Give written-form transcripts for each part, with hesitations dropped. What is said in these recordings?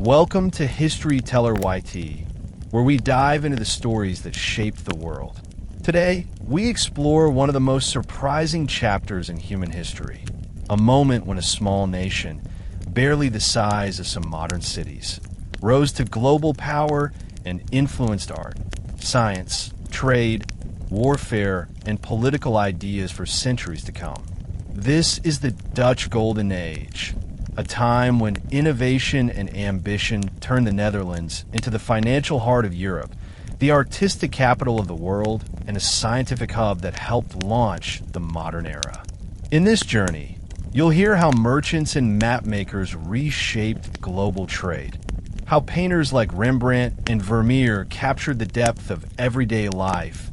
Welcome to History Teller YT, where we dive into the stories that shaped the world. Today, we explore one of the most surprising chapters in human history, a moment when a small nation, barely the size of some modern cities, rose to global power and influenced art, science, trade, warfare, and political ideas for centuries to come. This is the Dutch Golden Age, a time when innovation and ambition turned the Netherlands into the financial heart of Europe, the artistic capital of the world, and a scientific hub that helped launch the modern era. In this journey, you'll hear how merchants and mapmakers reshaped global trade, how painters like Rembrandt and Vermeer captured the depth of everyday life,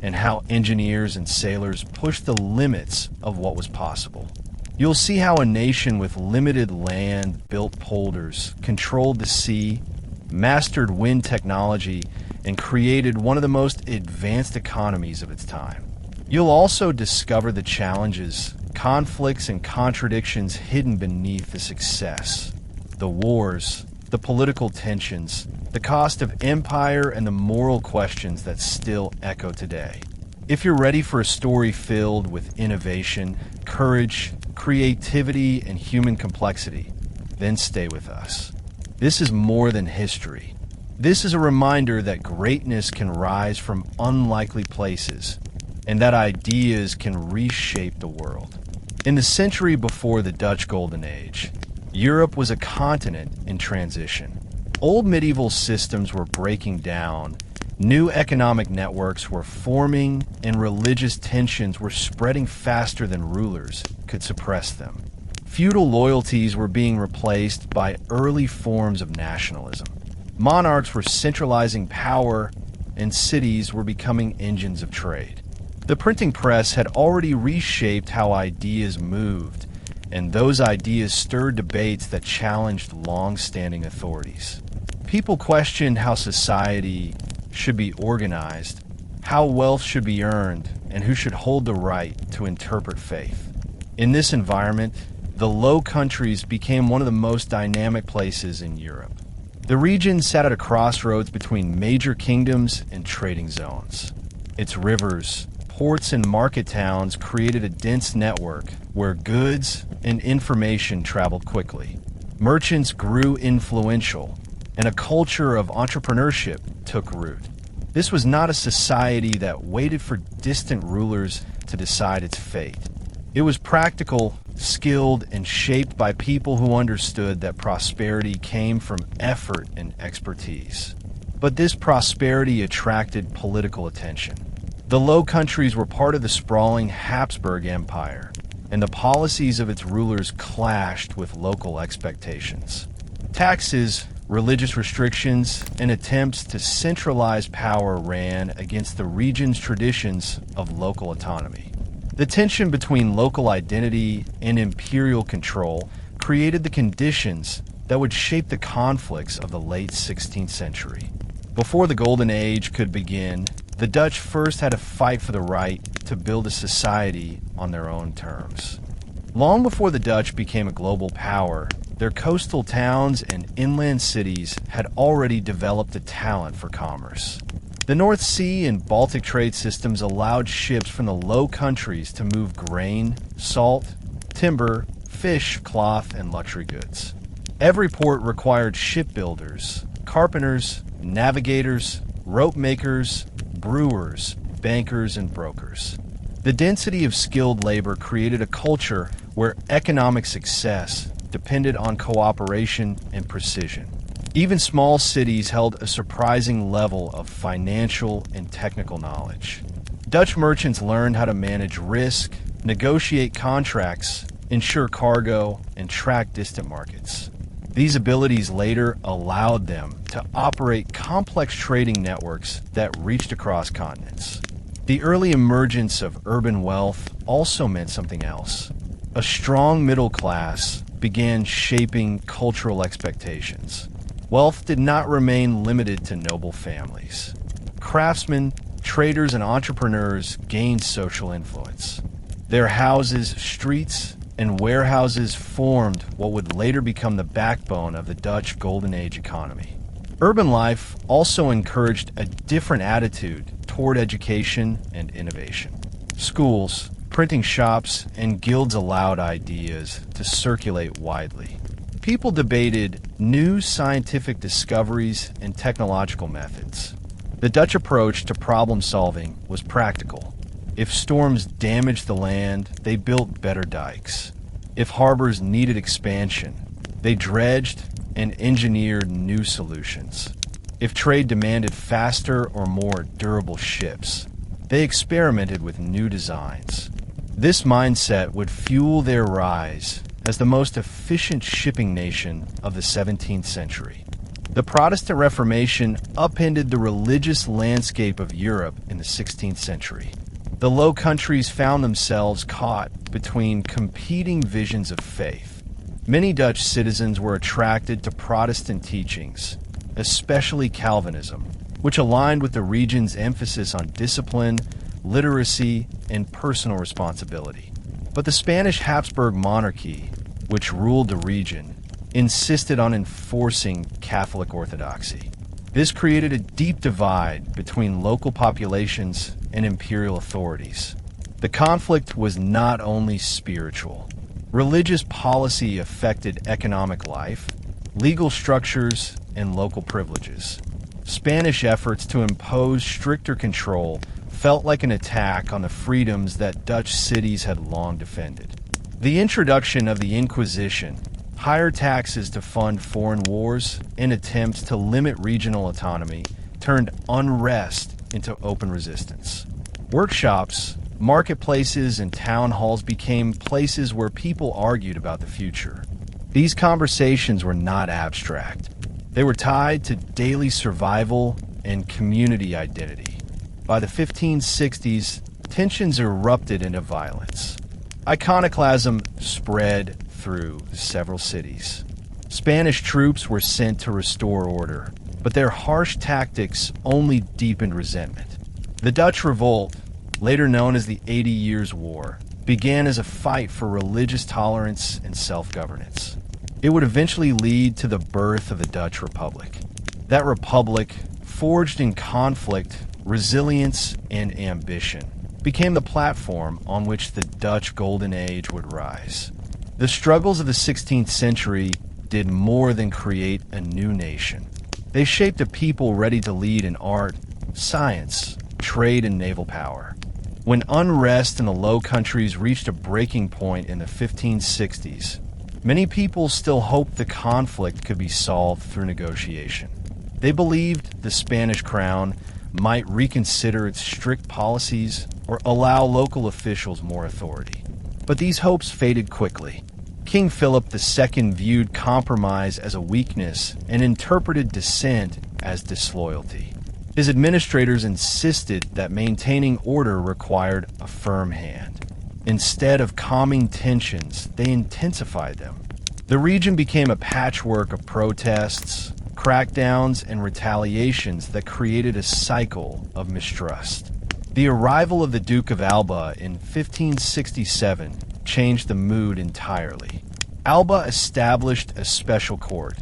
and how engineers and sailors pushed the limits of what was possible. You'll see how a nation with limited land built polders, controlled the sea, mastered wind technology, and created one of the most advanced economies of its time. You'll also discover the challenges, conflicts, and contradictions hidden beneath the success. The wars, the political tensions, the cost of empire, and the moral questions that still echo today. If you're ready for a story filled with innovation, courage, creativity, and human complexity, then stay with us. This is more than history. This is a reminder that greatness can rise from unlikely places, and that ideas can reshape the world. In the century before the Dutch Golden Age, Europe was a continent in transition. Old medieval systems were breaking down, new economic networks were forming, and religious tensions were spreading faster than rulers could suppress them. Feudal loyalties were being replaced by early forms of nationalism. Monarchs were centralizing power, and cities were becoming engines of trade. The printing press had already reshaped how ideas moved, and those ideas stirred debates that challenged long-standing authorities. People questioned how society should be organized, how wealth should be earned, and who should hold the right to interpret faith. In this environment, the Low Countries became one of the most dynamic places in Europe. The region sat at a crossroads between major kingdoms and trading zones. Its rivers, ports, and market towns created a dense network where goods and information traveled quickly. Merchants grew influential, and a culture of entrepreneurship took root. This was not a society that waited for distant rulers to decide its fate. It was practical, skilled, and shaped by people who understood that prosperity came from effort and expertise. But this prosperity attracted political attention. The Low Countries were part of the sprawling Habsburg Empire, and the policies of its rulers clashed with local expectations. Taxes, religious restrictions, and attempts to centralize power ran against the region's traditions of local autonomy. The tension between local identity and imperial control created the conditions that would shape the conflicts of the late 16th century. Before the Golden Age could begin, the Dutch first had to fight for the right to build a society on their own terms. Long before the Dutch became a global power, their coastal towns and inland cities had already developed a talent for commerce. The North Sea and Baltic trade systems allowed ships from the Low Countries to move grain, salt, timber, fish, cloth, and luxury goods. Every port required shipbuilders, carpenters, navigators, rope makers, brewers, bankers, and brokers. The density of skilled labor created a culture where economic success depended on cooperation and precision. Even small cities held a surprising level of financial and technical knowledge. Dutch merchants learned how to manage risk, negotiate contracts, ensure cargo, and track distant markets. These abilities later allowed them to operate complex trading networks that reached across continents. The early emergence of urban wealth also meant something else. A strong middle class began shaping cultural expectations. Wealth did not remain limited to noble families. Craftsmen, traders, and entrepreneurs gained social influence. Their houses, streets, and warehouses formed what would later become the backbone of the Dutch Golden Age economy. Urban life also encouraged a different attitude toward education and innovation. Schools, printing shops, and guilds allowed ideas to circulate widely. People debated new scientific discoveries and technological methods. The Dutch approach to problem solving was practical. If storms damaged the land, they built better dikes. If harbors needed expansion, they dredged and engineered new solutions. If trade demanded faster or more durable ships, they experimented with new designs. This mindset would fuel their rise as the most efficient shipping nation of the 17th century. The Protestant Reformation upended the religious landscape of Europe in the 16th century. The Low Countries found themselves caught between competing visions of faith. Many Dutch citizens were attracted to Protestant teachings, especially Calvinism, which aligned with the region's emphasis on discipline, literacy, and personal responsibility. But the Spanish Habsburg monarchy, which ruled the region, insisted on enforcing Catholic orthodoxy. This created a deep divide between local populations and imperial authorities. The conflict was not only spiritual. Religious policy affected economic life, legal structures, and local privileges. Spanish efforts to impose stricter control felt like an attack on the freedoms that Dutch cities had long defended. The introduction of the Inquisition, higher taxes to fund foreign wars, and attempts to limit regional autonomy turned unrest into open resistance. Workshops, marketplaces, and town halls became places where people argued about the future. These conversations were not abstract. They were tied to daily survival and community identity. By the 1560s, tensions erupted into violence. Iconoclasm spread through several cities. Spanish troops were sent to restore order, but their harsh tactics only deepened resentment. The Dutch Revolt, later known as the 80 Years' War, began as a fight for religious tolerance and self-governance. It would eventually lead to the birth of the Dutch Republic. That republic, forged in conflict, resilience, and ambition, became the platform on which the Dutch Golden Age would rise. The struggles of the 16th century did more than create a new nation. They shaped a people ready to lead in art, science, trade, and naval power. When unrest in the Low Countries reached a breaking point in the 1560s, many people still hoped the conflict could be solved through negotiation. They believed the Spanish crown might reconsider its strict policies or allow local officials more authority. But these hopes faded quickly. King Philip II viewed compromise as a weakness and interpreted dissent as disloyalty. His administrators insisted that maintaining order required a firm hand. Instead of calming tensions, they intensified them. The region became a patchwork of protests, crackdowns, and retaliations that created a cycle of mistrust. The arrival of the Duke of Alba in 1567 changed the mood entirely. Alba established a special court,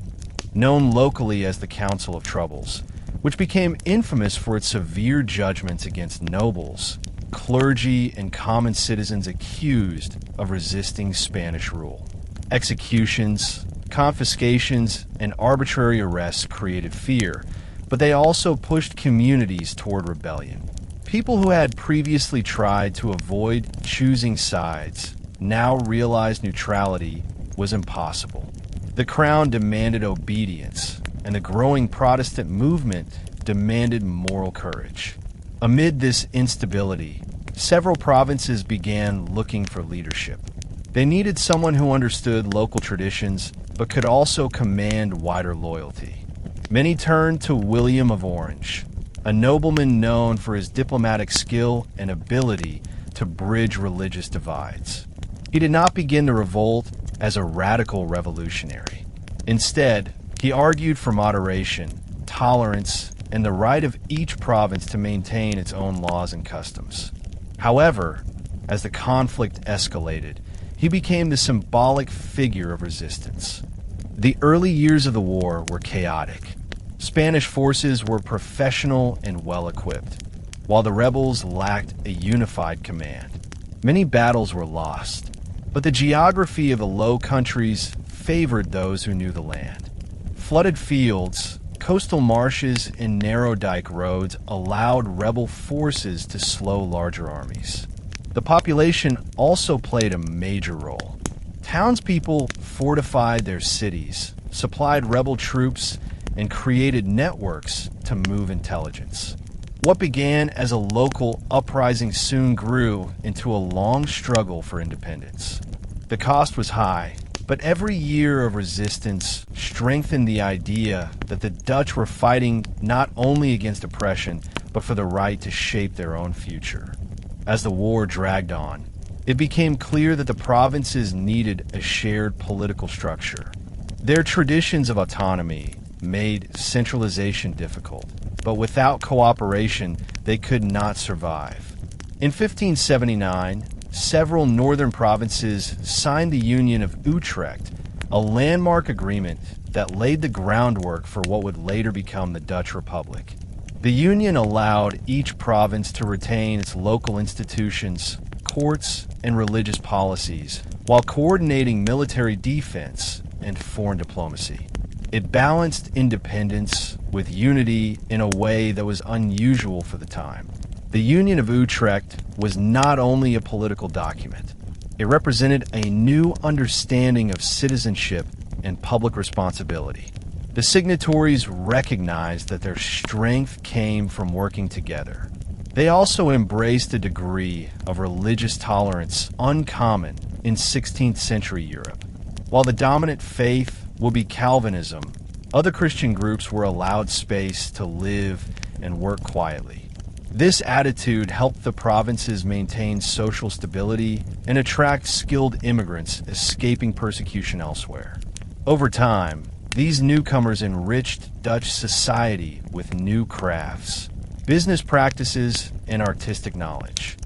known locally as the Council of Troubles, which became infamous for its severe judgments against nobles, clergy, and common citizens accused of resisting Spanish rule. Executions, confiscations, and arbitrary arrests created fear, but they also pushed communities toward rebellion. People who had previously tried to avoid choosing sides now realized neutrality was impossible. The crown demanded obedience, and the growing Protestant movement demanded moral courage. Amid this instability, several provinces began looking for leadership. They needed someone who understood local traditions but could also command wider loyalty. Many turned to William of Orange, a nobleman known for his diplomatic skill and ability to bridge religious divides. He did not begin the revolt as a radical revolutionary. Instead, he argued for moderation, tolerance, and the right of each province to maintain its own laws and customs. However, as the conflict escalated, He became the symbolic figure of resistance. The early years of the war were chaotic. Spanish forces were professional and well-equipped, while the rebels lacked a unified command. Many battles were lost, but the geography of the Low Countries favored those who knew the land. Flooded fields, coastal marshes, and narrow dike roads allowed rebel forces to slow larger armies. The population also played a major role. Townspeople fortified their cities, supplied rebel troops, and created networks to move intelligence. What began as a local uprising soon grew into a long struggle for independence. The cost was high, but every year of resistance strengthened the idea that the Dutch were fighting not only against oppression, but for the right to shape their own future. As the war dragged on, it became clear that the provinces needed a shared political structure. Their traditions of autonomy made centralization difficult, but without cooperation, they could not survive. In 1579, several northern provinces signed the Union of Utrecht, a landmark agreement that laid the groundwork for what would later become the Dutch Republic. The Union allowed each province to retain its local institutions, courts, and religious policies, while coordinating military defense and foreign diplomacy. It balanced independence with unity in a way that was unusual for the time. The Union of Utrecht was not only a political document, it represented a new understanding of citizenship and public responsibility. The signatories recognized that their strength came from working together. They also embraced a degree of religious tolerance uncommon in 16th century Europe. While the dominant faith would be Calvinism, other Christian groups were allowed space to live and work quietly. This attitude helped the provinces maintain social stability and attract skilled immigrants escaping persecution elsewhere. Over time, these newcomers enriched Dutch society with new crafts, business practices, and artistic knowledge.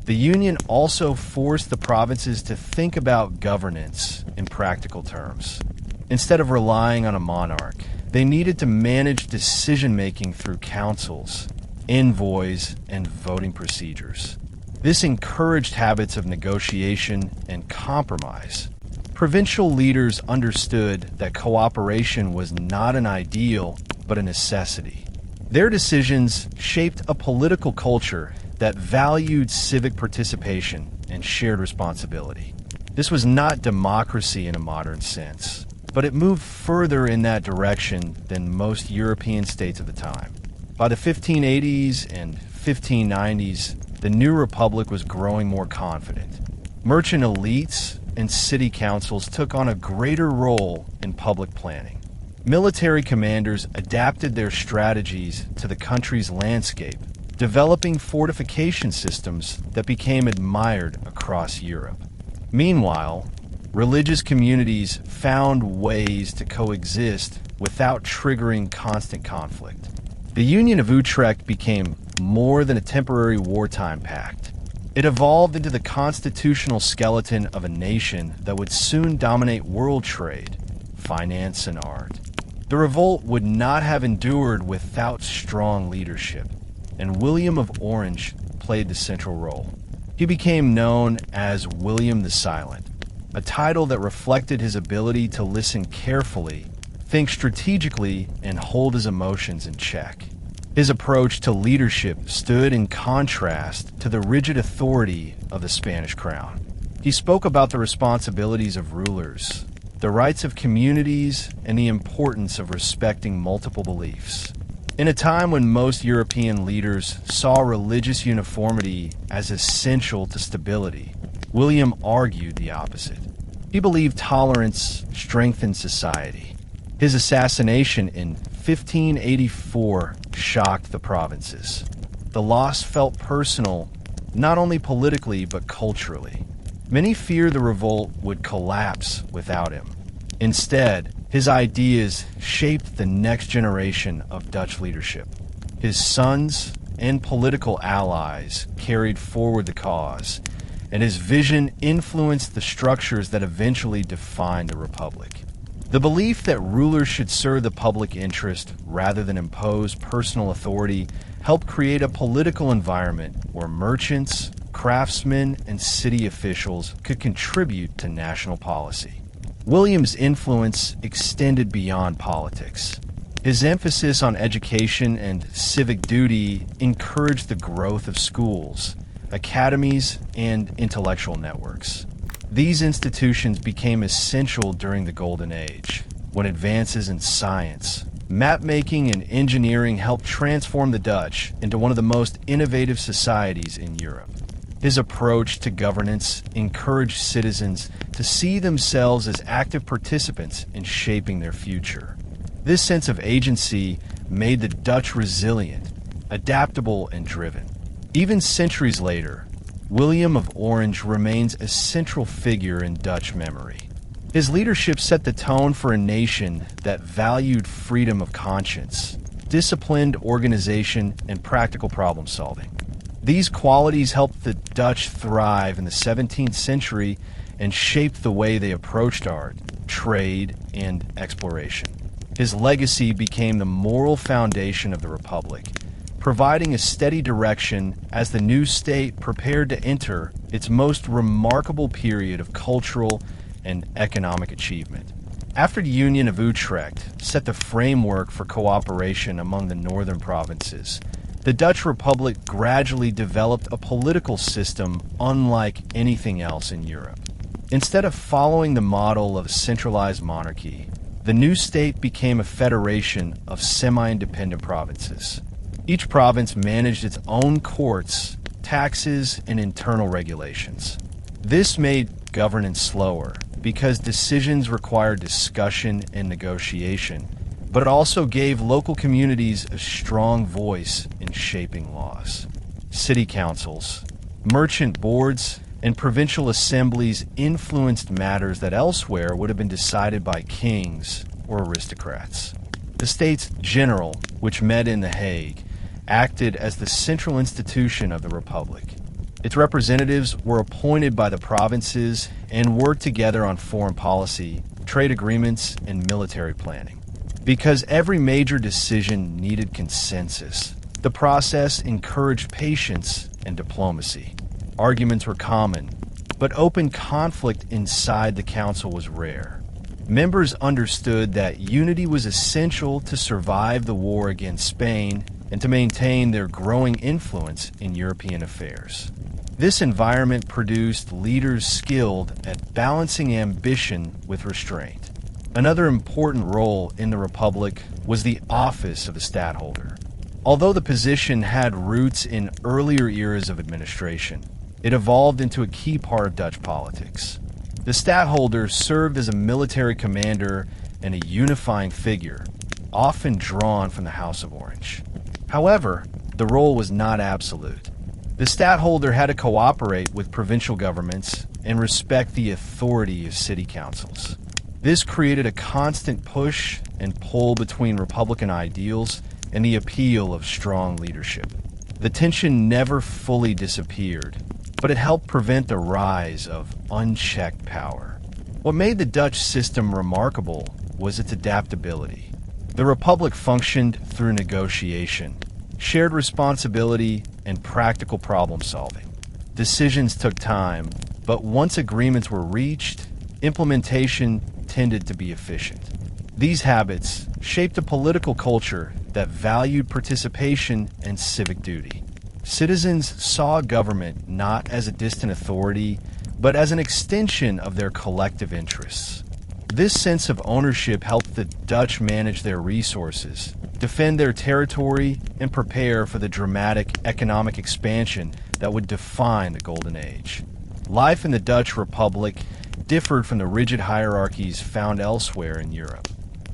The Union also forced the provinces to think about governance in practical terms. Instead of relying on a monarch, they needed to manage decision-making through councils, envoys, and voting procedures. This encouraged habits of negotiation and compromise. Provincial leaders understood that cooperation was not an ideal, but a necessity. Their decisions shaped a political culture that valued civic participation and shared responsibility. This was not democracy in a modern sense, but it moved further in that direction than most European states of the time. By the 1580s and 1590s, the new republic was growing more confident. Merchant elites and city councils took on a greater role in public planning. Military commanders adapted their strategies to the country's landscape, developing fortification systems that became admired across Europe. Meanwhile, religious communities found ways to coexist without triggering constant conflict. The Union of Utrecht became more than a temporary wartime pact. It evolved into the constitutional skeleton of a nation that would soon dominate world trade, finance, and art. The revolt would not have endured without strong leadership, and William of Orange played the central role. He became known as William the Silent, a title that reflected his ability to listen carefully, think strategically, and hold his emotions in check. His approach to leadership stood in contrast to the rigid authority of the Spanish crown. He spoke about the responsibilities of rulers, the rights of communities, and the importance of respecting multiple beliefs. In a time when most European leaders saw religious uniformity as essential to stability, William argued the opposite. He believed tolerance strengthened society. His assassination in 1584 shocked the provinces. The loss felt personal, not only politically but culturally. Many feared the revolt would collapse without him. Instead, his ideas shaped the next generation of Dutch leadership. His sons and political allies carried forward the cause, and his vision influenced the structures that eventually defined the Republic. The belief that rulers should serve the public interest rather than impose personal authority helped create a political environment where merchants, craftsmen, and city officials could contribute to national policy. William's influence extended beyond politics. His emphasis on education and civic duty encouraged the growth of schools, academies, and intellectual networks. These institutions became essential during the Golden Age, when advances in science, map-making, and engineering helped transform the Dutch into one of the most innovative societies in Europe. His approach to governance encouraged citizens to see themselves as active participants in shaping their future. This sense of agency made the Dutch resilient, adaptable, and driven. Even centuries later, William of Orange remains a central figure in Dutch memory. His leadership set the tone for a nation that valued freedom of conscience, disciplined organization, and practical problem solving. These qualities helped the Dutch thrive in the 17th century and shaped the way they approached art, trade, and exploration. His legacy became the moral foundation of the Republic, providing a steady direction as the new state prepared to enter its most remarkable period of cultural and economic achievement. After the Union of Utrecht set the framework for cooperation among the northern provinces, the Dutch Republic gradually developed a political system unlike anything else in Europe. Instead of following the model of a centralized monarchy, the new state became a federation of semi-independent provinces. Each province managed its own courts, taxes, and internal regulations. This made governance slower because decisions required discussion and negotiation, but it also gave local communities a strong voice in shaping laws. City councils, merchant boards, and provincial assemblies influenced matters that elsewhere would have been decided by kings or aristocrats. The States General, which met in The Hague, acted as the central institution of the Republic. Its representatives were appointed by the provinces and worked together on foreign policy, trade agreements, and military planning. Because every major decision needed consensus, the process encouraged patience and diplomacy. Arguments were common, but open conflict inside the council was rare. Members understood that unity was essential to survive the war against Spain and to maintain their growing influence in European affairs. This environment produced leaders skilled at balancing ambition with restraint. Another important role in the Republic was the office of the stadtholder. Although the position had roots in earlier eras of administration, it evolved into a key part of Dutch politics. The stadtholder served as a military commander and a unifying figure, often drawn from the House of Orange. However, the role was not absolute. The stadtholder had to cooperate with provincial governments and respect the authority of city councils. This created a constant push and pull between Republican ideals and the appeal of strong leadership. The tension never fully disappeared, but it helped prevent the rise of unchecked power. What made the Dutch system remarkable was its adaptability. The Republic functioned through negotiation, shared responsibility, and practical problem solving. Decisions took time, but once agreements were reached, implementation tended to be efficient. These habits shaped a political culture that valued participation and civic duty. Citizens saw government not as a distant authority, but as an extension of their collective interests. This sense of ownership helped the Dutch manage their resources, defend their territory, and prepare for the dramatic economic expansion that would define the Golden Age. Life in the Dutch Republic differed from the rigid hierarchies found elsewhere in Europe.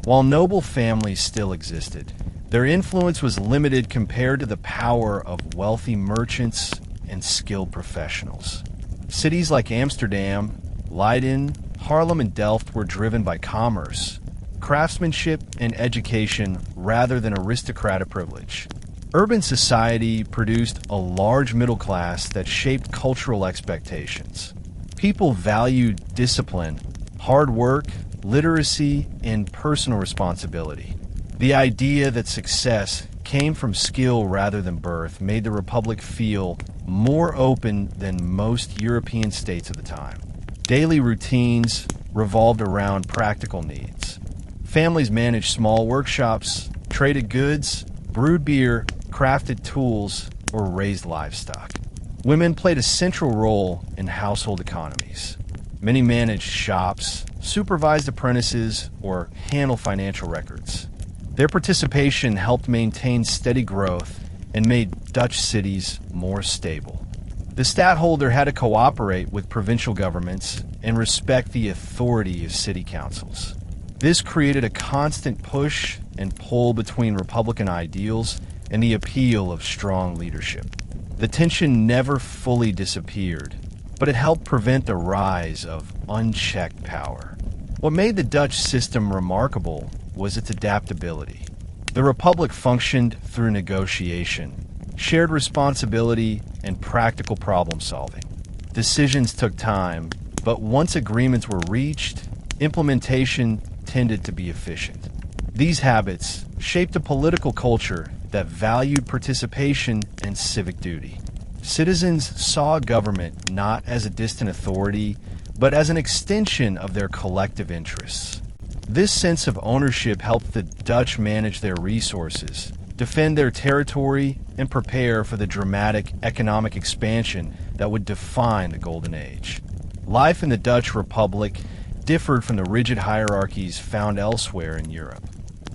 While noble families still existed, their influence was limited compared to the power of wealthy merchants and skilled professionals. Cities like Amsterdam, Leiden, Haarlem, and Delft were driven by commerce, craftsmanship, and education rather than aristocratic privilege. Urban society produced a large middle class that shaped cultural expectations. People valued discipline, hard work, literacy, and personal responsibility. The idea that success came from skill rather than birth made the Republic feel more open than most European states of the time. Daily routines revolved around practical needs. Families managed small workshops, traded goods, brewed beer, crafted tools, or raised livestock. Women played a central role in household economies. Many managed shops, supervised apprentices, or handled financial records. Their participation helped maintain steady growth and made Dutch cities more stable. The stadtholder had to cooperate with provincial governments and respect the authority of city councils. This created a constant push and pull between Republican ideals and the appeal of strong leadership. The tension never fully disappeared, but it helped prevent the rise of unchecked power. What made the Dutch system remarkable was its adaptability. The Republic functioned through negotiation, shared responsibility, and practical problem solving. Decisions took time, but once agreements were reached, implementation tended to be efficient. These habits shaped a political culture that valued participation and civic duty. Citizens saw government not as a distant authority, but as an extension of their collective interests. This sense of ownership helped the Dutch manage their resources, defend their territory, and prepare for the dramatic economic expansion that would define the Golden Age. Life in the Dutch Republic differed from the rigid hierarchies found elsewhere in Europe.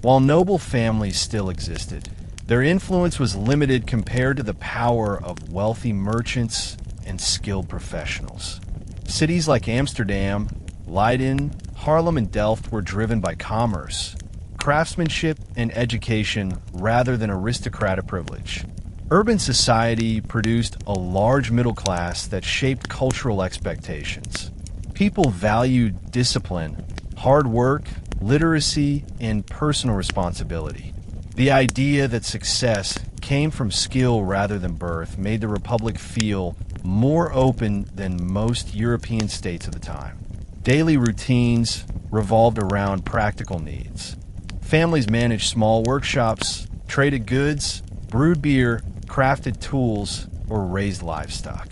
While noble families still existed, their influence was limited compared to the power of wealthy merchants and skilled professionals. Cities like Amsterdam, Leiden, Haarlem, and Delft were driven by commerce, craftsmanship, and education rather than aristocratic privilege. Urban society produced a large middle class that shaped cultural expectations. People valued discipline, hard work, literacy, and personal responsibility. The idea that success came from skill rather than birth made the Republic feel more open than most European states of the time. Daily routines revolved around practical needs. Families managed small workshops, traded goods, brewed beer, crafted tools, or raised livestock.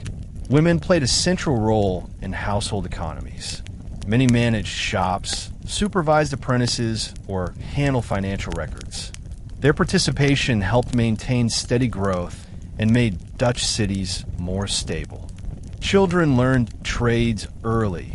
Women played a central role in household economies. Many managed shops, supervised apprentices, or handled financial records. Their participation helped maintain steady growth and made Dutch cities more stable. Children learned trades early,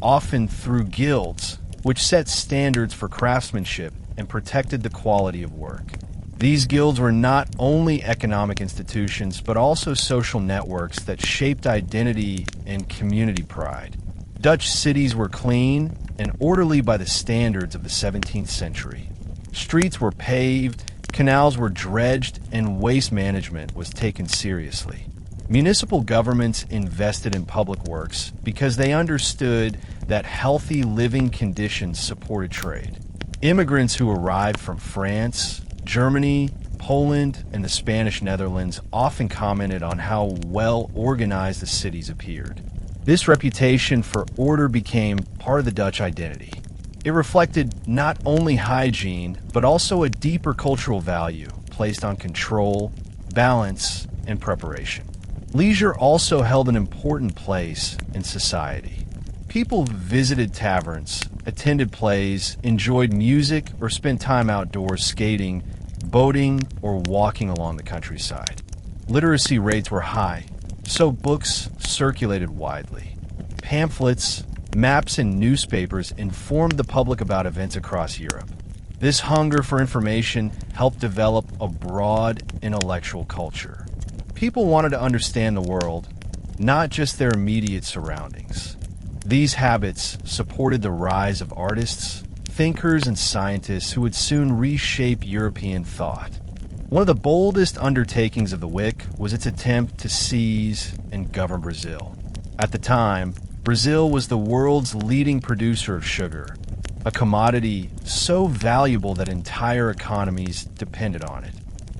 often through guilds, which set standards for craftsmanship and protected the quality of work. These guilds were not only economic institutions, but also social networks that shaped identity and community pride. Dutch cities were clean and orderly by the standards of the 17th century. Streets were paved, canals were dredged, and waste management was taken seriously. Municipal governments invested in public works because they understood that healthy living conditions supported trade. Immigrants who arrived from France, Germany, Poland, and the Spanish Netherlands often commented on how well organized the cities appeared. This reputation for order became part of the Dutch identity. It reflected not only hygiene, but also a deeper cultural value placed on control, balance, and preparation. Leisure also held an important place in society. People visited taverns, attended plays, enjoyed music, or spent time outdoors skating, boating, or walking along the countryside. Literacy rates were high, so books circulated widely. Pamphlets, maps, and newspapers informed the public about events across Europe. This hunger for information helped develop a broad intellectual culture. People wanted to understand the world, not just their immediate surroundings. These habits supported the rise of artists, thinkers, and scientists who would soon reshape European thought. One of the boldest undertakings of the WIC was its attempt to seize and govern Brazil. At the time, Brazil was the world's leading producer of sugar, a commodity so valuable that entire economies depended on it.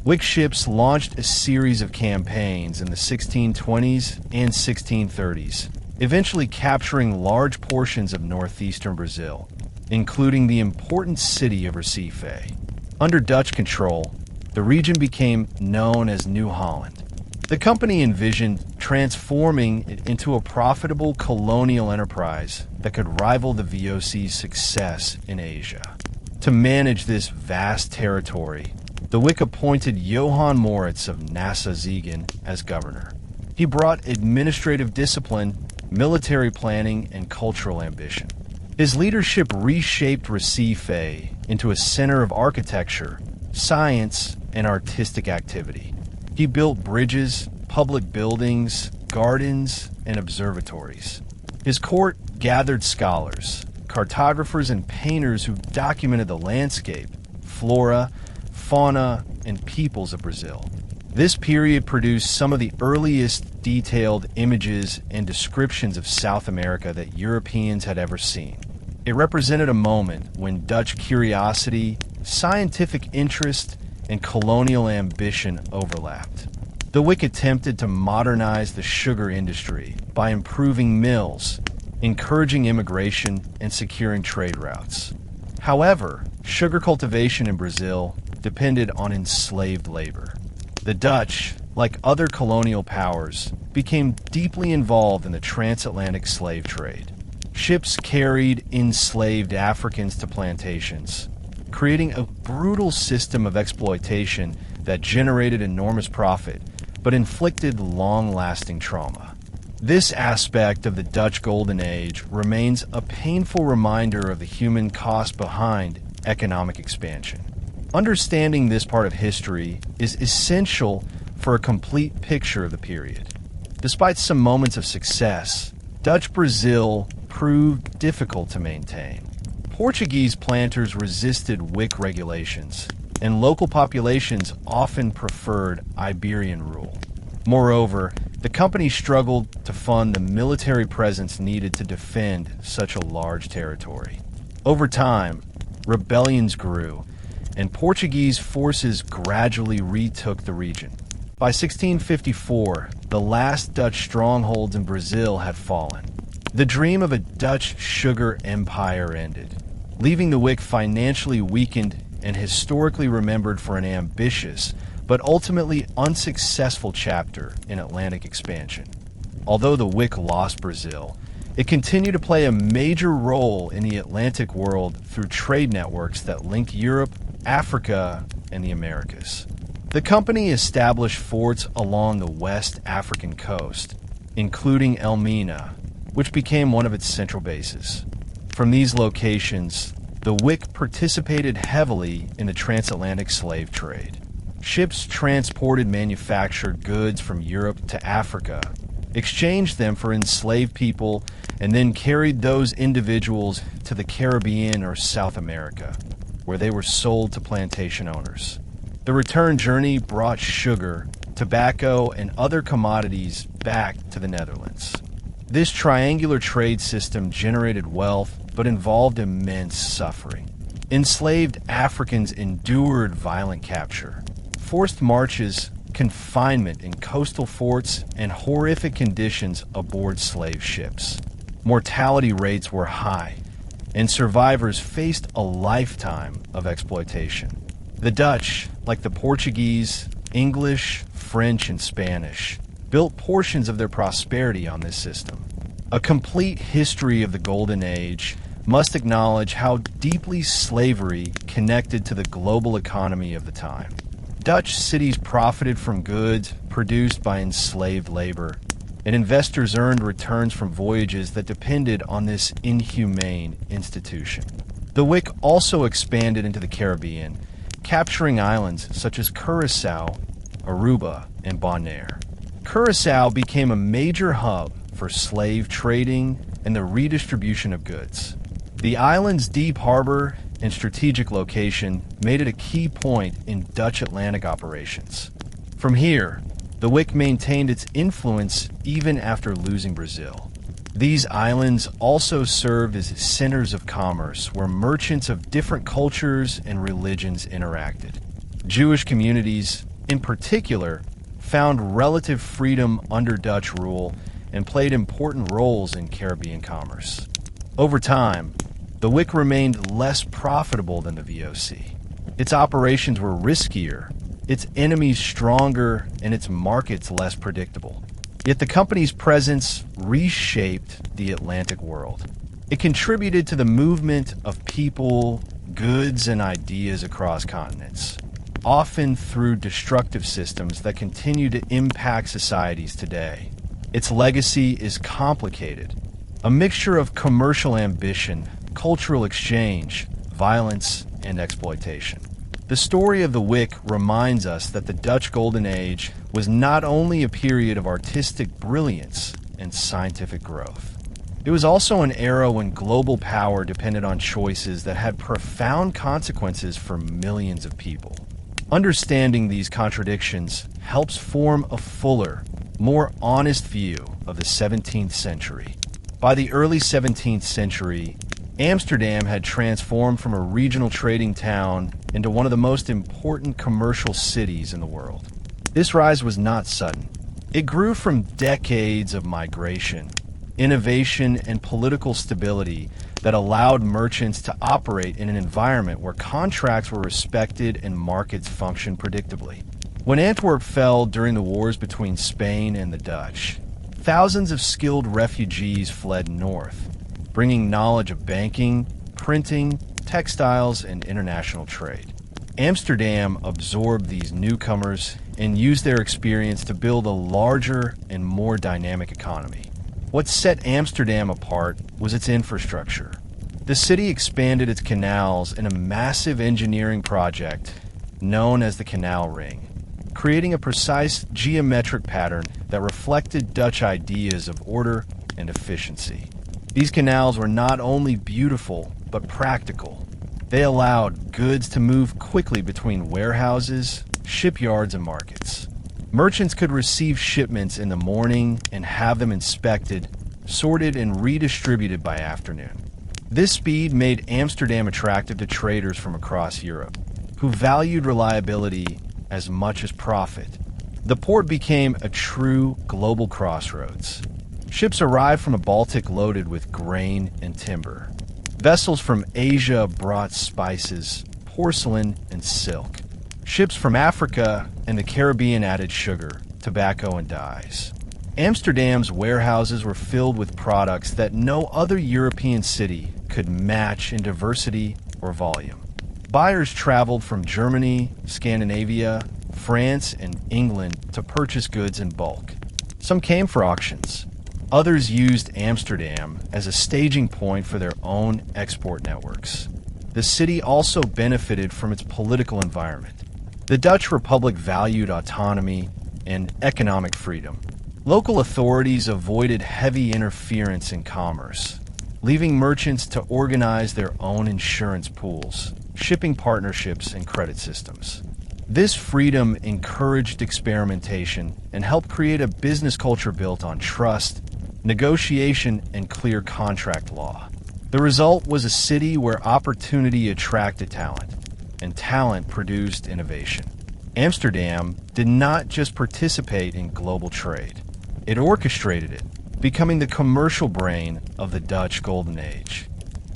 WIC ships launched a series of campaigns in the 1620s and 1630s, eventually capturing large portions of northeastern Brazil, including the important city of Recife. Under Dutch control, the region became known as New Holland. The company envisioned transforming it into a profitable colonial enterprise that could rival the VOC's success in Asia. To manage this vast territory, the WIC appointed Johan Moritz of Nassau-Siegen as governor. He brought administrative discipline, military planning, and cultural ambition. His leadership reshaped Recife into a center of architecture, science, and artistic activity. He built bridges, public buildings, gardens, and observatories. His court gathered scholars, cartographers, and painters who documented the landscape, flora, fauna, and peoples of Brazil. This period produced some of the earliest detailed images and descriptions of South America that Europeans had ever seen. It represented a moment when Dutch curiosity, scientific interest, and colonial ambition overlapped. The WIC attempted to modernize the sugar industry by improving mills, encouraging immigration, and securing trade routes. However, sugar cultivation in Brazil depended on enslaved labor. The Dutch, like other colonial powers, became deeply involved in the transatlantic slave trade. Ships carried enslaved Africans to plantations, creating a brutal system of exploitation that generated enormous profit, but inflicted long-lasting trauma. This aspect of the Dutch Golden Age remains a painful reminder of the human cost behind economic expansion. Understanding this part of history is essential for a complete picture of the period. Despite some moments of success, Dutch Brazil proved difficult to maintain. Portuguese planters resisted WIC regulations, and local populations often preferred Iberian rule. Moreover, the company struggled to fund the military presence needed to defend such a large territory. Over time, rebellions grew, and Portuguese forces gradually retook the region. By 1654, the last Dutch strongholds in Brazil had fallen. The dream of a Dutch sugar empire ended, leaving the WIC financially weakened and historically remembered for an ambitious but ultimately unsuccessful chapter in Atlantic expansion. Although the WIC lost Brazil, it continued to play a major role in the Atlantic world through trade networks that linked Europe, Africa, and the Americas. The company established forts along the West African coast, including Elmina, which became one of its central bases. From these locations, the WIC participated heavily in the transatlantic slave trade. Ships transported manufactured goods from Europe to Africa, exchanged them for enslaved people, and then carried those individuals to the Caribbean or South America, where they were sold to plantation owners. The return journey brought sugar, tobacco, and other commodities back to the Netherlands. This triangular trade system generated wealth but involved immense suffering. Enslaved Africans endured violent capture, forced marches, confinement in coastal forts, and horrific conditions aboard slave ships. Mortality rates were high, and survivors faced a lifetime of exploitation. The Dutch, like the Portuguese, English, French, and Spanish, built portions of their prosperity on this system. A complete history of the Golden Age must acknowledge how deeply slavery connected to the global economy of the time. Dutch cities profited from goods produced by enslaved labor, and investors earned returns from voyages that depended on this inhumane institution. The WIC also expanded into the Caribbean, capturing islands such as Curaçao, Aruba, and Bonaire. Curaçao became a major hub for slave trading and the redistribution of goods. The island's deep harbor and strategic location made it a key point in Dutch Atlantic operations. From here, the WIC maintained its influence even after losing Brazil. These islands also served as centers of commerce where merchants of different cultures and religions interacted. Jewish communities, in particular, found relative freedom under Dutch rule and played important roles in Caribbean commerce. Over time, the WIC remained less profitable than the VOC. Its operations were riskier, its enemies stronger, and its markets less predictable. Yet the company's presence reshaped the Atlantic world. It contributed to the movement of people, goods, and ideas across continents, often through destructive systems that continue to impact societies today. Its legacy is complicated, a mixture of commercial ambition, cultural exchange, violence, and exploitation. The story of the WIC reminds us that the Dutch Golden Age was not only a period of artistic brilliance and scientific growth. It was also an era when global power depended on choices that had profound consequences for millions of people. Understanding these contradictions helps form a fuller, more honest view of the 17th century. By the early 17th century, Amsterdam had transformed from a regional trading town into one of the most important commercial cities in the world. This rise was not sudden. It grew from decades of migration, innovation, and political stability that allowed merchants to operate in an environment where contracts were respected and markets functioned predictably. When Antwerp fell during the wars between Spain and the Dutch, thousands of skilled refugees fled north, bringing knowledge of banking, printing, textiles, and international trade. Amsterdam absorbed these newcomers and used their experience to build a larger and more dynamic economy. What set Amsterdam apart was its infrastructure. The city expanded its canals in a massive engineering project known as the Canal Ring, creating a precise geometric pattern that reflected Dutch ideas of order and efficiency. These canals were not only beautiful, but practical. They allowed goods to move quickly between warehouses, shipyards, and markets. Merchants could receive shipments in the morning and have them inspected, sorted, and redistributed by afternoon. This speed made Amsterdam attractive to traders from across Europe, who valued reliability as much as profit. The port became a true global crossroads. Ships arrived from the Baltic loaded with grain and timber. Vessels from Asia brought spices, porcelain, and silk. Ships from Africa and the Caribbean added sugar, tobacco, and dyes. Amsterdam's warehouses were filled with products that no other European city could match in diversity or volume. Buyers traveled from Germany, Scandinavia, France, and England to purchase goods in bulk. Some came for auctions. Others used Amsterdam as a staging point for their own export networks. The city also benefited from its political environment. The Dutch Republic valued autonomy and economic freedom. Local authorities avoided heavy interference in commerce, leaving merchants to organize their own insurance pools, shipping partnerships, and credit systems. This freedom encouraged experimentation and helped create a business culture built on trust, negotiation, and clear contract law. The result was a city where opportunity attracted talent, and talent produced innovation. Amsterdam did not just participate in global trade. It orchestrated it, becoming the commercial brain of the Dutch Golden Age.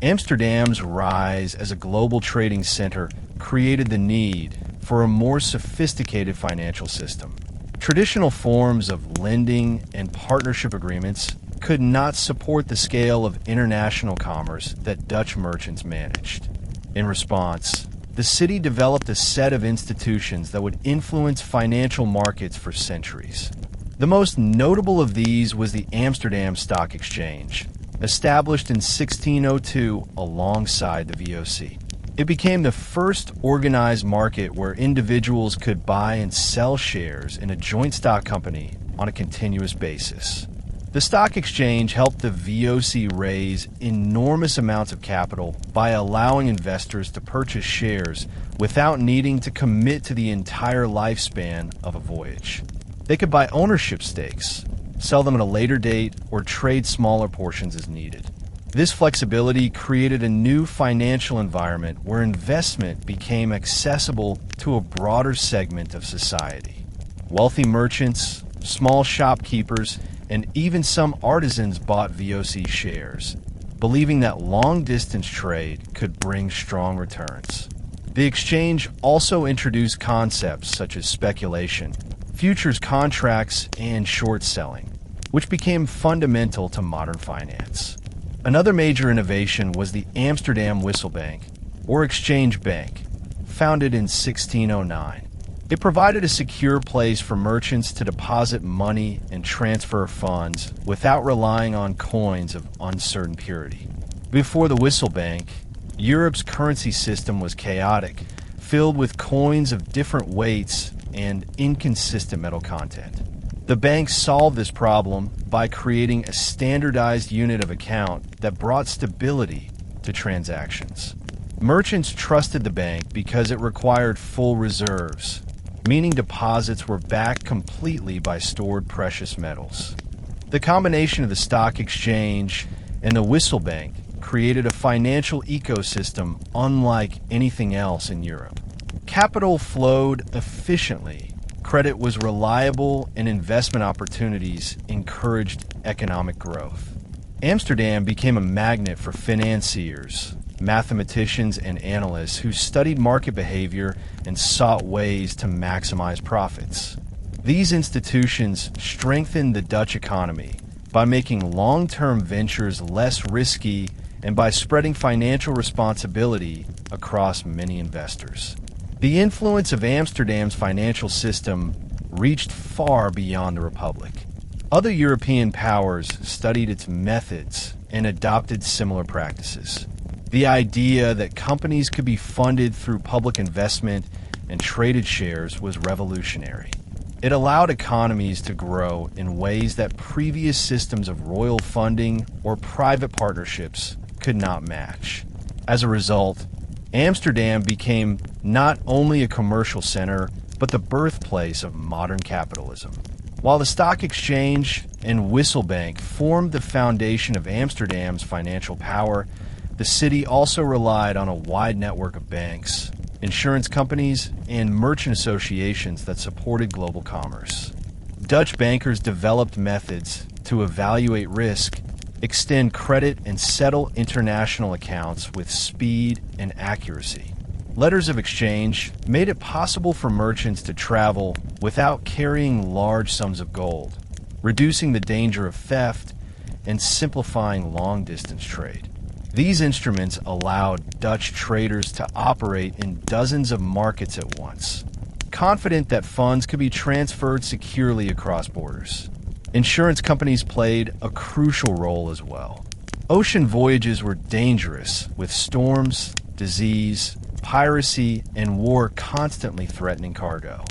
Amsterdam's rise as a global trading center created the need for a more sophisticated financial system. Traditional forms of lending and partnership agreements could not support the scale of international commerce that Dutch merchants managed. In response, the city developed a set of institutions that would influence financial markets for centuries. The most notable of these was the Amsterdam Stock Exchange, established in 1602 alongside the VOC. It became the first organized market where individuals could buy and sell shares in a joint stock company on a continuous basis. The stock exchange helped the VOC raise enormous amounts of capital by allowing investors to purchase shares without needing to commit to the entire lifespan of a voyage. They could buy ownership stakes, sell them at a later date, or trade smaller portions as needed. This flexibility created a new financial environment where investment became accessible to a broader segment of society. Wealthy merchants, small shopkeepers, and even some artisans bought VOC shares, believing that long-distance trade could bring strong returns. The exchange also introduced concepts such as speculation, futures contracts, and short selling, which became fundamental to modern finance. Another major innovation was the Amsterdam Wisselbank, or Exchange Bank, founded in 1609. It provided a secure place for merchants to deposit money and transfer funds without relying on coins of uncertain purity. Before the Wisselbank, Europe's currency system was chaotic, filled with coins of different weights and inconsistent metal content. The bank solved this problem by creating a standardized unit of account that brought stability to transactions. Merchants trusted the bank because it required full reserves, meaning deposits were backed completely by stored precious metals. The combination of the stock exchange and the Wisselbank created a financial ecosystem unlike anything else in Europe. Capital flowed efficiently, credit was reliable, and investment opportunities encouraged economic growth. Amsterdam became a magnet for financiers, mathematicians, and analysts who studied market behavior and sought ways to maximize profits. These institutions strengthened the Dutch economy by making long-term ventures less risky and by spreading financial responsibility across many investors. The influence of Amsterdam's financial system reached far beyond the Republic. Other European powers studied its methods and adopted similar practices. The idea that companies could be funded through public investment and traded shares was revolutionary. It allowed economies to grow in ways that previous systems of royal funding or private partnerships could not match. As a result, Amsterdam became not only a commercial center, but the birthplace of modern capitalism. While the stock exchange and Wisselbank formed the foundation of Amsterdam's financial power, the city also relied on a wide network of banks, insurance companies, and merchant associations that supported global commerce. Dutch bankers developed methods to evaluate risk, extend credit, and settle international accounts with speed and accuracy. Letters of exchange made it possible for merchants to travel without carrying large sums of gold, reducing the danger of theft and simplifying long-distance trade. These instruments allowed Dutch traders to operate in dozens of markets at once, confident that funds could be transferred securely across borders. Insurance companies played a crucial role as well. Ocean voyages were dangerous, with storms, disease, piracy, and war constantly threatening cargo.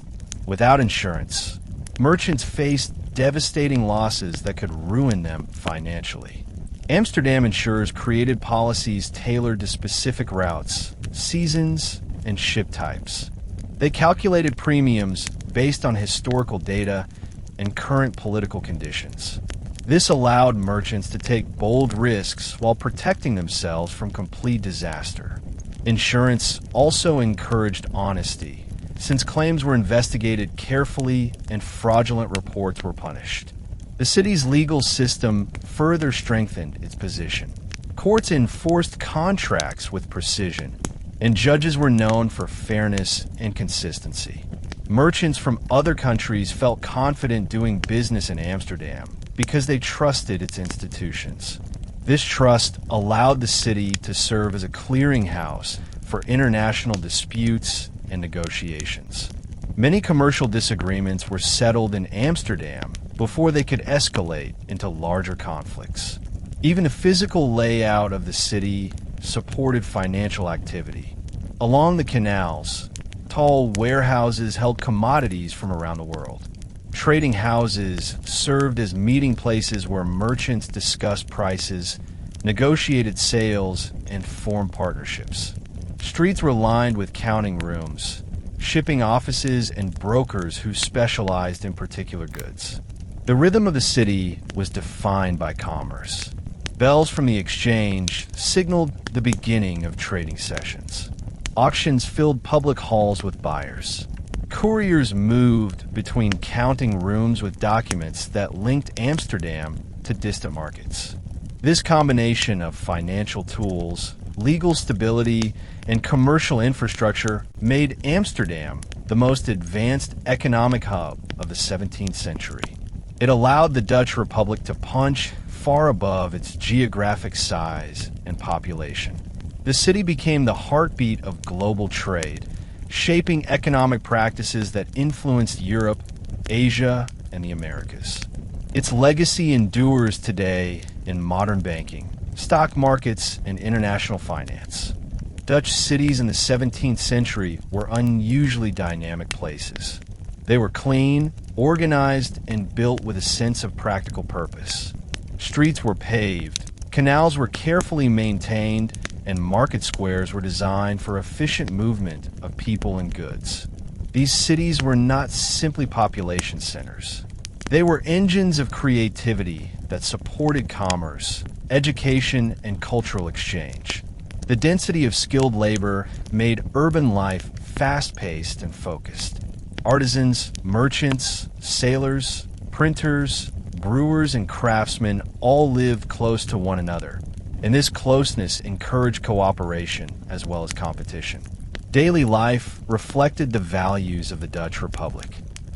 Without insurance, merchants faced devastating losses that could ruin them financially. Amsterdam insurers created policies tailored to specific routes, seasons, and ship types. They calculated premiums based on historical data and current political conditions. This allowed merchants to take bold risks while protecting themselves from complete disaster. Insurance also encouraged honesty, since claims were investigated carefully and fraudulent reports were punished. The city's legal system further strengthened its position. Courts enforced contracts with precision, and judges were known for fairness and consistency. Merchants from other countries felt confident doing business in Amsterdam because they trusted its institutions. This trust allowed the city to serve as a clearinghouse for international disputes and negotiations. Many commercial disagreements were settled in Amsterdam before they could escalate into larger conflicts. Even the physical layout of the city supported financial activity. Along the canals, tall warehouses held commodities from around the world. Trading houses served as meeting places where merchants discussed prices, negotiated sales, and formed partnerships. Streets were lined with counting rooms, shipping offices, and brokers who specialized in particular goods. The rhythm of the city was defined by commerce. Bells from the exchange signaled the beginning of trading sessions. Auctions filled public halls with buyers. Couriers moved between counting rooms with documents that linked Amsterdam to distant markets. This combination of financial tools, legal stability, and commercial infrastructure made Amsterdam the most advanced economic hub of the 17th century. It allowed the Dutch Republic to punch far above its geographic size and population. The city became the heartbeat of global trade, shaping economic practices that influenced Europe, Asia, and the Americas. Its legacy endures today in modern banking, stock markets, and international finance. Dutch cities in the 17th century were unusually dynamic places. They were clean, organized, and built with a sense of practical purpose. Streets were paved, canals were carefully maintained, and market squares were designed for efficient movement of people and goods. These cities were not simply population centers. They were engines of creativity that supported commerce, education, and cultural exchange. The density of skilled labor made urban life fast-paced and focused. Artisans, merchants, sailors, printers, brewers, and craftsmen all lived close to one another, and this closeness encouraged cooperation as well as competition. Daily life reflected the values of the Dutch Republic.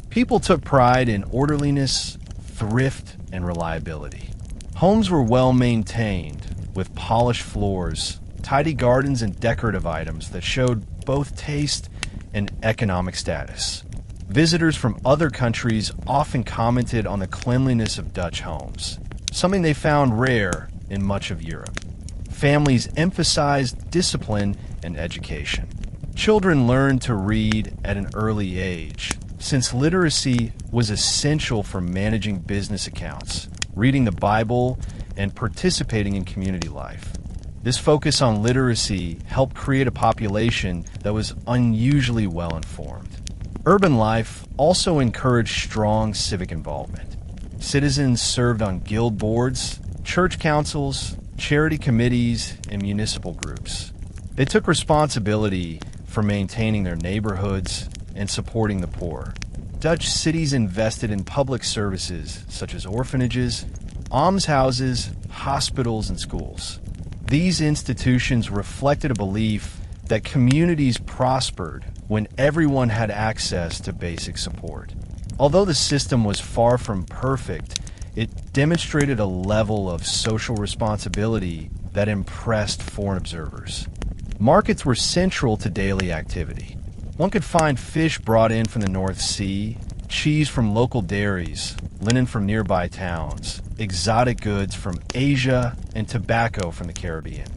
People took pride in orderliness, thrift, and reliability. Homes were well maintained, with polished floors, tidy gardens, and decorative items that showed both taste and economic status. Visitors from other countries often commented on the cleanliness of Dutch homes, something they found rare in much of Europe. Families emphasized discipline and education. Children learned to read at an early age, since literacy was essential for managing business accounts, reading the Bible, and participating in community life. This focus on literacy helped create a population that was unusually well informed. Urban life also encouraged strong civic involvement. Citizens served on guild boards, church councils, charity committees, and municipal groups. They took responsibility for maintaining their neighborhoods and supporting the poor. Dutch cities invested in public services such as orphanages, almshouses, hospitals, and schools. These institutions reflected a belief that communities prospered when everyone had access to basic support. Although the system was far from perfect, it demonstrated a level of social responsibility that impressed foreign observers. Markets were central to daily activity. One could find fish brought in from the North Sea, cheese from local dairies, linen from nearby towns, exotic goods from Asia, and tobacco from the Caribbean.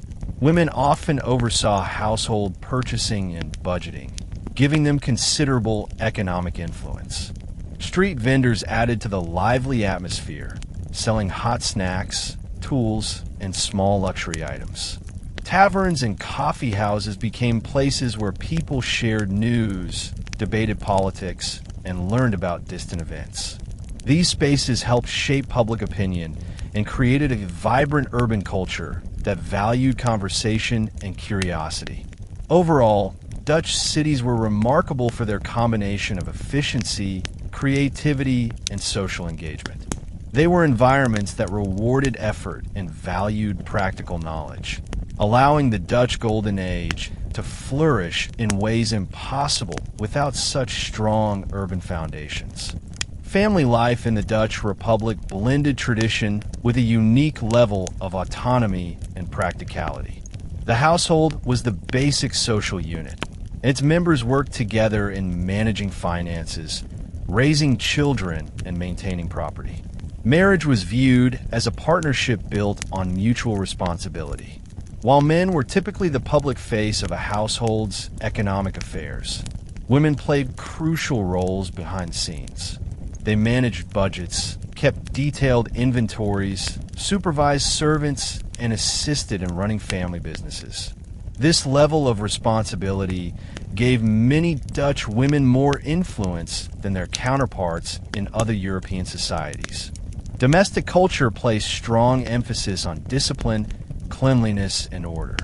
Women often oversaw household purchasing and budgeting, giving them considerable economic influence. Street vendors added to the lively atmosphere, selling hot snacks, tools, and small luxury items. Taverns and coffee houses became places where people shared news, debated politics, and learned about distant events. These spaces helped shape public opinion and created a vibrant urban culture that valued conversation and curiosity. Overall, Dutch cities were remarkable for their combination of efficiency, creativity, and social engagement. They were environments that rewarded effort and valued practical knowledge, allowing the Dutch Golden Age to flourish in ways impossible without such strong urban foundations. Family life in the Dutch Republic blended tradition with a unique level of autonomy and practicality. The household was the basic social unit. Its members worked together in managing finances, raising children, and maintaining property. Marriage was viewed as a partnership built on mutual responsibility. While men were typically the public face of a household's economic affairs, women played crucial roles behind the scenes. They managed budgets, kept detailed inventories, supervised servants, and assisted in running family businesses. This level of responsibility gave many Dutch women more influence than their counterparts in other European societies. Domestic culture placed strong emphasis on discipline, cleanliness, and order.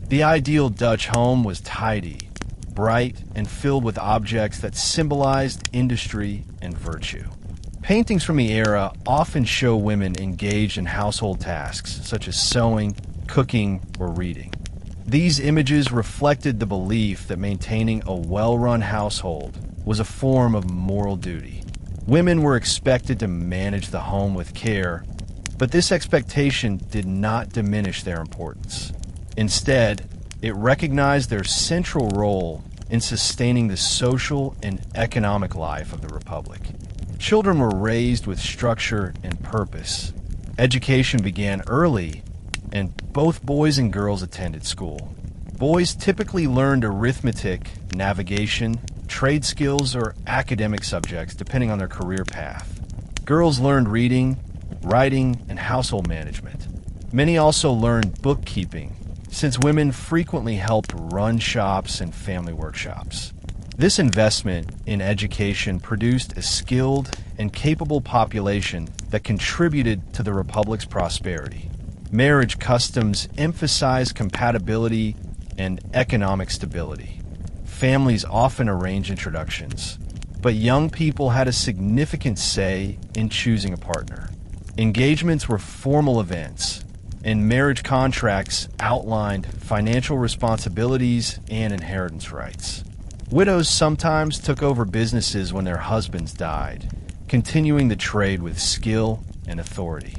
The ideal Dutch home was tidy, bright, and filled with objects that symbolized industry and virtue. Paintings from the era often show women engaged in household tasks such as sewing, cooking, or reading. These images reflected the belief that maintaining a well-run household was a form of moral duty. Women were expected to manage the home with care, but this expectation did not diminish their importance. Instead, it recognized their central role in sustaining the social and economic life of the Republic. Children were raised with structure and purpose. Education began early, and both boys and girls attended school. Boys typically learned arithmetic, navigation, trade skills, or academic subjects depending on their career path. Girls learned reading, writing, and household management. Many also learned bookkeeping, since women frequently helped run shops and family workshops. This investment in education produced a skilled and capable population that contributed to the Republic's prosperity. Marriage customs emphasized compatibility and economic stability. Families often arranged introductions, but young people had a significant say in choosing a partner. Engagements were formal events, and marriage contracts outlined financial responsibilities and inheritance rights. Widows sometimes took over businesses when their husbands died, continuing the trade with skill and authority.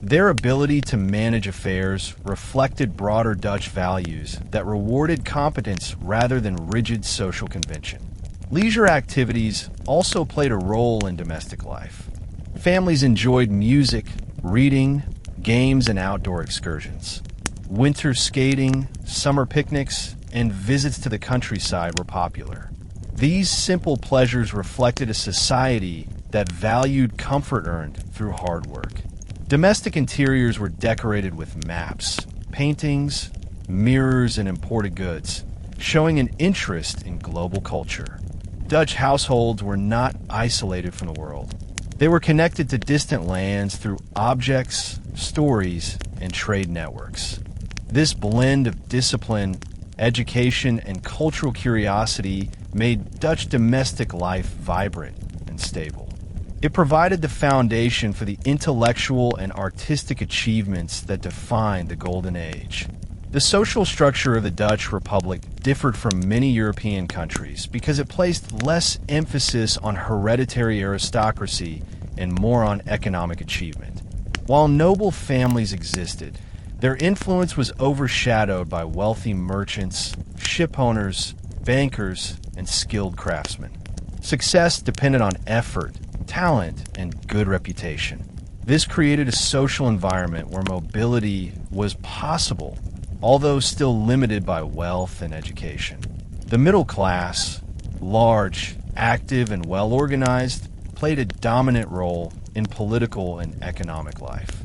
Their ability to manage affairs reflected broader Dutch values that rewarded competence rather than rigid social convention. Leisure activities also played a role in domestic life. Families enjoyed music, reading, games, and outdoor excursions. Winter skating, summer picnics, and visits to the countryside were popular. These simple pleasures reflected a society that valued comfort earned through hard work. Domestic interiors were decorated with maps, paintings, mirrors, and imported goods, showing an interest in global culture. Dutch households were not isolated from the world. They were connected to distant lands through objects, stories, and trade networks. This blend of discipline, education, and cultural curiosity made Dutch domestic life vibrant and stable. It provided the foundation for the intellectual and artistic achievements that defined the Golden Age. The social structure of the Dutch Republic differed from many European countries because it placed less emphasis on hereditary aristocracy and more on economic achievement. While noble families existed, their influence was overshadowed by wealthy merchants, shipowners, bankers, and skilled craftsmen. Success depended on effort, talent, and good reputation. This created a social environment where mobility was possible, although still limited by wealth and education. The middle class, large, active, and well-organized, played a dominant role in political and economic life.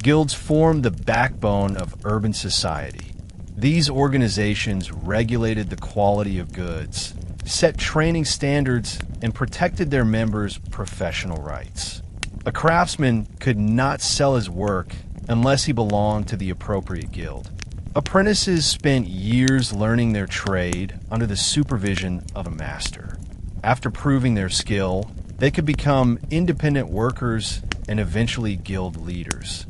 Guilds formed the backbone of urban society. These organizations regulated the quality of goods, set training standards, and protected their members' professional rights. A craftsman could not sell his work unless he belonged to the appropriate guild. Apprentices spent years learning their trade under the supervision of a master. After proving their skill, they could become independent workers and eventually guild leaders.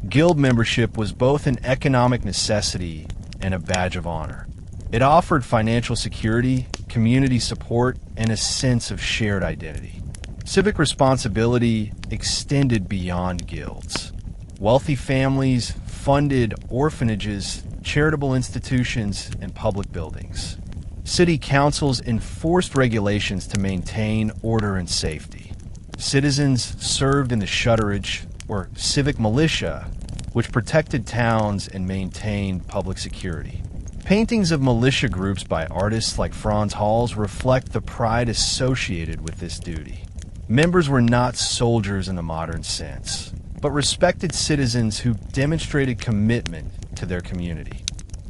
Guild membership was both an economic necessity and a badge of honor. It offered financial security, community support, and a sense of shared identity. Civic responsibility extended beyond guilds. Wealthy families funded orphanages, charitable institutions, and public buildings. City councils enforced regulations to maintain order and safety. Citizens served in the shutterage, or civic militia, which protected towns and maintained public security. Paintings of militia groups by artists like Hals reflect the pride associated with this duty. Members were not soldiers in the modern sense, but respected citizens who demonstrated commitment to their community.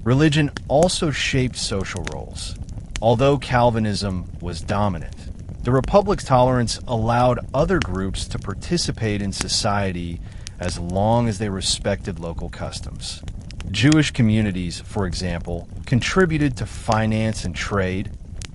Religion also shaped social roles. Although Calvinism was dominant, The Republic's tolerance allowed other groups to participate in society as long as they respected local customs. Jewish communities, for example, contributed to finance and trade,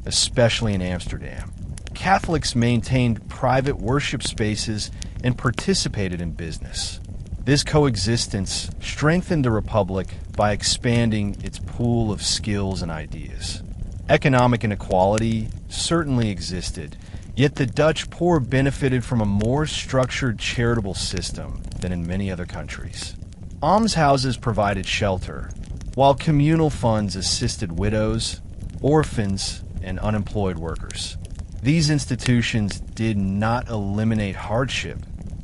especially in Amsterdam. Catholics maintained private worship spaces and participated in business. This coexistence strengthened the Republic by expanding its pool of skills and ideas. Economic inequality certainly existed, yet the Dutch poor benefited from a more structured charitable system than in many other countries. Almshouses provided shelter, while communal funds assisted widows, orphans, and unemployed workers. These institutions did not eliminate hardship,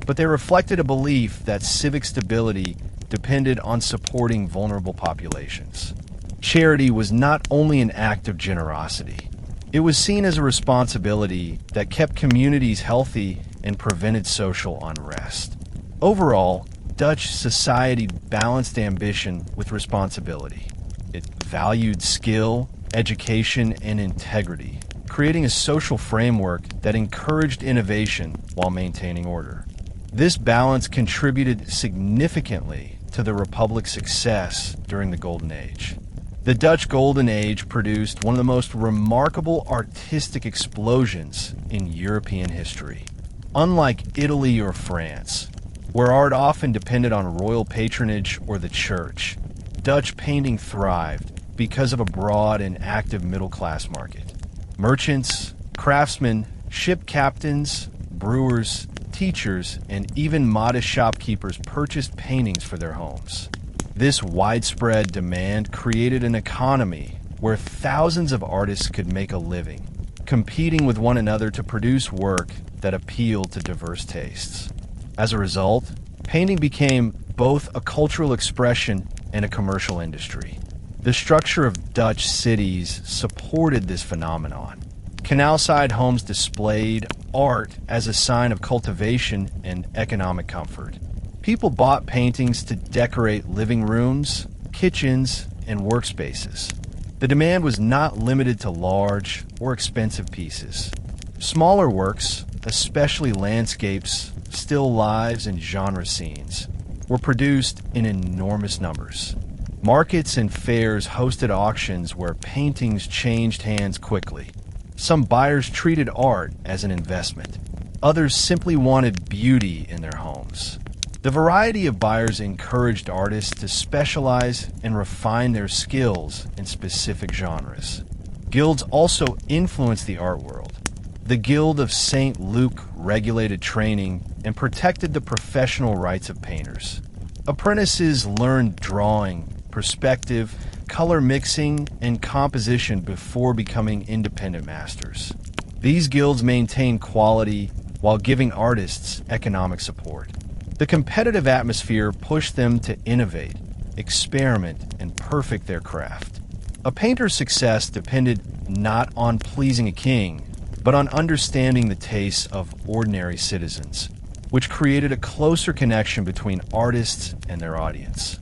but they reflected a belief that civic stability depended on supporting vulnerable populations. Charity was not only an act of generosity, it was seen as a responsibility that kept communities healthy and prevented social unrest. Overall, Dutch society balanced ambition with responsibility. It valued skill, education, and integrity, creating a social framework that encouraged innovation while maintaining order. This balance contributed significantly to the Republic's success during the Golden Age. The Dutch Golden Age produced one of the most remarkable artistic explosions in European history. Unlike Italy or France, where art often depended on royal patronage or the church, Dutch painting thrived because of a broad and active middle-class market. Merchants, craftsmen, ship captains, brewers, teachers, and even modest shopkeepers purchased paintings for their homes. This widespread demand created an economy where thousands of artists could make a living, competing with one another to produce work that appealed to diverse tastes. As a result, painting became both a cultural expression and a commercial industry. The structure of Dutch cities supported this phenomenon. Canal-side homes displayed art as a sign of cultivation and economic comfort. People bought paintings to decorate living rooms, kitchens, and workspaces. The demand was not limited to large or expensive pieces. Smaller works, especially landscapes, still lives, and genre scenes, were produced in enormous numbers. Markets and fairs hosted auctions where paintings changed hands quickly. Some buyers treated art as an investment. Others simply wanted beauty in their homes. The variety of buyers encouraged artists to specialize and refine their skills in specific genres. Guilds also influenced the art world. The Guild of St. Luke regulated training and protected the professional rights of painters. Apprentices learned drawing, perspective, color mixing, and composition before becoming independent masters. These guilds maintained quality while giving artists economic support. The competitive atmosphere pushed them to innovate, experiment, and perfect their craft. A painter's success depended not on pleasing a king, but on understanding the tastes of ordinary citizens, which created a closer connection between artists and their audience.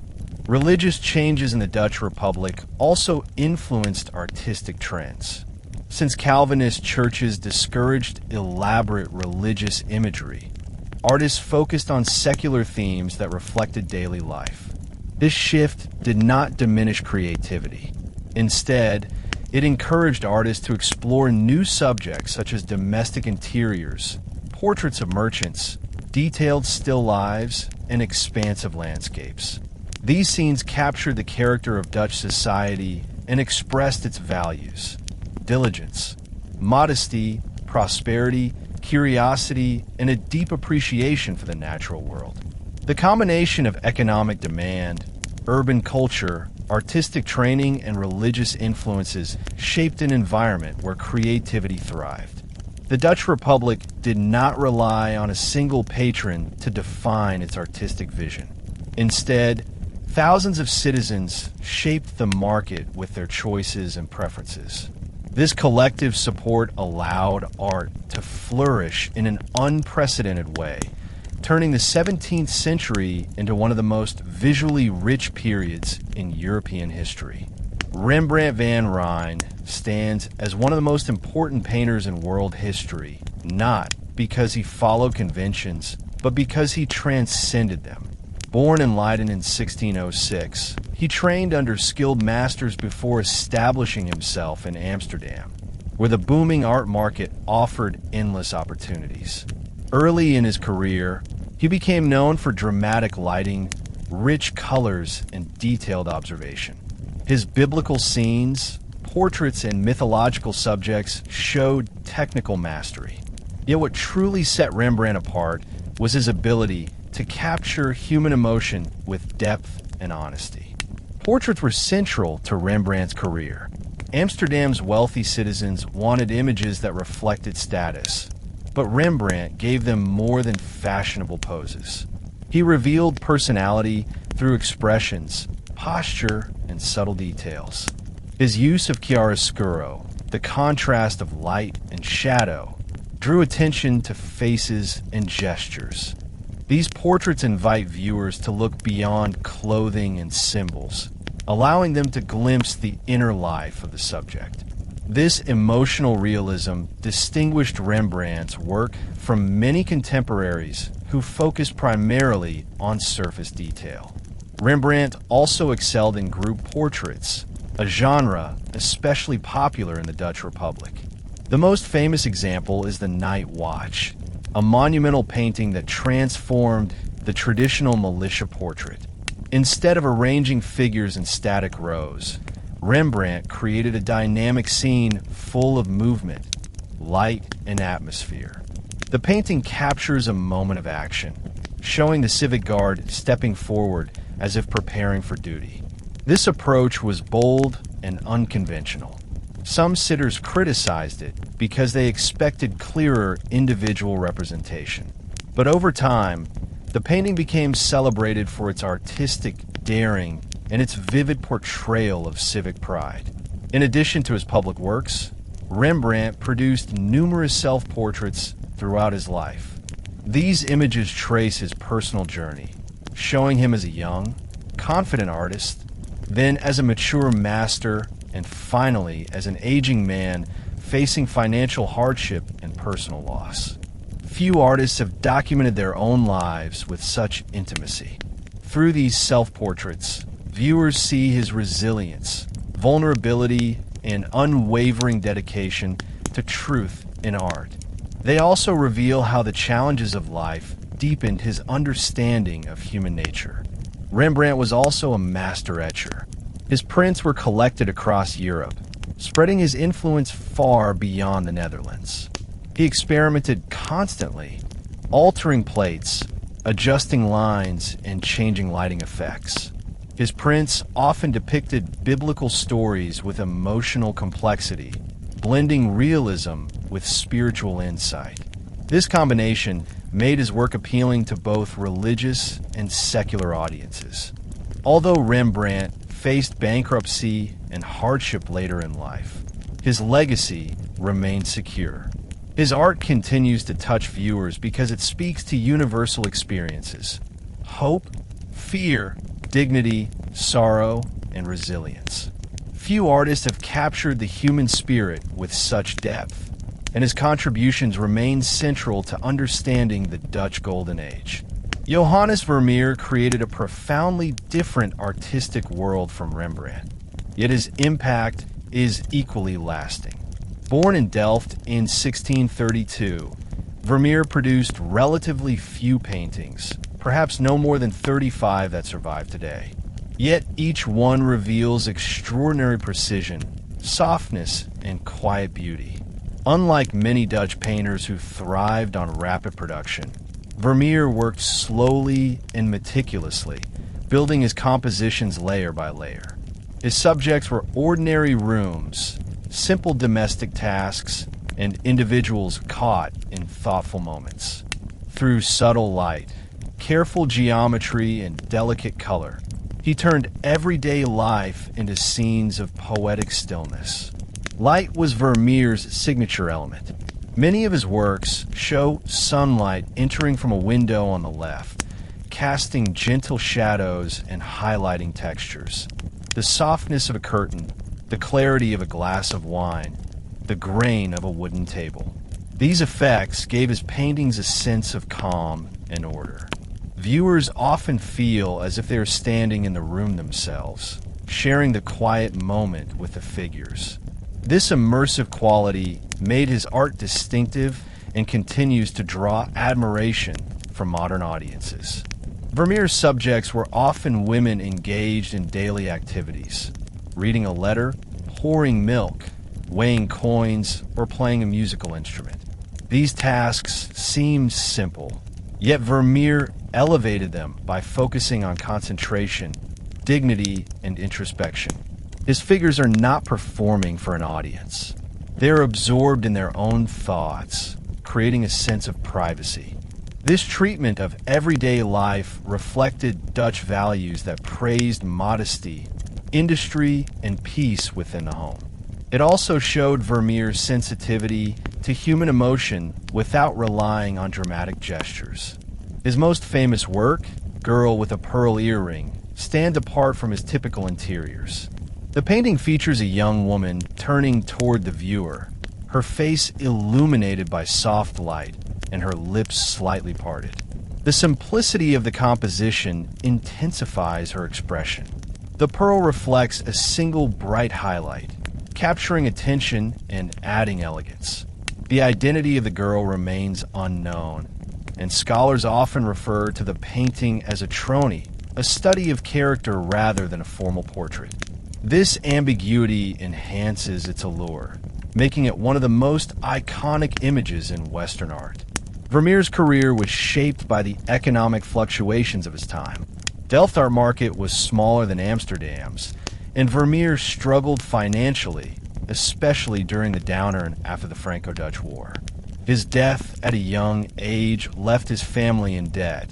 Religious changes in the Dutch Republic also influenced artistic trends. Since Calvinist churches discouraged elaborate religious imagery, artists focused on secular themes that reflected daily life. This shift did not diminish creativity. Instead, it encouraged artists to explore new subjects such as domestic interiors, portraits of merchants, detailed still lives, and expansive landscapes. These scenes captured the character of Dutch society and expressed its values: diligence, modesty, prosperity, curiosity, and a deep appreciation for the natural world. The combination of economic demand, urban culture, artistic training, and religious influences shaped an environment where creativity thrived. The Dutch Republic did not rely on a single patron to define its artistic vision. Instead, thousands of citizens shaped the market with their choices and preferences. This collective support allowed art to flourish in an unprecedented way, turning the 17th century into one of the most visually rich periods in European history. Rembrandt van Rijn stands as one of the most important painters in world history, not because he followed conventions, but because he transcended them. Born in Leiden in 1606, he trained under skilled masters before establishing himself in Amsterdam, where the booming art market offered endless opportunities. Early in his career, he became known for dramatic lighting, rich colors, and detailed observation. His biblical scenes, portraits, and mythological subjects showed technical mastery. Yet what truly set Rembrandt apart was his ability to capture human emotion with depth and honesty. Portraits were central to Rembrandt's career. Amsterdam's wealthy citizens wanted images that reflected status, but Rembrandt gave them more than fashionable poses. He revealed personality through expressions, posture, and subtle details. His use of chiaroscuro, the contrast of light and shadow, drew attention to faces and gestures. These portraits invite viewers to look beyond clothing and symbols, allowing them to glimpse the inner life of the subject. This emotional realism distinguished Rembrandt's work from many contemporaries who focused primarily on surface detail. Rembrandt also excelled in group portraits, a genre especially popular in the Dutch Republic. The most famous example is the Night Watch, a monumental painting that transformed the traditional militia portrait. Instead of arranging figures in static rows, Rembrandt created a dynamic scene full of movement, light, and atmosphere. The painting captures a moment of action, showing the civic guard stepping forward as if preparing for duty. This approach was bold and unconventional. Some sitters criticized it because they expected clearer individual representation. But over time, the painting became celebrated for its artistic daring and its vivid portrayal of civic pride. In addition to his public works, Rembrandt produced numerous self-portraits throughout his life. These images trace his personal journey, showing him as a young, confident artist, then as a mature master, and finally as an aging man facing financial hardship and personal loss. Few artists have documented their own lives with such intimacy. Through these self-portraits, viewers see his resilience, vulnerability, and unwavering dedication to truth in art. They also reveal how the challenges of life deepened his understanding of human nature. Rembrandt was also a master etcher. His prints were collected across Europe, spreading his influence far beyond the Netherlands. He experimented constantly, altering plates, adjusting lines, and changing lighting effects. His prints often depicted biblical stories with emotional complexity, blending realism with spiritual insight. This combination made his work appealing to both religious and secular audiences. Although Rembrandt faced bankruptcy and hardship later in life, his legacy remained secure. His art continues to touch viewers because it speaks to universal experiences: hope, fear, dignity, sorrow, and resilience. Few artists have captured the human spirit with such depth, and his contributions remain central to understanding the Dutch Golden Age. Johannes Vermeer created a profoundly different artistic world from Rembrandt, yet his impact is equally lasting. Born in Delft in 1632, Vermeer produced relatively few paintings, perhaps no more than 35 that survive today. Yet each one reveals extraordinary precision, softness, and quiet beauty. Unlike many Dutch painters who thrived on rapid production, Vermeer worked slowly and meticulously, building his compositions layer by layer. His subjects were ordinary rooms, simple domestic tasks, and individuals caught in thoughtful moments. Through subtle light, careful geometry, and delicate color, he turned everyday life into scenes of poetic stillness. Light was Vermeer's signature element. Many of his works show sunlight entering from a window on the left, casting gentle shadows and highlighting textures. The softness of a curtain the clarity of a glass of wine, the grain of a wooden table. These effects gave his paintings a sense of calm and order. Viewers often feel as if they are standing in the room themselves, sharing the quiet moment with the figures. This immersive quality made his art distinctive and continues to draw admiration from modern audiences. Vermeer's subjects were often women engaged in daily activities, reading a letter, pouring milk, weighing coins, or playing a musical instrument. These tasks seemed simple, yet Vermeer elevated them by focusing on concentration, dignity, and introspection. His figures are not performing for an audience. They are absorbed in their own thoughts, creating a sense of privacy. This treatment of everyday life reflected Dutch values that praised modesty, industry, and peace within the home. It also showed Vermeer's sensitivity to human emotion without relying on dramatic gestures. His most famous work, Girl with a Pearl Earring, stands apart from his typical interiors. The painting features a young woman turning toward the viewer, her face illuminated by soft light and her lips slightly parted. The simplicity of the composition intensifies her expression. The pearl reflects a single bright highlight, capturing attention and adding elegance. The identity of the girl remains unknown, and scholars often refer to the painting as a tronie, a study of character rather than a formal portrait. This ambiguity enhances its allure, making it one of the most iconic images in Western art. Vermeer's career was shaped by the economic fluctuations of his time. Delft art market was smaller than Amsterdam's, and Vermeer struggled financially, especially during the downturn after the Franco-Dutch War. His death at a young age left his family in debt,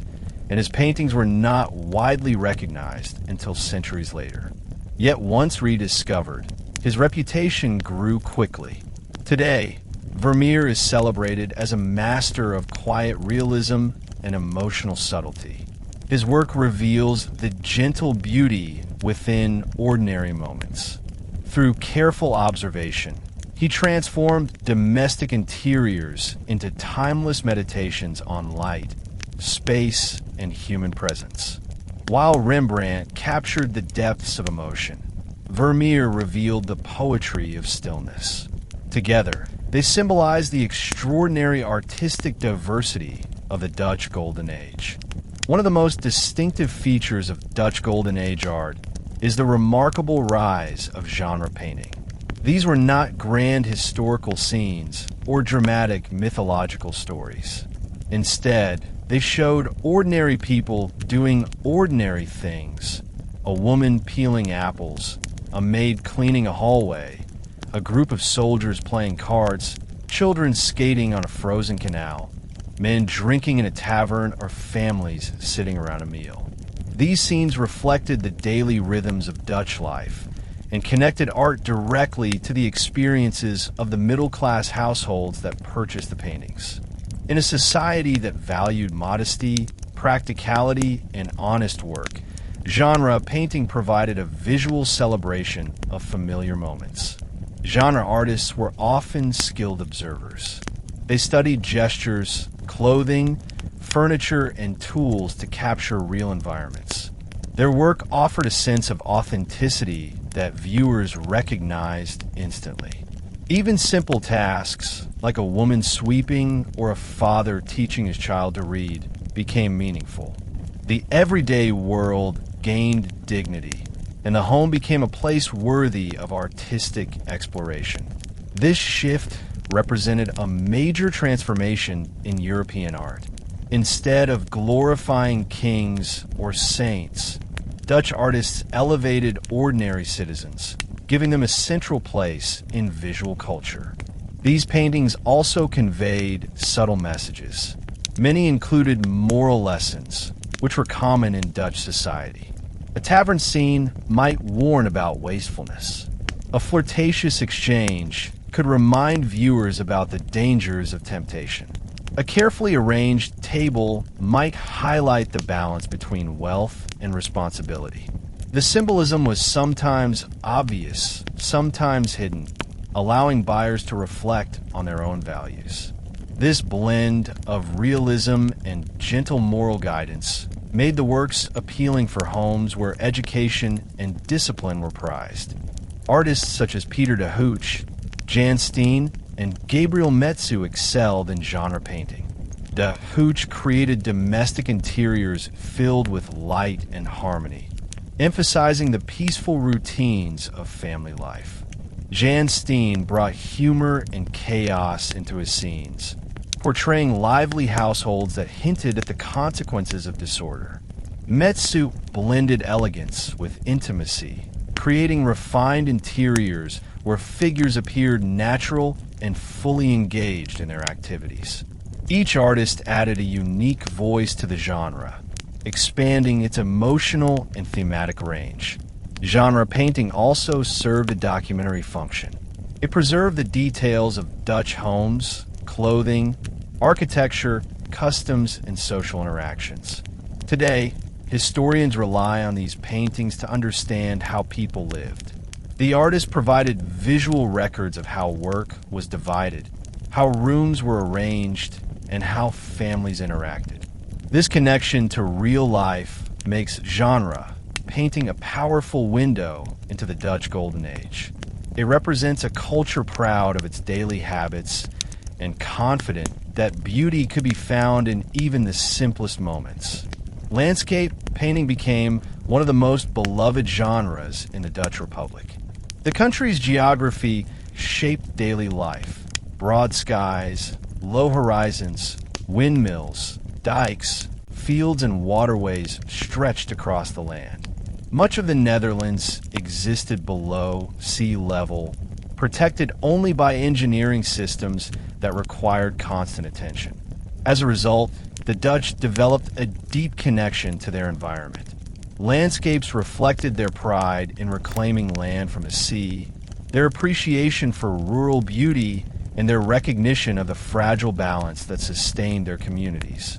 and his paintings were not widely recognized until centuries later. Yet once rediscovered, his reputation grew quickly. Today, Vermeer is celebrated as a master of quiet realism and emotional subtlety. His work reveals the gentle beauty within ordinary moments. Through careful observation, he transformed domestic interiors into timeless meditations on light, space, and human presence. While Rembrandt captured the depths of emotion, Vermeer revealed the poetry of stillness. Together, they symbolize the extraordinary artistic diversity of the Dutch Golden Age. One of the most distinctive features of Dutch Golden Age art is the remarkable rise of genre painting. These were not grand historical scenes or dramatic mythological stories. Instead, they showed ordinary people doing ordinary things. A woman peeling apples, a maid cleaning a hallway, a group of soldiers playing cards, children skating on a frozen canal, men drinking in a tavern, or families sitting around a meal. These scenes reflected the daily rhythms of Dutch life and connected art directly to the experiences of the middle-class households that purchased the paintings. In a society that valued modesty, practicality, and honest work, genre painting provided a visual celebration of familiar moments. Genre artists were often skilled observers. They studied gestures, clothing, furniture, and tools to capture real environments. Their work offered a sense of authenticity that viewers recognized instantly. Even simple tasks, like a woman sweeping or a father teaching his child to read, became meaningful. The everyday world gained dignity, and the home became a place worthy of artistic exploration. This shift represented a major transformation in European art. Instead of glorifying kings or saints, Dutch artists elevated ordinary citizens, giving them a central place in visual culture. These paintings also conveyed subtle messages. Many included moral lessons, which were common in Dutch society. A tavern scene might warn about wastefulness. A flirtatious exchange could remind viewers about the dangers of temptation. A carefully arranged table might highlight the balance between wealth and responsibility. The symbolism was sometimes obvious, sometimes hidden, allowing buyers to reflect on their own values. This blend of realism and gentle moral guidance made the works appealing for homes where education and discipline were prized. Artists such as Peter de Hooch, Jan Steen, and Gabriel Metsu excelled in genre painting. De Hooch created domestic interiors filled with light and harmony, emphasizing the peaceful routines of family life. Jan Steen brought humor and chaos into his scenes, portraying lively households that hinted at the consequences of disorder. Metsu blended elegance with intimacy, creating refined interiors where figures appeared natural and fully engaged in their activities. Each artist added a unique voice to the genre, expanding its emotional and thematic range. Genre painting also served a documentary function. It preserved the details of Dutch homes, clothing, architecture, customs, and social interactions. Today, historians rely on these paintings to understand how people lived. The artist provided visual records of how work was divided, how rooms were arranged, and how families interacted. This connection to real life makes genre painting a powerful window into the Dutch Golden Age. It represents a culture proud of its daily habits and confident that beauty could be found in even the simplest moments. Landscape painting became one of the most beloved genres in the Dutch Republic. The country's geography shaped daily life. Broad skies, low horizons, windmills, dikes, fields, and waterways stretched across the land. Much of the Netherlands existed below sea level, protected only by engineering systems that required constant attention. As a result, the Dutch developed a deep connection to their environment. Landscapes reflected their pride in reclaiming land from the sea, their appreciation for rural beauty, and their recognition of the fragile balance that sustained their communities.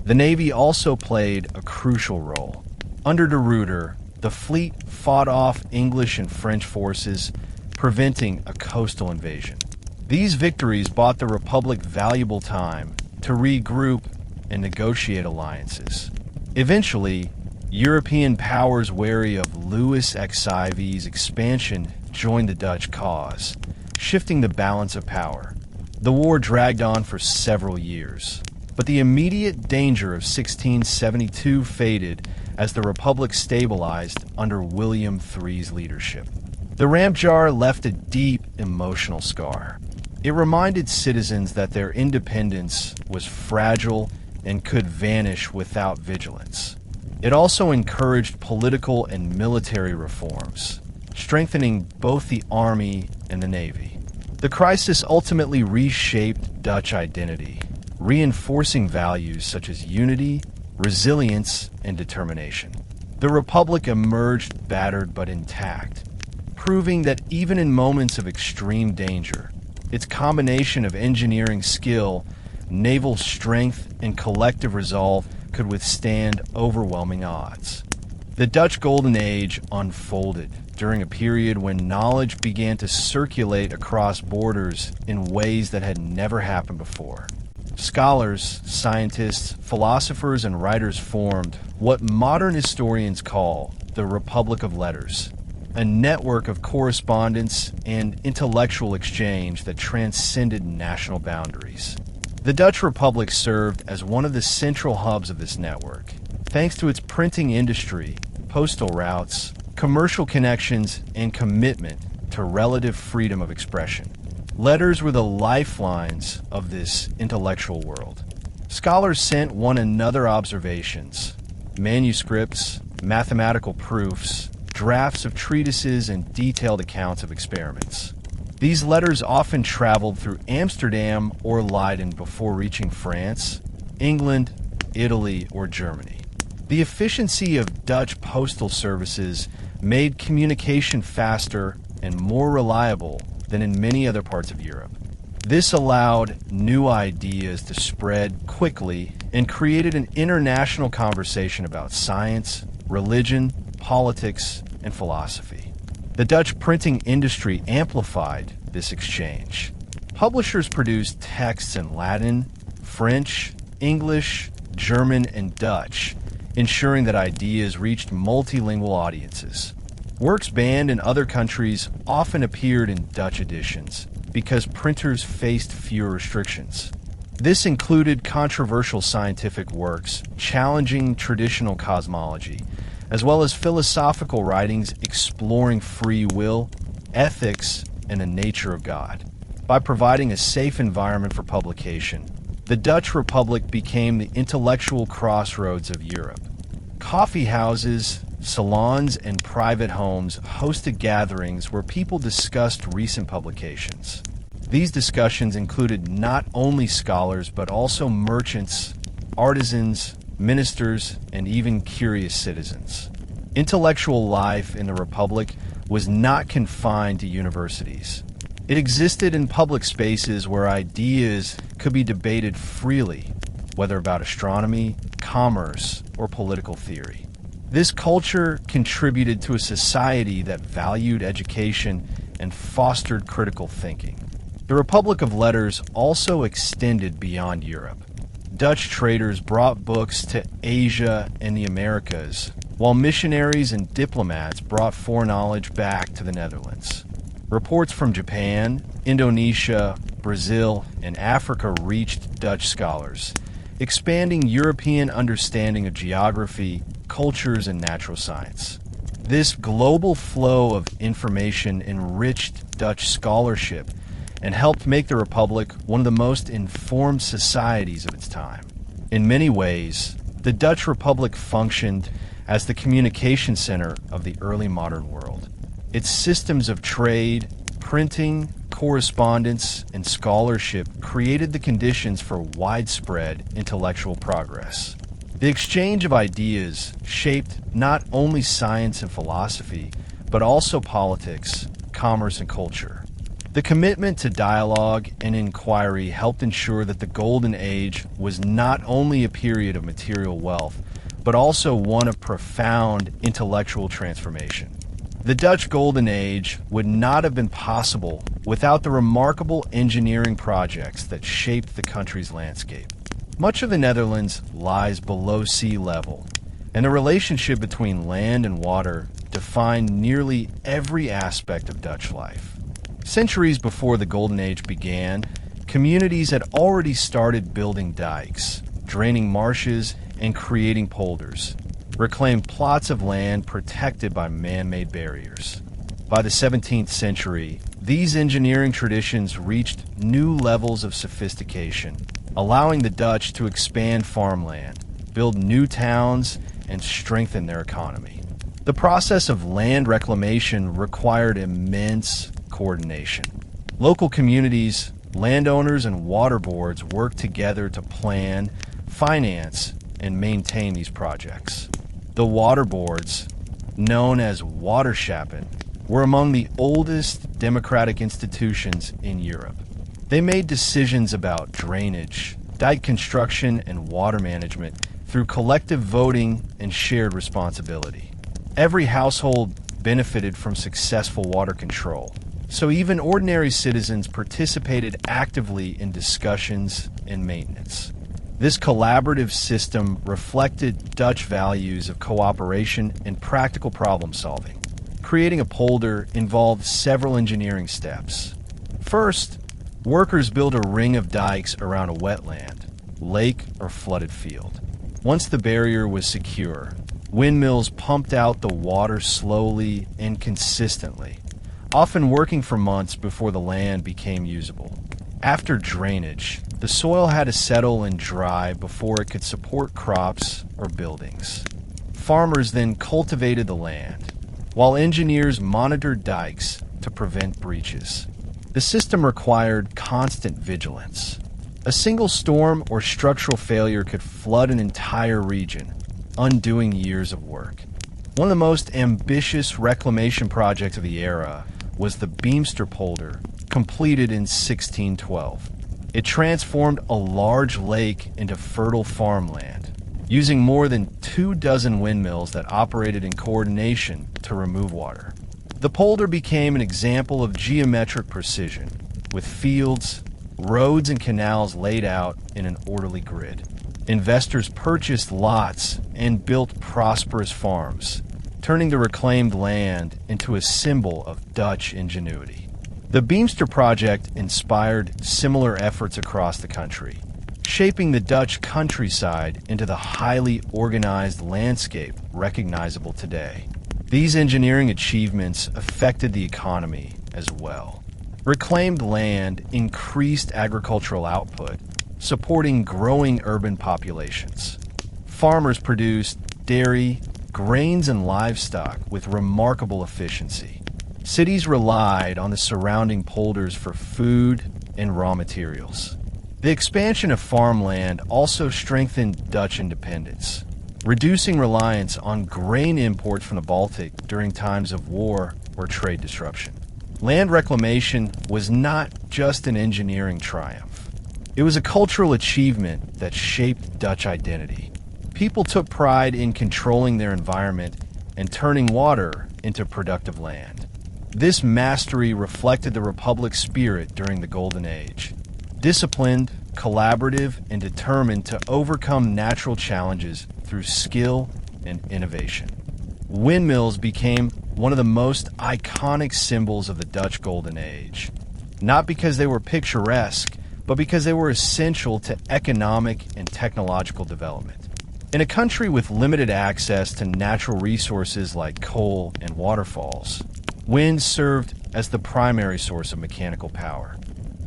The Navy also played a crucial role. Under de Ruyter, the fleet fought off English and French forces, preventing a coastal invasion. These victories bought the Republic valuable time to regroup and negotiate alliances. Eventually, European powers wary of Louis XIV's expansion joined the Dutch cause, shifting the balance of power. The war dragged on for several years, but the immediate danger of 1672 faded as the Republic stabilized under William III's leadership. The Ramjar left a deep emotional scar. It reminded citizens that their independence was fragile and could vanish without vigilance. It also encouraged political and military reforms, strengthening both the army and the navy. The crisis ultimately reshaped Dutch identity, reinforcing values such as unity, resilience, and determination. The Republic emerged battered but intact, proving that even in moments of extreme danger, its combination of engineering skill, naval strength, and collective resolve could withstand overwhelming odds. The Dutch Golden Age unfolded during a period when knowledge began to circulate across borders in ways that had never happened before. Scholars, scientists, philosophers, and writers formed what modern historians call the Republic of Letters, a network of correspondence and intellectual exchange that transcended national boundaries. The Dutch Republic served as one of the central hubs of this network, thanks to its printing industry, postal routes, commercial connections, and commitment to relative freedom of expression. Letters were the lifelines of this intellectual world. Scholars sent one another observations, manuscripts, mathematical proofs, drafts of treatises, and detailed accounts of experiments. These letters often traveled through Amsterdam or Leiden before reaching France, England, Italy, or Germany. The efficiency of Dutch postal services made communication faster and more reliable than in many other parts of Europe. This allowed new ideas to spread quickly and created an international conversation about science, religion, politics, and philosophy. The Dutch printing industry amplified this exchange. Publishers produced texts in Latin, French, English, German, and Dutch, ensuring that ideas reached multilingual audiences. Works banned in other countries often appeared in Dutch editions because printers faced fewer restrictions. This included controversial scientific works challenging traditional cosmology, as well as philosophical writings exploring free will, ethics, and the nature of God. By providing a safe environment for publication, the Dutch Republic became the intellectual crossroads of Europe. Coffee houses, salons, and private homes hosted gatherings where people discussed recent publications. These discussions included not only scholars but also merchants, artisans, ministers, and even curious citizens. Intellectual life in the Republic was not confined to universities. It existed in public spaces where ideas could be debated freely, whether about astronomy, commerce, or political theory. This culture contributed to a society that valued education and fostered critical thinking. The Republic of Letters also extended beyond Europe. Dutch traders brought books to Asia and the Americas, while missionaries and diplomats brought foreknowledge back to the Netherlands. Reports from Japan, Indonesia, Brazil, and Africa reached Dutch scholars, expanding European understanding of geography, cultures, and natural science. This global flow of information enriched Dutch scholarship and helped make the Republic one of the most informed societies of its time. In many ways, the Dutch Republic functioned as the communication center of the early modern world. Its systems of trade, printing, correspondence, and scholarship created the conditions for widespread intellectual progress. The exchange of ideas shaped not only science and philosophy, but also politics, commerce, and culture. The commitment to dialogue and inquiry helped ensure that the Golden Age was not only a period of material wealth, but also one of profound intellectual transformation. The Dutch Golden Age would not have been possible without the remarkable engineering projects that shaped the country's landscape. Much of the Netherlands lies below sea level, and the relationship between land and water defined nearly every aspect of Dutch life. Centuries before the Golden Age began, communities had already started building dikes, draining marshes, and creating polders, reclaimed plots of land protected by man-made barriers. By the 17th century, these engineering traditions reached new levels of sophistication, allowing the Dutch to expand farmland, build new towns, and strengthen their economy. The process of land reclamation required immense coordination. Local communities, landowners, and water boards worked together to plan, finance, and maintain these projects. The water boards, known as waterschappen, were among the oldest democratic institutions in Europe. They made decisions about drainage, dike construction, and water management through collective voting and shared responsibility. Every household benefited from successful water control, so even ordinary citizens participated actively in discussions and maintenance. This collaborative system reflected Dutch values of cooperation and practical problem solving. Creating a polder involved several engineering steps. First, workers built a ring of dikes around a wetland, lake, or flooded field. Once the barrier was secure, windmills pumped out the water slowly and consistently, often working for months before the land became usable. After drainage, the soil had to settle and dry before it could support crops or buildings. Farmers then cultivated the land, while engineers monitored dikes to prevent breaches. The system required constant vigilance. A single storm or structural failure could flood an entire region, undoing years of work. One of the most ambitious reclamation projects of the era was the Beemster polder, completed in 1612. It transformed a large lake into fertile farmland, using more than 24 windmills that operated in coordination to remove water. The polder became an example of geometric precision, with fields, roads, and canals laid out in an orderly grid. Investors purchased lots and built prosperous farms, turning the reclaimed land into a symbol of Dutch ingenuity. The Beemster Project inspired similar efforts across the country, shaping the Dutch countryside into the highly organized landscape recognizable today. These engineering achievements affected the economy as well. Reclaimed land increased agricultural output, supporting growing urban populations. Farmers produced dairy, grains, and livestock with remarkable efficiency. Cities relied on the surrounding polders for food and raw materials. The expansion of farmland also strengthened Dutch independence, reducing reliance on grain imports from the Baltic during times of war or trade disruption. Land reclamation was not just an engineering triumph. It was a cultural achievement that shaped Dutch identity. People took pride in controlling their environment and turning water into productive land. This mastery reflected the Republic's spirit during the Golden Age. Disciplined, collaborative, and determined to overcome natural challenges through skill and innovation. Windmills became one of the most iconic symbols of the Dutch Golden Age, not because they were picturesque, but because they were essential to economic and technological development. In a country with limited access to natural resources like coal and waterfalls, wind served as the primary source of mechanical power.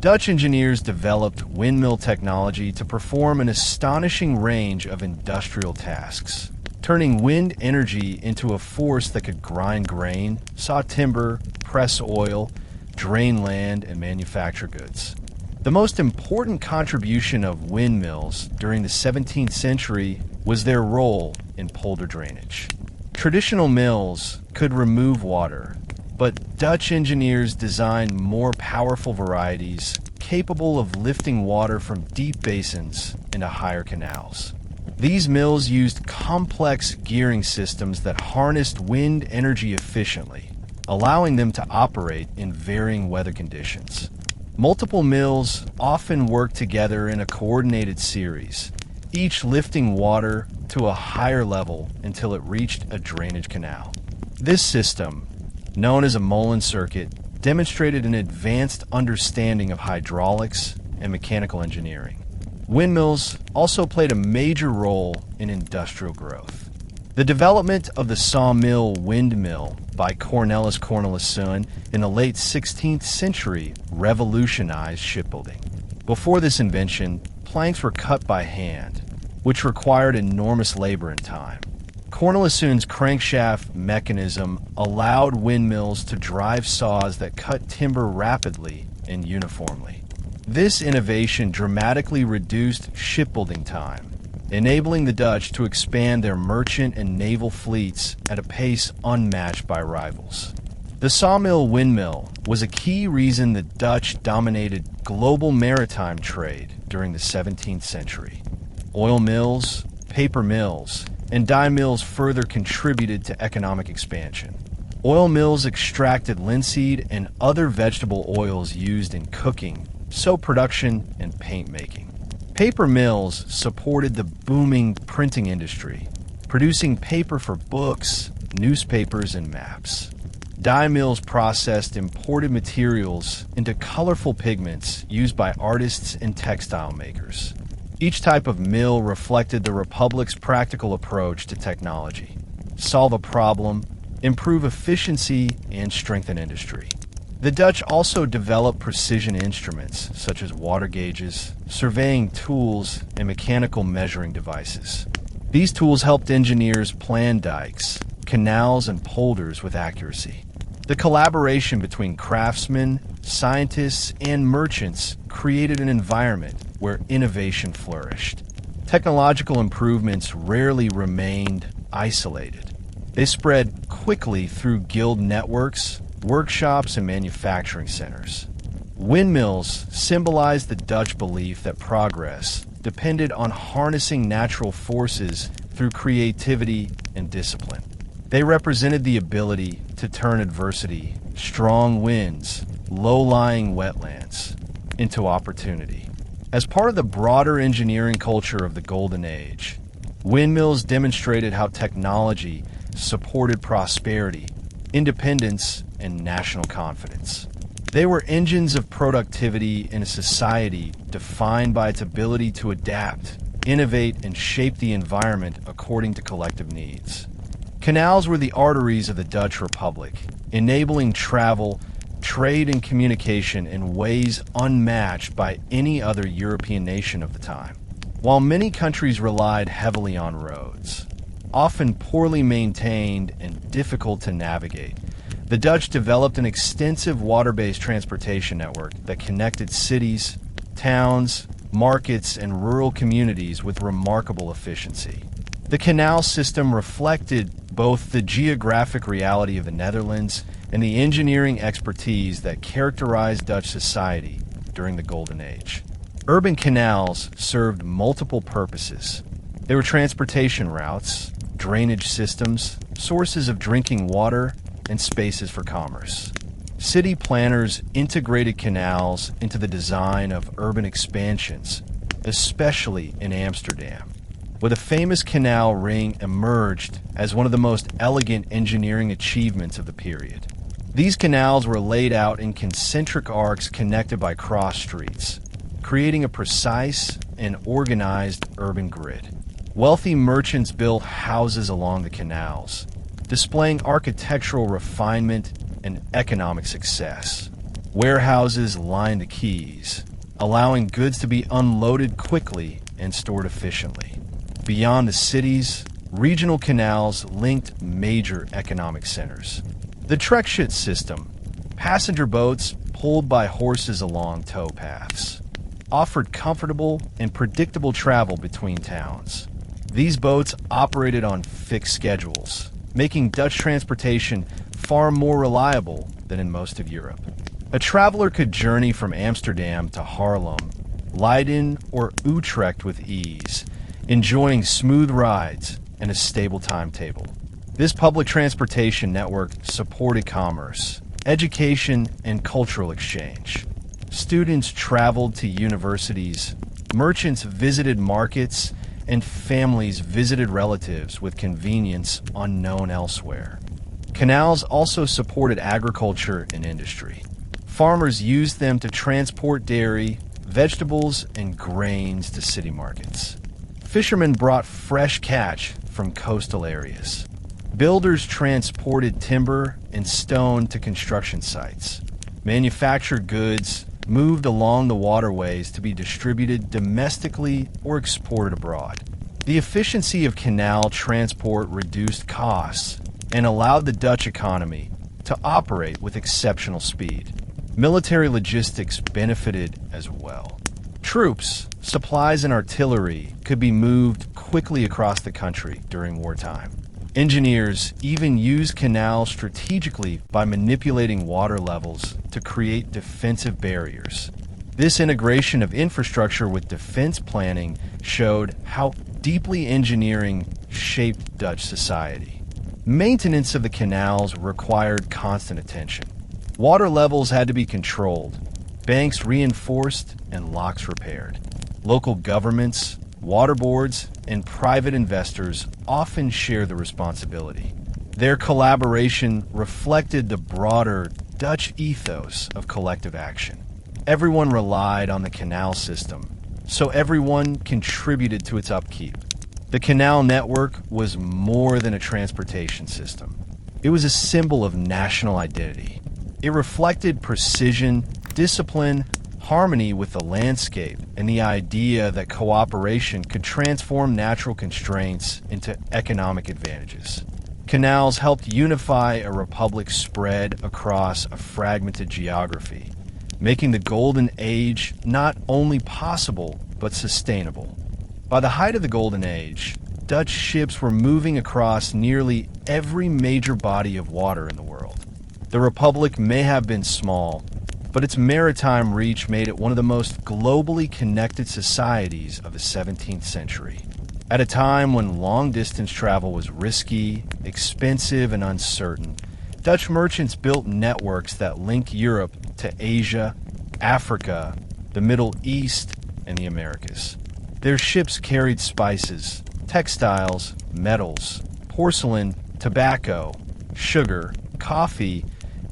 Dutch engineers developed windmill technology to perform an astonishing range of industrial tasks, turning wind energy into a force that could grind grain, saw timber, press oil, drain land, and manufacture goods. The most important contribution of windmills during the 17th century was their role in polder drainage. Traditional mills could remove water, but Dutch engineers designed more powerful varieties capable of lifting water from deep basins into higher canals. These mills used complex gearing systems that harnessed wind energy efficiently, allowing them to operate in varying weather conditions. Multiple mills often worked together in a coordinated series, each lifting water to a higher level until it reached a drainage canal. This system, known as a Molen circuit, demonstrated an advanced understanding of hydraulics and mechanical engineering. Windmills also played a major role in industrial growth. The development of the sawmill windmill by Cornelis Cornelissen in the late 16th century revolutionized shipbuilding. Before this invention, planks were cut by hand, which required enormous labor and time. Cornelissen's crankshaft mechanism allowed windmills to drive saws that cut timber rapidly and uniformly. This innovation dramatically reduced shipbuilding time, enabling the Dutch to expand their merchant and naval fleets at a pace unmatched by rivals. The sawmill windmill was a key reason the Dutch dominated global maritime trade during the 17th century. Oil mills, paper mills, and dye mills further contributed to economic expansion. Oil mills extracted linseed and other vegetable oils used in cooking, soap production, and paint making. Paper mills supported the booming printing industry, producing paper for books, newspapers, and maps. Dye mills processed imported materials into colorful pigments used by artists and textile makers. Each type of mill reflected the Republic's practical approach to technology: solve a problem, improve efficiency, and strengthen industry. The Dutch also developed precision instruments such as water gauges, surveying tools, and mechanical measuring devices. These tools helped engineers plan dikes, canals, and polders with accuracy. The collaboration between craftsmen, scientists, and merchants created an environment where innovation flourished. Technological improvements rarely remained isolated. They spread quickly through guild networks, workshops, and manufacturing centers. Windmills symbolized the Dutch belief that progress depended on harnessing natural forces through creativity and discipline. They represented the ability to turn adversity, strong winds, low-lying wetlands, into opportunity. As part of the broader engineering culture of the Golden Age, windmills demonstrated how technology supported prosperity, independence, and national confidence. They were engines of productivity in a society defined by its ability to adapt, innovate, and shape the environment according to collective needs. Canals were the arteries of the Dutch Republic, enabling travel, trade, and communication in ways unmatched by any other European nation of the time. While many countries relied heavily on roads, often poorly maintained and difficult to navigate, the Dutch developed an extensive water-based transportation network that connected cities, towns, markets, and rural communities with remarkable efficiency. The canal system reflected both the geographic reality of the Netherlands and the engineering expertise that characterized Dutch society during the Golden Age. Urban canals served multiple purposes. They were transportation routes, drainage systems, sources of drinking water, and spaces for commerce. City planners integrated canals into the design of urban expansions, especially in Amsterdam, where the famous canal ring emerged as one of the most elegant engineering achievements of the period. These canals were laid out in concentric arcs connected by cross streets, creating a precise and organized urban grid. Wealthy merchants built houses along the canals, displaying architectural refinement and economic success. Warehouses lined the quays, allowing goods to be unloaded quickly and stored efficiently. Beyond the cities, regional canals linked major economic centers. The trekschut system, passenger boats pulled by horses along tow paths, offered comfortable and predictable travel between towns. These boats operated on fixed schedules, making Dutch transportation far more reliable than in most of Europe. A traveler could journey from Amsterdam to Haarlem, Leiden, or Utrecht with ease, enjoying smooth rides and a stable timetable. This public transportation network supported commerce, education, and cultural exchange. Students traveled to universities, merchants visited markets, and families visited relatives with convenience unknown elsewhere. Canals also supported agriculture and industry. Farmers used them to transport dairy, vegetables, and grains to city markets. Fishermen brought fresh catch from coastal areas. Builders transported timber and stone to construction sites. Manufactured goods moved along the waterways to be distributed domestically or exported abroad. The efficiency of canal transport reduced costs and allowed the Dutch economy to operate with exceptional speed. Military logistics benefited as well. Troops, supplies, and artillery could be moved quickly across the country during wartime. Engineers even used canals strategically by manipulating water levels to create defensive barriers. This integration of infrastructure with defense planning showed how deeply engineering shaped Dutch society. Maintenance of the canals required constant attention. Water levels had to be controlled, banks reinforced, and locks repaired. Local governments, water boards, and private investors often share the responsibility. Their collaboration reflected the broader Dutch ethos of collective action. Everyone relied on the canal system, so everyone contributed to its upkeep. The canal network was more than a transportation system. It was a symbol of national identity. It reflected precision, discipline, harmony with the landscape, and the idea that cooperation could transform natural constraints into economic advantages. Canals helped unify a republic spread across a fragmented geography, making the Golden Age not only possible, but sustainable. By the height of the Golden Age, Dutch ships were moving across nearly every major body of water in the world. The republic may have been small, but its maritime reach made it one of the most globally connected societies of the 17th century. At a time when long-distance travel was risky, expensive, and uncertain, Dutch merchants built networks that linked Europe to Asia, Africa, the Middle East, and the Americas. Their ships carried spices, textiles, metals, porcelain, tobacco, sugar, coffee,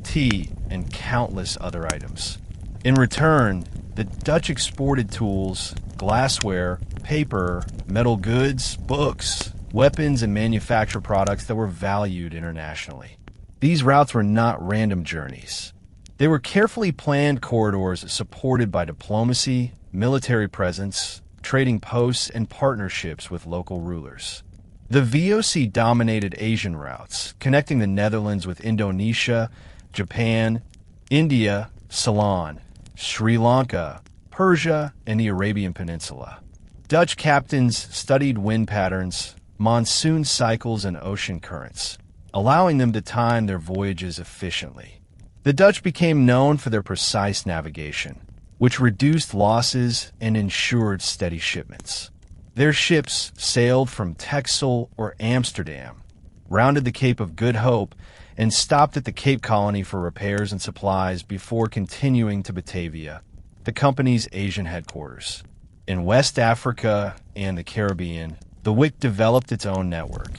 tea, and countless other items. In return, the Dutch exported tools, glassware, paper, metal goods, books, weapons, and manufactured products that were valued internationally. These routes were not random journeys. They were carefully planned corridors supported by diplomacy, military presence, trading posts, and partnerships with local rulers. The VOC dominated Asian routes, connecting the Netherlands with Indonesia, Japan, India, Ceylon, Sri Lanka, Persia, and the Arabian Peninsula. Dutch captains studied wind patterns, monsoon cycles, and ocean currents, allowing them to time their voyages efficiently. The Dutch became known for their precise navigation, which reduced losses and ensured steady shipments. Their ships sailed from Texel or Amsterdam, rounded the Cape of Good Hope, and stopped at the Cape Colony for repairs and supplies before continuing to Batavia, the company's Asian headquarters. In West Africa and the Caribbean, the WIC developed its own network.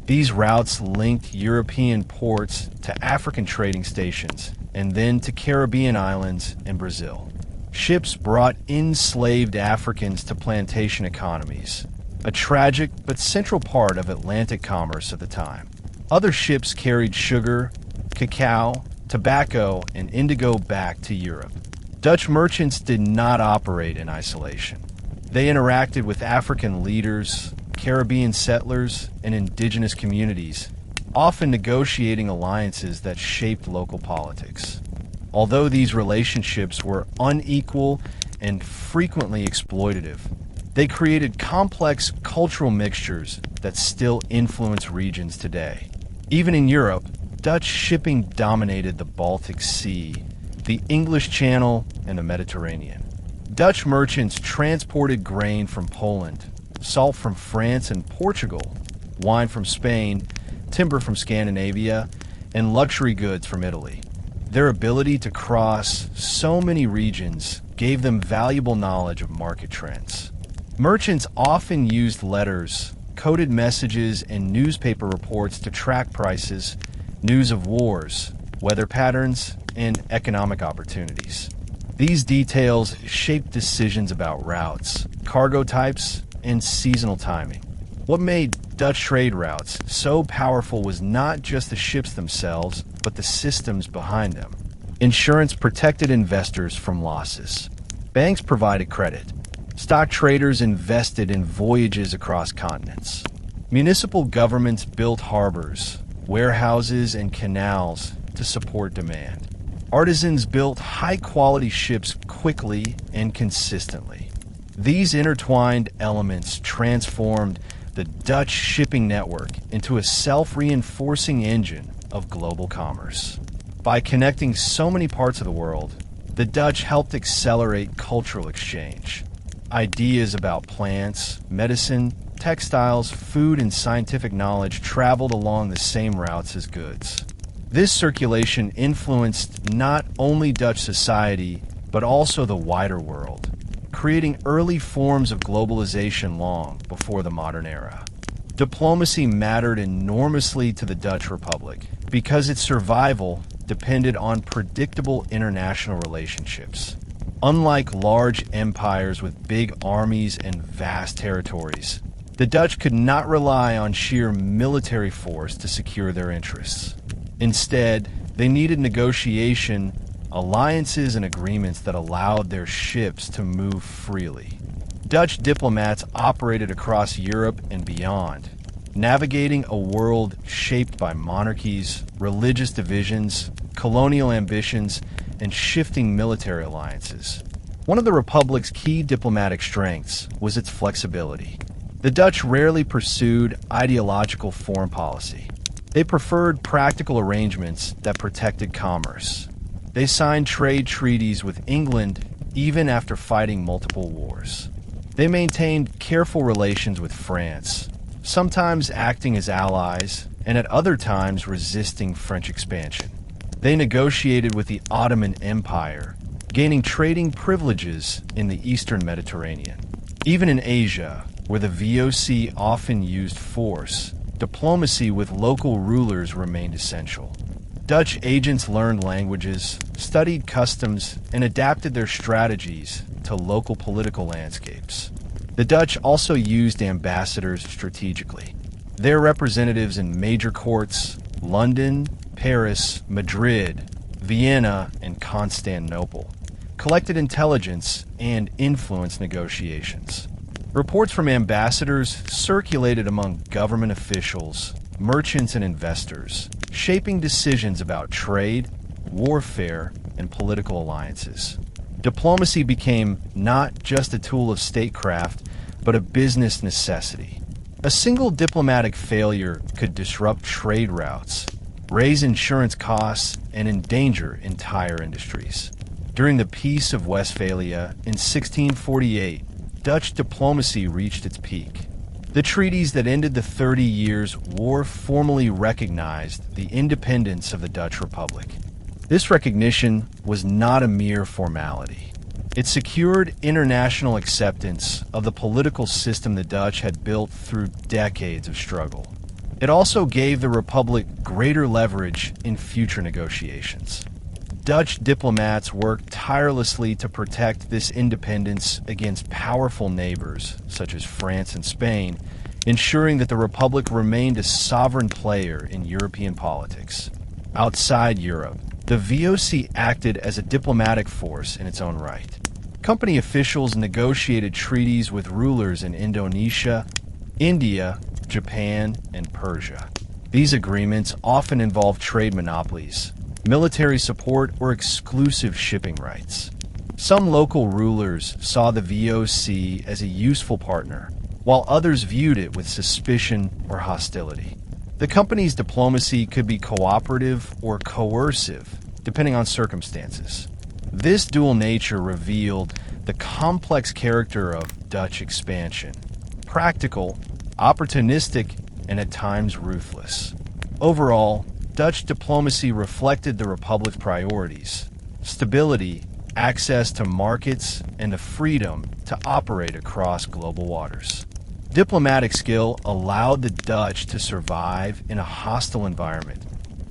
These routes linked European ports to African trading stations and then to Caribbean islands and Brazil. Ships brought enslaved Africans to plantation economies, a tragic but central part of Atlantic commerce at the time. Other ships carried sugar, cacao, tobacco, and indigo back to Europe. Dutch merchants did not operate in isolation. They interacted with African leaders, Caribbean settlers, and indigenous communities, often negotiating alliances that shaped local politics. Although these relationships were unequal and frequently exploitative, they created complex cultural mixtures that still influence regions today. Even in Europe, Dutch shipping dominated the Baltic Sea, the English Channel, and the Mediterranean. Dutch merchants transported grain from Poland, salt from France and Portugal, wine from Spain, timber from Scandinavia, and luxury goods from Italy. Their ability to cross so many regions gave them valuable knowledge of market trends. Merchants often used letters, coded messages, and newspaper reports to track prices, news of wars, weather patterns, and economic opportunities. These details shaped decisions about routes, cargo types, and seasonal timing. What made Dutch trade routes so powerful was not just the ships themselves, but the systems behind them. Insurance protected investors from losses. Banks provided credit. Stock traders invested in voyages across continents. Municipal governments built harbors, warehouses, and canals to support demand. Artisans built high-quality ships quickly and consistently. These intertwined elements transformed the Dutch shipping network into a self-reinforcing engine of global commerce. By connecting so many parts of the world, the Dutch helped accelerate cultural exchange. Ideas about plants, medicine, textiles, food, and scientific knowledge traveled along the same routes as goods. This circulation influenced not only Dutch society, but also the wider world, creating early forms of globalization long before the modern era. Diplomacy mattered enormously to the Dutch Republic because its survival depended on predictable international relationships. Unlike large empires with big armies and vast territories, the Dutch could not rely on sheer military force to secure their interests. Instead, they needed negotiation, alliances, and agreements that allowed their ships to move freely. Dutch diplomats operated across Europe and beyond, navigating a world shaped by monarchies, religious divisions, colonial ambitions, and shifting military alliances. One of the Republic's key diplomatic strengths was its flexibility. The Dutch rarely pursued ideological foreign policy. They preferred practical arrangements that protected commerce. They signed trade treaties with England even after fighting multiple wars. They maintained careful relations with France, sometimes acting as allies and at other times resisting French expansion. They negotiated with the Ottoman Empire, gaining trading privileges in the Eastern Mediterranean. Even in Asia, where the VOC often used force, diplomacy with local rulers remained essential. Dutch agents learned languages, studied customs, and adapted their strategies to local political landscapes. The Dutch also used ambassadors strategically. Their representatives in major courts, London, Paris, Madrid, Vienna, and Constantinople, collected intelligence and influenced negotiations. Reports from ambassadors circulated among government officials, merchants, and investors, shaping decisions about trade, warfare, and political alliances. Diplomacy became not just a tool of statecraft, but a business necessity. A single diplomatic failure could disrupt trade routes, raise insurance costs, and endanger entire industries. During the Peace of Westphalia in 1648, Dutch diplomacy reached its peak. The treaties that ended the 30 Years' War formally recognized the independence of the Dutch Republic. This recognition was not a mere formality. It secured international acceptance of the political system the Dutch had built through decades of struggle. It also gave the Republic greater leverage in future negotiations. Dutch diplomats worked tirelessly to protect this independence against powerful neighbors, such as France and Spain, ensuring that the Republic remained a sovereign player in European politics. Outside Europe, the VOC acted as a diplomatic force in its own right. Company officials negotiated treaties with rulers in Indonesia, India, Japan, and Persia. These agreements often involved trade monopolies, military support, or exclusive shipping rights. Some local rulers saw the VOC as a useful partner, while others viewed it with suspicion or hostility. The company's diplomacy could be cooperative or coercive, depending on circumstances. This dual nature revealed the complex character of Dutch expansion: practical, opportunistic, and at times ruthless. Overall, Dutch diplomacy reflected the Republic's priorities: stability, access to markets, and the freedom to operate across global waters. Diplomatic skill allowed the Dutch to survive in a hostile environment,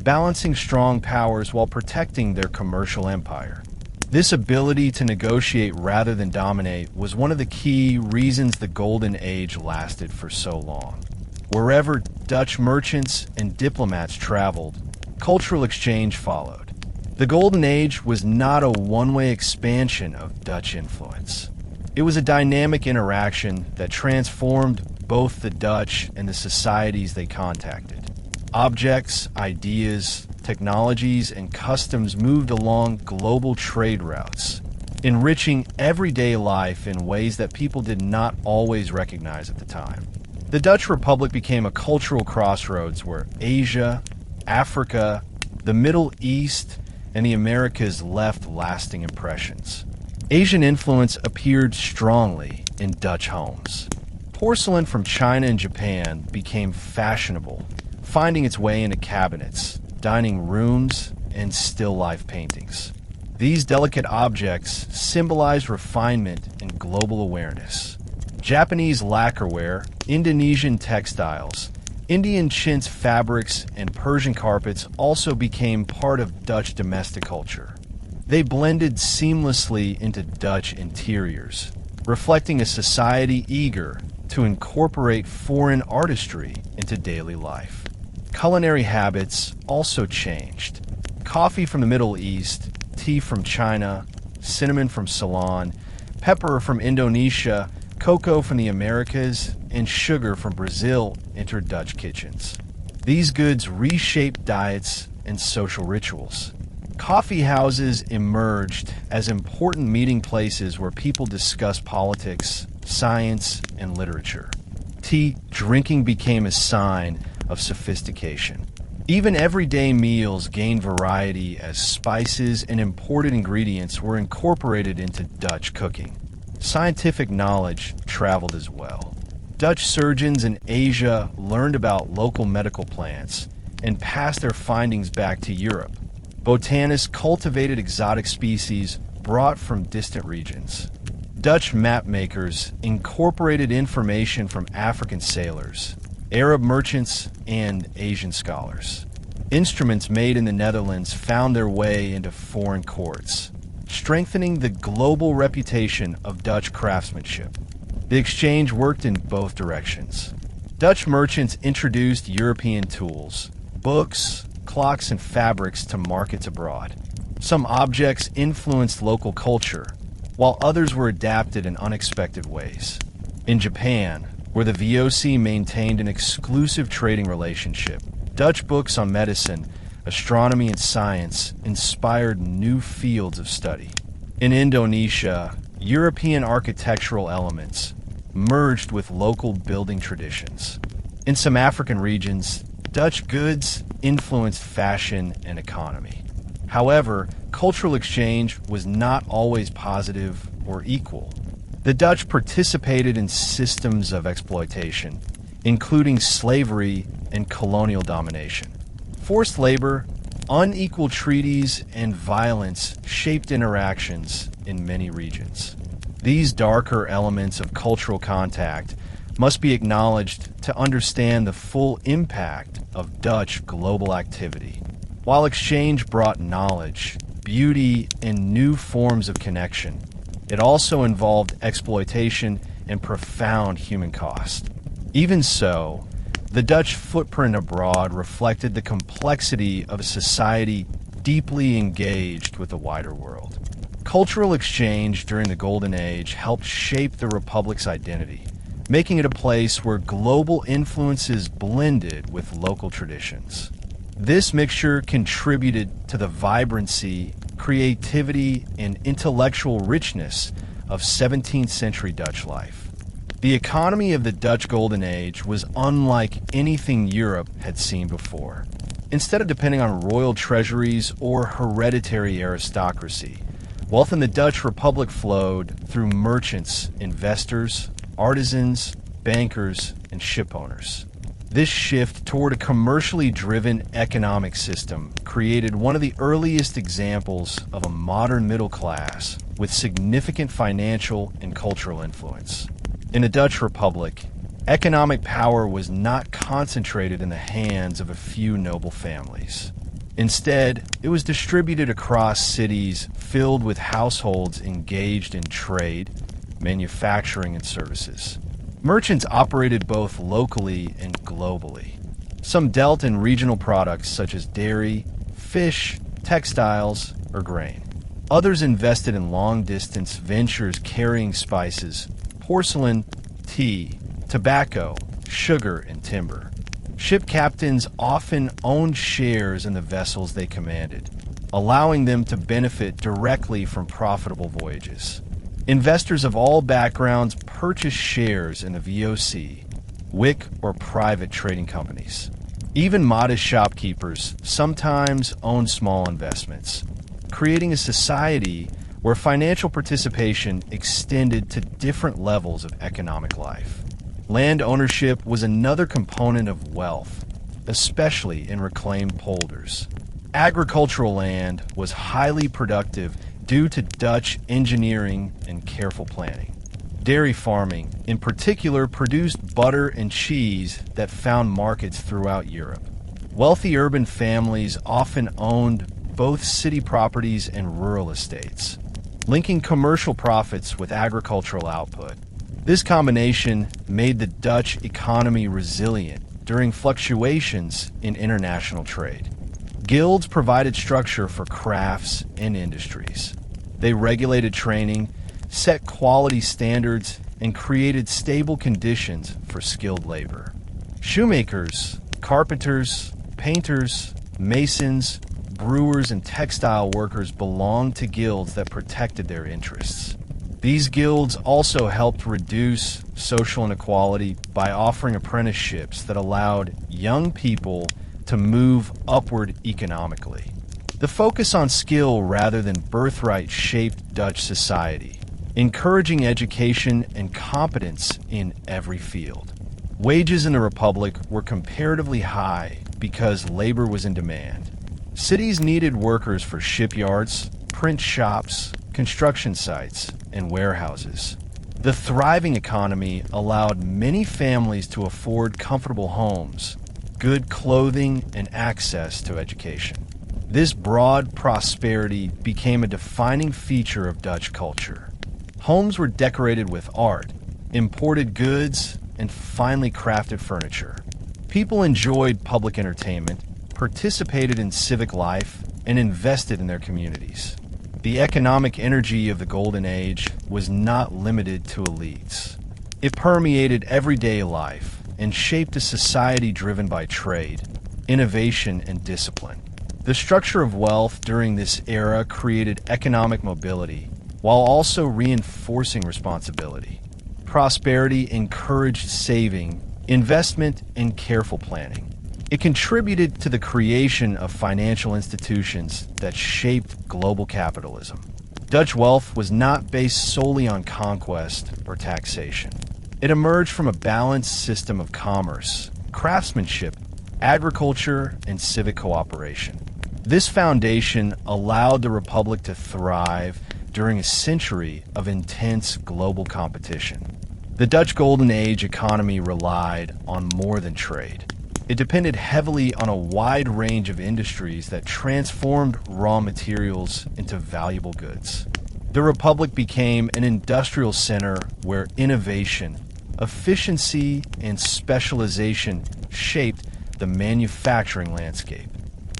balancing strong powers while protecting their commercial empire. This ability to negotiate rather than dominate was one of the key reasons the Golden Age lasted for so long. Wherever Dutch merchants and diplomats traveled, cultural exchange followed. The Golden Age was not a one-way expansion of Dutch influence. It was a dynamic interaction that transformed both the Dutch and the societies they contacted. Objects, ideas, technologies, and customs moved along global trade routes, enriching everyday life in ways that people did not always recognize at the time. The Dutch Republic became a cultural crossroads where Asia, Africa, the Middle East, and the Americas left lasting impressions. Asian influence appeared strongly in Dutch homes. Porcelain from China and Japan became fashionable, finding its way into cabinets, dining rooms, and still life paintings. These delicate objects symbolized refinement and global awareness. Japanese lacquerware, Indonesian textiles, Indian chintz fabrics, and Persian carpets also became part of Dutch domestic culture. They blended seamlessly into Dutch interiors, reflecting a society eager to incorporate foreign artistry into daily life. Culinary habits also changed. Coffee from the Middle East, tea from China, cinnamon from Ceylon, pepper from Indonesia, cocoa from the Americas, and sugar from Brazil entered Dutch kitchens. These goods reshaped diets and social rituals. Coffee houses emerged as important meeting places where people discussed politics, science, and literature. Tea drinking became a sign of sophistication. Even everyday meals gained variety as spices and imported ingredients were incorporated into Dutch cooking. Scientific knowledge traveled as well. Dutch surgeons in Asia learned about local medical plants and passed their findings back to Europe. Botanists cultivated exotic species brought from distant regions. Dutch map makers incorporated information from African sailors, Arab merchants, and Asian scholars. Instruments made in the Netherlands found their way into foreign courts, strengthening the global reputation of Dutch craftsmanship. The exchange worked in both directions. Dutch merchants introduced European tools, books, clocks, and fabrics to markets abroad. Some objects influenced local culture, while others were adapted in unexpected ways. In Japan, where the VOC maintained an exclusive trading relationship, Dutch books on medicine, astronomy, and science inspired new fields of study. In Indonesia, European architectural elements merged with local building traditions. In some African regions, Dutch goods influenced fashion and economy. However, cultural exchange was not always positive or equal. The Dutch participated in systems of exploitation, including slavery and colonial domination. Forced labor, unequal treaties, and violence shaped interactions in many regions. These darker elements of cultural contact must be acknowledged to understand the full impact of Dutch global activity. While exchange brought knowledge, beauty, and new forms of connection, it also involved exploitation and profound human cost. Even so, the Dutch footprint abroad reflected the complexity of a society deeply engaged with the wider world. Cultural exchange during the Golden Age helped shape the Republic's identity, making it a place where global influences blended with local traditions. This mixture contributed to the vibrancy, creativity, and intellectual richness of 17th century Dutch life. The economy of the Dutch Golden Age was unlike anything Europe had seen before. Instead of depending on royal treasuries or hereditary aristocracy, wealth in the Dutch Republic flowed through merchants, investors, artisans, bankers, and shipowners. This shift toward a commercially driven economic system created one of the earliest examples of a modern middle class with significant financial and cultural influence. In the Dutch Republic, economic power was not concentrated in the hands of a few noble families. Instead, it was distributed across cities filled with households engaged in trade, manufacturing, and services. Merchants operated both locally and globally. Some dealt in regional products such as dairy, fish, textiles, or grain. Others invested in long-distance ventures carrying spices, porcelain, tea, tobacco, sugar, and timber. Ship captains often owned shares in the vessels they commanded, allowing them to benefit directly from profitable voyages. Investors of all backgrounds purchased shares in the VOC, WIC, or private trading companies. Even modest shopkeepers sometimes owned small investments, creating a society where financial participation extended to different levels of economic life. Land ownership was another component of wealth, especially in reclaimed polders. Agricultural land was highly productive due to Dutch engineering and careful planning. Dairy farming, in particular, produced butter and cheese that found markets throughout Europe. Wealthy urban families often owned both city properties and rural estates, linking commercial profits with agricultural output. This combination made the Dutch economy resilient during fluctuations in international trade. Guilds provided structure for crafts and industries. They regulated training, set quality standards, and created stable conditions for skilled labor. Shoemakers, carpenters, painters, masons, brewers, and textile workers belonged to guilds that protected their interests. These guilds also helped reduce social inequality by offering apprenticeships that allowed young people to move upward economically. The focus on skill rather than birthright shaped Dutch society, encouraging education and competence in every field. Wages in the Republic were comparatively high because labor was in demand. Cities needed workers for shipyards, print shops, construction sites, and warehouses. The thriving economy allowed many families to afford comfortable homes, good clothing, and access to education. This broad prosperity became a defining feature of Dutch culture. Homes were decorated with art, imported goods, and finely crafted furniture. People enjoyed public entertainment, participated in civic life, and invested in their communities. The economic energy of the Golden Age was not limited to elites. It permeated everyday life and shaped a society driven by trade, innovation, and discipline. The structure of wealth during this era created economic mobility while also reinforcing responsibility. Prosperity encouraged saving, investment, and careful planning. It contributed to the creation of financial institutions that shaped global capitalism. Dutch wealth was not based solely on conquest or taxation. It emerged from a balanced system of commerce, craftsmanship, agriculture, and civic cooperation. This foundation allowed the Republic to thrive during a century of intense global competition. The Dutch Golden Age economy relied on more than trade. It depended heavily on a wide range of industries that transformed raw materials into valuable goods. The Republic became an industrial center where innovation, efficiency, and specialization shaped the manufacturing landscape.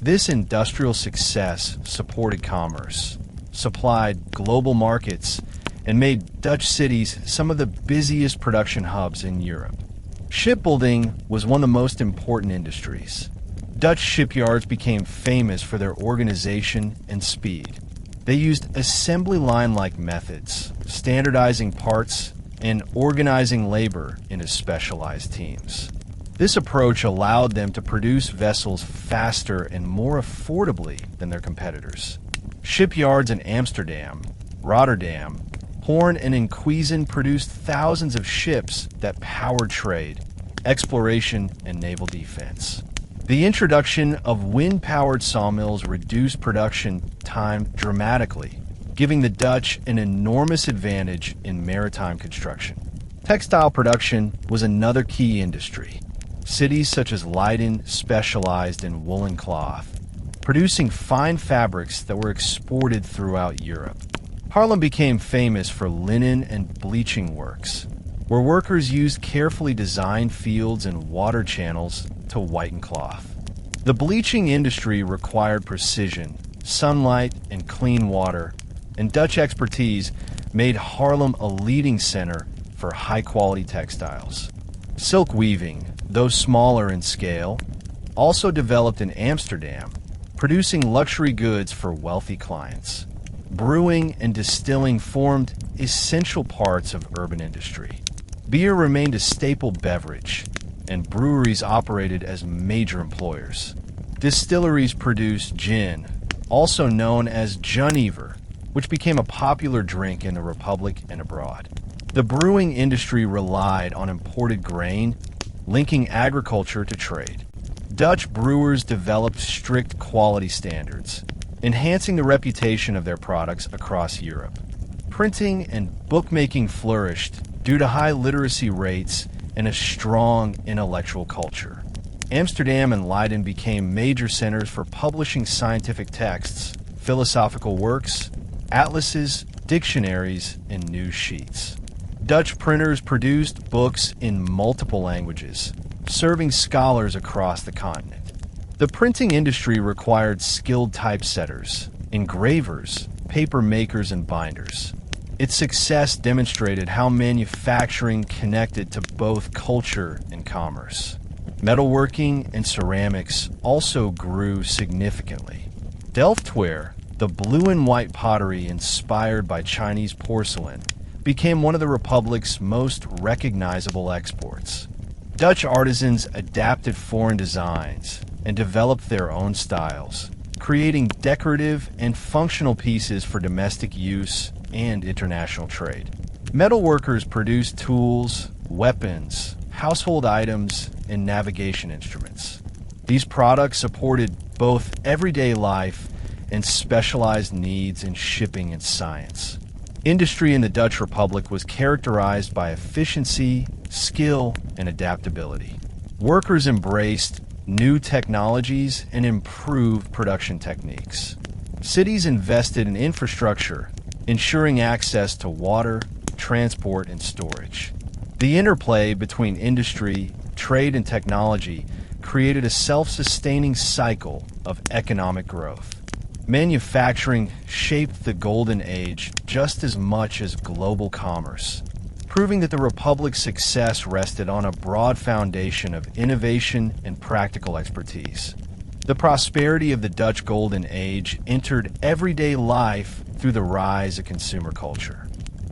This industrial success supported commerce, supplied global markets, and made Dutch cities some of the busiest production hubs in Europe. Shipbuilding was one of the most important industries. Dutch shipyards became famous for their organization and speed. They used assembly line-like methods, standardizing parts and organizing labor into specialized teams. This approach allowed them to produce vessels faster and more affordably than their competitors. Shipyards in Amsterdam, Rotterdam, Hoorn, and Enkhuizen produced thousands of ships that powered trade, exploration, and naval defense. The introduction of wind-powered sawmills reduced production time dramatically, giving the Dutch an enormous advantage in maritime construction. Textile production was another key industry. Cities such as Leiden specialized in woolen cloth, producing fine fabrics that were exported throughout Europe. Haarlem became famous for linen and bleaching works, where workers used carefully designed fields and water channels to whiten cloth. The bleaching industry required precision, sunlight, and clean water, and Dutch expertise made Haarlem a leading center for high-quality textiles. Silk weaving, though smaller in scale, also developed in Amsterdam, producing luxury goods for wealthy clients. Brewing and distilling formed essential parts of urban industry. Beer remained a staple beverage, and breweries operated as major employers. Distilleries produced gin, also known as Jenever, which became a popular drink in the Republic and abroad. The brewing industry relied on imported grain, linking agriculture to trade. Dutch brewers developed strict quality standards, enhancing the reputation of their products across Europe. Printing and bookmaking flourished due to high literacy rates and a strong intellectual culture. Amsterdam and Leiden became major centers for publishing scientific texts, philosophical works, atlases, dictionaries, and news sheets. Dutch printers produced books in multiple languages, serving scholars across the continent. The printing industry required skilled typesetters, engravers, paper makers, and binders. Its success demonstrated how manufacturing connected to both culture and commerce. Metalworking and ceramics also grew significantly. Delftware, the blue and white pottery inspired by Chinese porcelain, became one of the Republic's most recognizable exports. Dutch artisans adapted foreign designs and developed their own styles, creating decorative and functional pieces for domestic use and international trade. Metalworkers produced tools, weapons, household items, and navigation instruments. These products supported both everyday life and specialized needs in shipping and science. Industry in the Dutch Republic was characterized by efficiency, skill, and adaptability. Workers embraced new technologies and improved production techniques. Cities invested in infrastructure, ensuring access to water, transport, and storage. The interplay between industry, trade, and technology created a self-sustaining cycle of economic growth. Manufacturing shaped the Golden Age just as much as global commerce, proving that the Republic's success rested on a broad foundation of innovation and practical expertise. The prosperity of the Dutch Golden Age entered everyday life through the rise of consumer culture.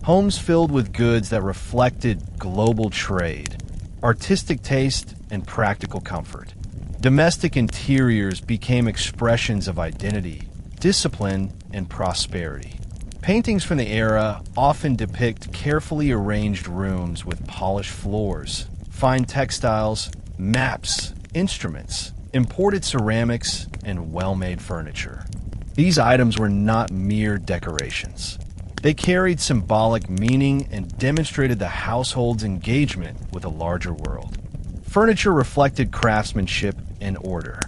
Homes filled with goods that reflected global trade, artistic taste, and practical comfort. Domestic interiors became expressions of identity, discipline, and prosperity. Paintings from the era often depict carefully arranged rooms with polished floors, fine textiles, maps, instruments, imported ceramics, and well-made furniture. These items were not mere decorations. They carried symbolic meaning and demonstrated the household's engagement with a larger world. Furniture reflected craftsmanship and order.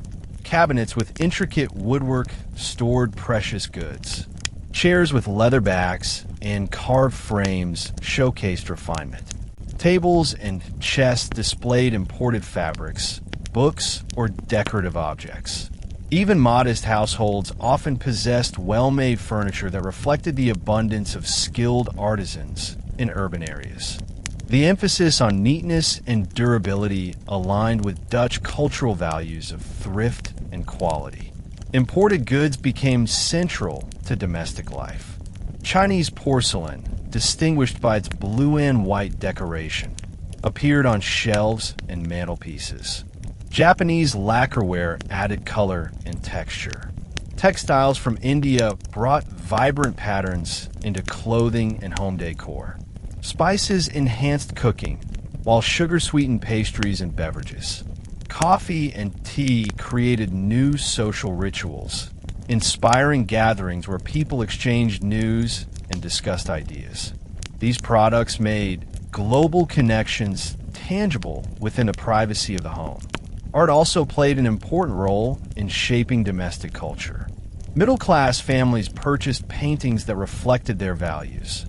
Cabinets with intricate woodwork stored precious goods. Chairs with leather backs and carved frames showcased refinement. Tables and chests displayed imported fabrics, books, or decorative objects. Even modest households often possessed well-made furniture that reflected the abundance of skilled artisans in urban areas. The emphasis on neatness and durability aligned with Dutch cultural values of thrift and quality. Imported goods became central to domestic life. Chinese porcelain, distinguished by its blue and white decoration, appeared on shelves and mantelpieces. Japanese lacquerware added color and texture. Textiles from India brought vibrant patterns into clothing and home decor. Spices enhanced cooking, while sugar sweetened pastries and beverages. Coffee and tea created new social rituals, inspiring gatherings where people exchanged news and discussed ideas. These products made global connections tangible within the privacy of the home. Art also played an important role in shaping domestic culture. Middle-class families purchased paintings that reflected their values.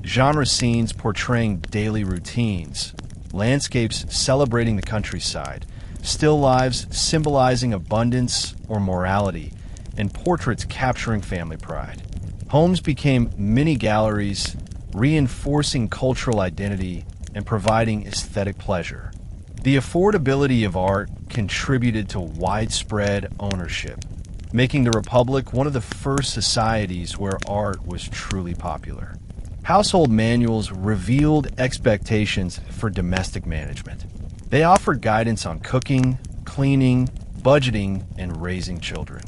Genre scenes portraying daily routines, landscapes celebrating the countryside, still lives symbolizing abundance or morality, and portraits capturing family pride. Homes became mini galleries, reinforcing cultural identity and providing aesthetic pleasure. The affordability of art contributed to widespread ownership, making the Republic one of the first societies where art was truly popular. Household manuals revealed expectations for domestic management. They offered guidance on cooking, cleaning, budgeting, and raising children.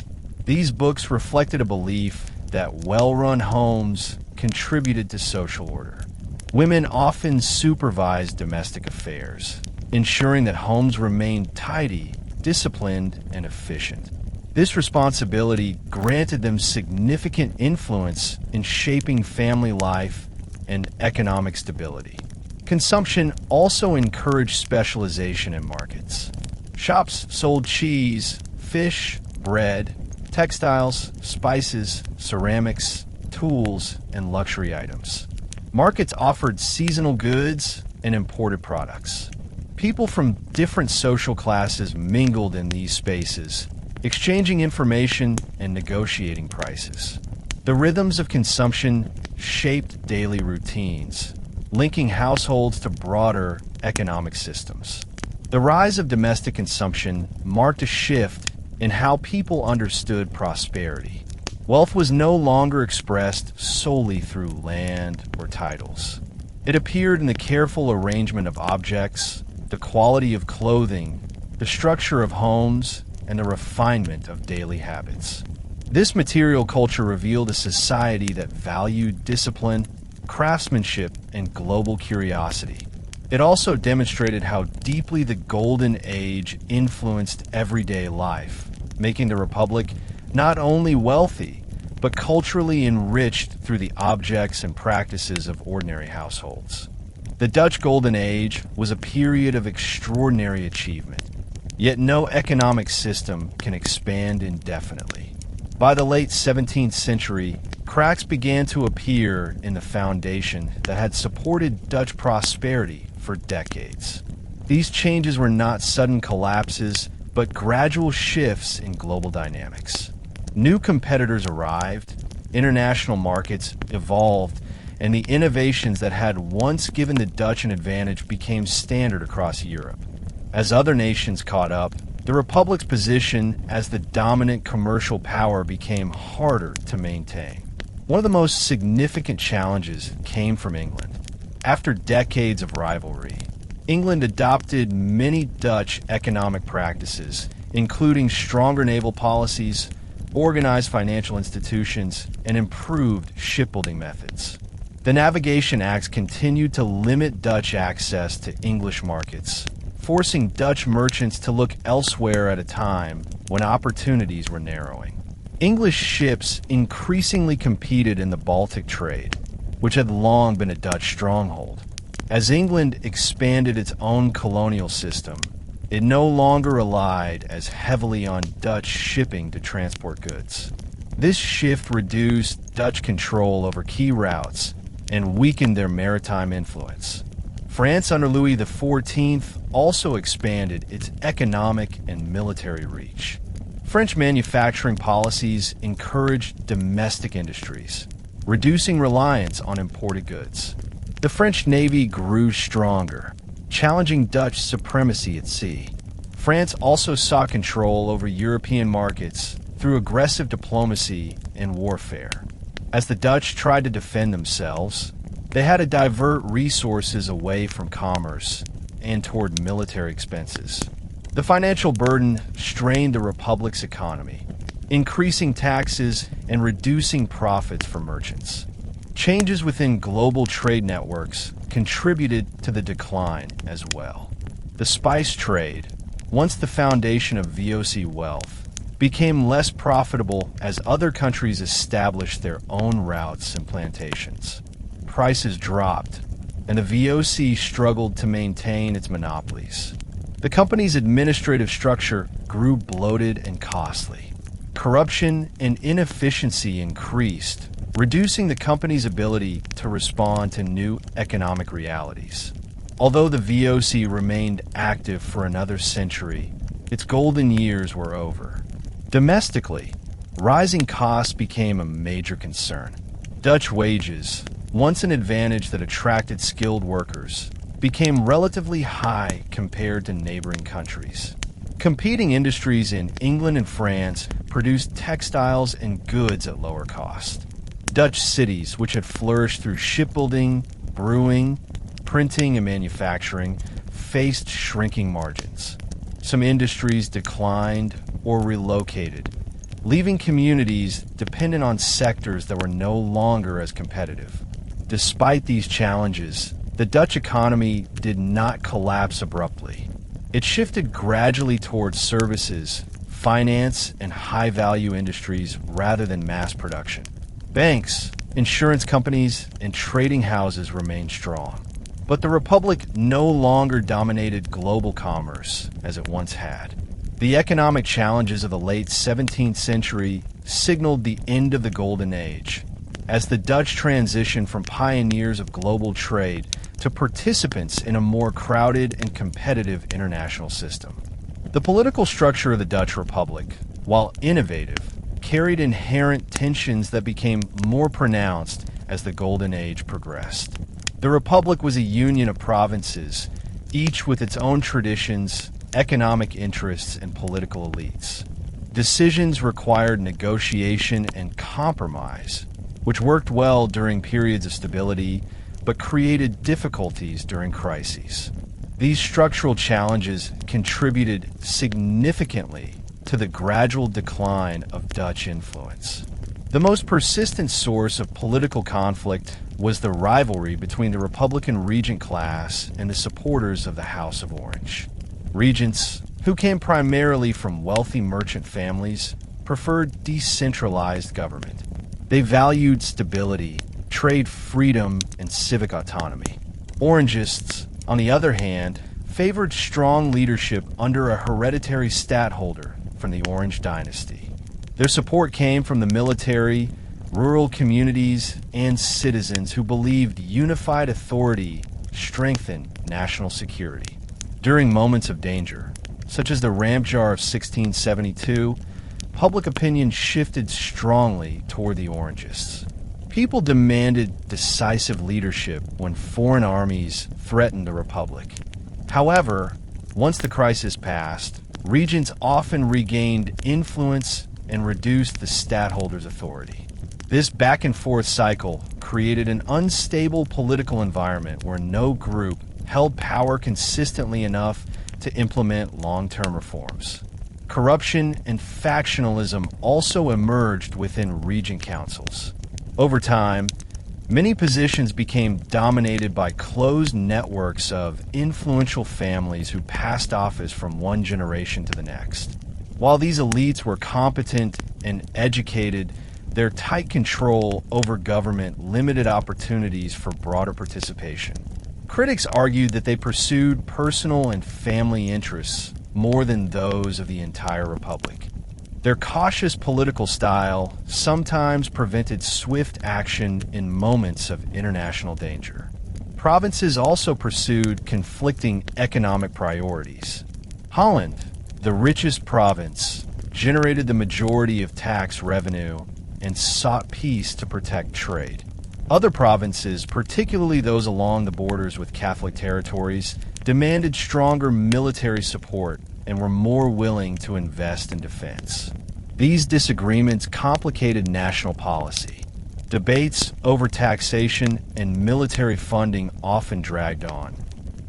These books reflected a belief that well-run homes contributed to social order. Women often supervised domestic affairs, ensuring that homes remained tidy, disciplined, and efficient. This responsibility granted them significant influence in shaping family life and economic stability. Consumption also encouraged specialization in markets. Shops sold cheese, fish, bread, textiles, spices, ceramics, tools, and luxury items. Markets offered seasonal goods and imported products. People from different social classes mingled in these spaces, exchanging information and negotiating prices. The rhythms of consumption shaped daily routines, linking households to broader economic systems. The rise of domestic consumption marked a shift in how people understood prosperity. Wealth was no longer expressed solely through land or titles. It appeared in the careful arrangement of objects, the quality of clothing, the structure of homes, and the refinement of daily habits. This material culture revealed a society that valued discipline, craftsmanship, and global curiosity. It also demonstrated how deeply the Golden Age influenced everyday life, making the Republic not only wealthy, but culturally enriched through the objects and practices of ordinary households. The Dutch Golden Age was a period of extraordinary achievement, yet no economic system can expand indefinitely. By the late 17th century, cracks began to appear in the foundation that had supported Dutch prosperity for decades. These changes were not sudden collapses, but gradual shifts in global dynamics. New competitors arrived, international markets evolved, and the innovations that had once given the Dutch an advantage became standard across Europe. As other nations caught up, the Republic's position as the dominant commercial power became harder to maintain. One of the most significant challenges came from England. After decades of rivalry, England adopted many Dutch economic practices, including stronger naval policies, organized financial institutions, and improved shipbuilding methods. The Navigation Acts continued to limit Dutch access to English markets, forcing Dutch merchants to look elsewhere at a time when opportunities were narrowing. English ships increasingly competed in the Baltic trade, which had long been a Dutch stronghold. As England expanded its own colonial system, it no longer relied as heavily on Dutch shipping to transport goods. This shift reduced Dutch control over key routes and weakened their maritime influence. France under Louis XIV also expanded its economic and military reach. French manufacturing policies encouraged domestic industries, reducing reliance on imported goods. The French Navy grew stronger, challenging Dutch supremacy at sea. France also sought control over European markets through aggressive diplomacy and warfare. As the Dutch tried to defend themselves, they had to divert resources away from commerce and toward military expenses. The financial burden strained the Republic's economy, increasing taxes and reducing profits for merchants. Changes within global trade networks contributed to the decline as well. The spice trade, once the foundation of VOC wealth, became less profitable as other countries established their own routes and plantations. Prices dropped, and the VOC struggled to maintain its monopolies. The company's administrative structure grew bloated and costly. Corruption and inefficiency increased, reducing the company's ability to respond to new economic realities. Although the VOC remained active for another century, its golden years were over. Domestically, rising costs became a major concern. Dutch wages, once an advantage that attracted skilled workers, became relatively high compared to neighboring countries. Competing industries in England and France produced textiles and goods at lower cost. Dutch cities, which had flourished through shipbuilding, brewing, printing, and manufacturing, faced shrinking margins. Some industries declined or relocated, leaving communities dependent on sectors that were no longer as competitive. Despite these challenges, the Dutch economy did not collapse abruptly. It shifted gradually towards services, finance, and high-value industries rather than mass production. Banks, insurance companies, and trading houses remained strong. But the Republic no longer dominated global commerce as it once had. The economic challenges of the late 17th century signaled the end of the Golden Age, as the Dutch transitioned from pioneers of global trade to participants in a more crowded and competitive international system. The political structure of the Dutch Republic, while innovative, carried inherent tensions that became more pronounced as the Golden Age progressed. The Republic was a union of provinces, each with its own traditions, economic interests, and political elites. Decisions required negotiation and compromise, which worked well during periods of stability, but created difficulties during crises. These structural challenges contributed significantly to the gradual decline of Dutch influence. The most persistent source of political conflict was the rivalry between the Republican regent class and the supporters of the House of Orange. Regents, who came primarily from wealthy merchant families, preferred decentralized government. They valued stability, trade freedom, and civic autonomy. Orangists, on the other hand, favored strong leadership under a hereditary stadtholder from the Orange dynasty. Their support came from the military, rural communities, and citizens who believed unified authority strengthened national security. During moments of danger, such as the ramp jar of 1672, public opinion shifted strongly toward the Orangists. People demanded decisive leadership when foreign armies threatened the Republic. However, once the crisis passed, regents often regained influence and reduced the stadtholder's authority. This back-and-forth cycle created an unstable political environment where no group held power consistently enough to implement long-term reforms. Corruption and factionalism also emerged within regent councils. Over time, many positions became dominated by closed networks of influential families who passed office from one generation to the next. While these elites were competent and educated, their tight control over government limited opportunities for broader participation. Critics argued that they pursued personal and family interests more than those of the entire republic. Their cautious political style sometimes prevented swift action in moments of international danger. Provinces also pursued conflicting economic priorities. Holland, the richest province, generated the majority of tax revenue and sought peace to protect trade. Other provinces, particularly those along the borders with Catholic territories, demanded stronger military support and were more willing to invest in defense. These disagreements complicated national policy. Debates over taxation and military funding often dragged on,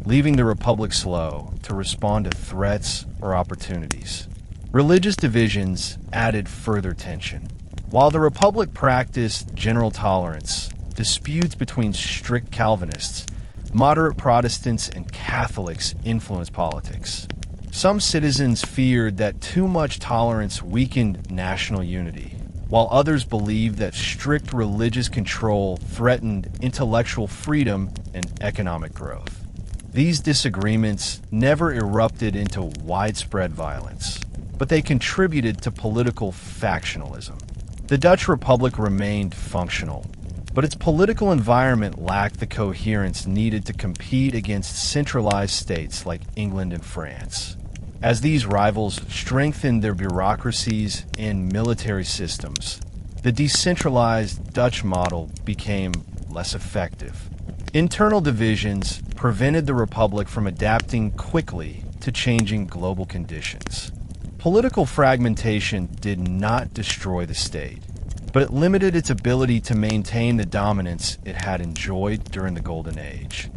leaving the Republic slow to respond to threats or opportunities. Religious divisions added further tension. While the Republic practiced general tolerance, disputes between strict Calvinists, moderate Protestants, and Catholics influenced politics. Some citizens feared that too much tolerance weakened national unity, while others believed that strict religious control threatened intellectual freedom and economic growth. These disagreements never erupted into widespread violence, but they contributed to political factionalism. The Dutch Republic remained functional, but its political environment lacked the coherence needed to compete against centralized states like England and France. As these rivals strengthened their bureaucracies and military systems, the decentralized Dutch model became less effective. Internal divisions prevented the Republic from adapting quickly to changing global conditions. Political fragmentation did not destroy the state, but it limited its ability to maintain the dominance it had enjoyed during the Golden Age.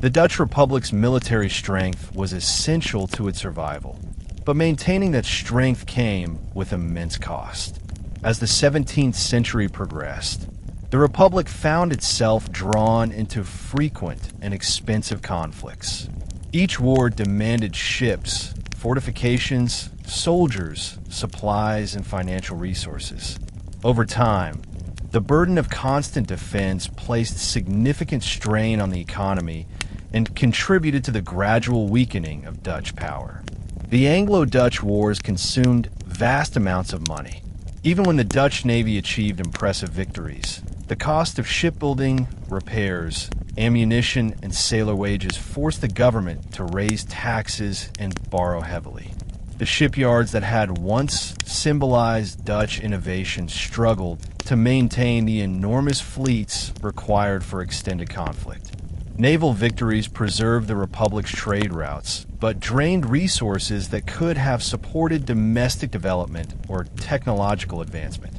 The Dutch Republic's military strength was essential to its survival, but maintaining that strength came with immense cost. As the 17th century progressed, the Republic found itself drawn into frequent and expensive conflicts. Each war demanded ships, fortifications, soldiers, supplies, and financial resources. Over time, the burden of constant defense placed significant strain on the economy and contributed to the gradual weakening of Dutch power. The Anglo-Dutch Wars consumed vast amounts of money. Even when the Dutch Navy achieved impressive victories, the cost of shipbuilding, repairs, ammunition, and sailor wages forced the government to raise taxes and borrow heavily. The shipyards that had once symbolized Dutch innovation struggled to maintain the enormous fleets required for extended conflict. Naval victories preserved the Republic's trade routes, but drained resources that could have supported domestic development or technological advancement.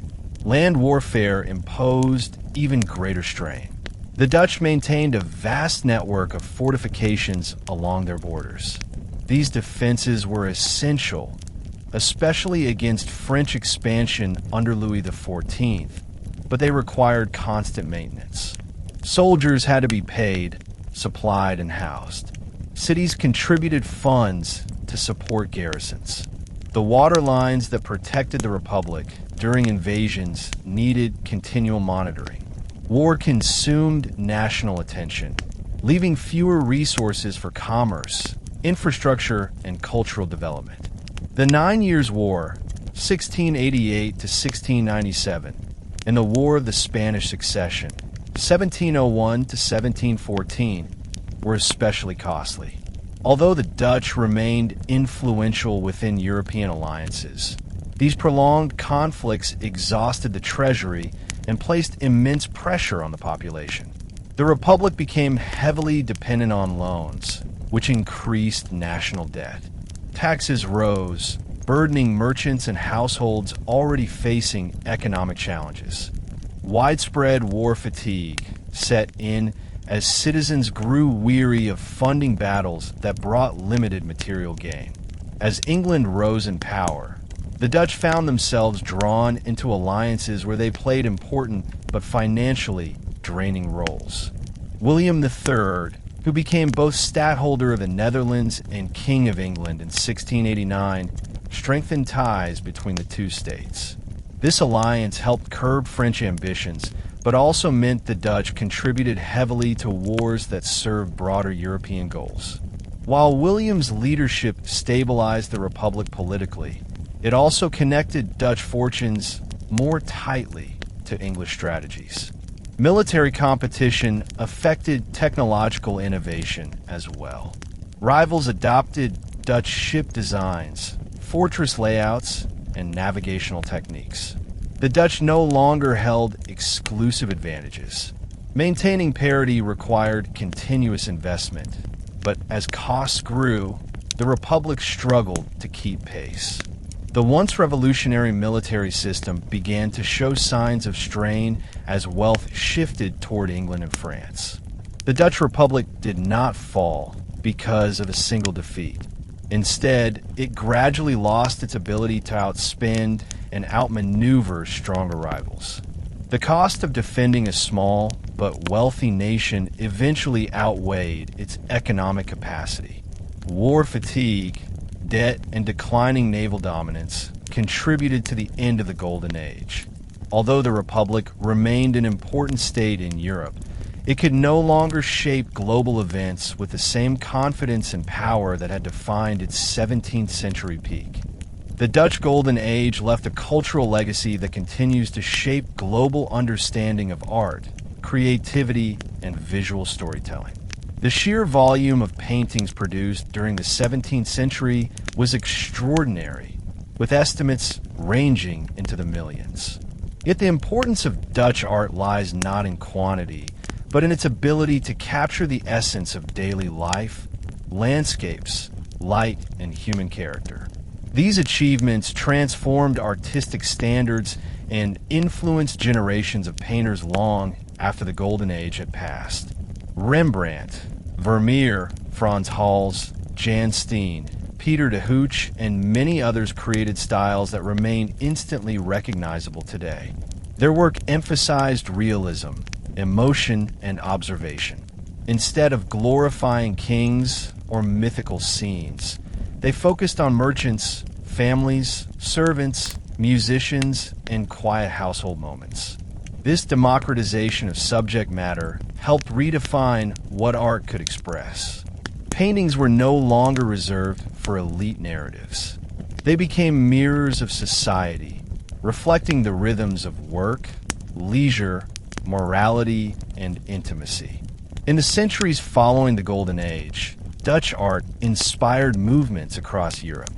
Land warfare imposed even greater strain. The Dutch maintained a vast network of fortifications along their borders. These defenses were essential, especially against French expansion under Louis XIV, but they required constant maintenance. Soldiers had to be paid, supplied, and housed. Cities contributed funds to support garrisons. The water lines that protected the Republic during invasions needed continual monitoring. War consumed national attention, leaving fewer resources for commerce, infrastructure, and cultural development. The 9 Years' War, 1688 to 1697, and the War of the Spanish Succession, 1701 to 1714, were especially costly. Although the Dutch remained influential within European alliances, these prolonged conflicts exhausted the treasury and placed immense pressure on the population. The Republic became heavily dependent on loans, which increased national debt. Taxes rose, burdening merchants and households already facing economic challenges. Widespread war fatigue set in as citizens grew weary of funding battles that brought limited material gain. As England rose in power, the Dutch found themselves drawn into alliances where they played important but financially draining roles. William III, who became both stadtholder of the Netherlands and King of England in 1689, strengthened ties between the two states. This alliance helped curb French ambitions, but also meant the Dutch contributed heavily to wars that served broader European goals. While William's leadership stabilized the Republic politically, it also connected Dutch fortunes more tightly to English strategies. Military competition affected technological innovation as well. Rivals adopted Dutch ship designs, fortress layouts, and navigational techniques. The Dutch no longer held exclusive advantages. Maintaining parity required continuous investment, but as costs grew, the Republic struggled to keep pace. The once revolutionary military system began to show signs of strain as wealth shifted toward England and France. The Dutch Republic did not fall because of a single defeat. Instead, it gradually lost its ability to outspend and outmaneuver stronger rivals. The cost of defending a small but wealthy nation eventually outweighed its economic capacity. War fatigue, debt, and declining naval dominance contributed to the end of the Golden Age. Although the Republic remained an important state in Europe, it could no longer shape global events with the same confidence and power that had defined its 17th century peak. The Dutch Golden Age left a cultural legacy that continues to shape global understanding of art, creativity, and visual storytelling. The sheer volume of paintings produced during the 17th century was extraordinary, with estimates ranging into the millions. Yet the importance of Dutch art lies not in quantity, but in its ability to capture the essence of daily life, landscapes, light, and human character. These achievements transformed artistic standards and influenced generations of painters long after the Golden Age had passed. Rembrandt, Vermeer, Hals, Steen, Peter de Hooch, and many others created styles that remain instantly recognizable today. Their work emphasized realism, emotion, and observation. Instead of glorifying kings or mythical scenes, they focused on merchants, families, servants, musicians, and quiet household moments. This democratization of subject matter helped redefine what art could express. Paintings were no longer reserved for elite narratives. They became mirrors of society, reflecting the rhythms of work, leisure, morality, and intimacy. In the centuries following the Golden Age, Dutch art inspired movements across Europe.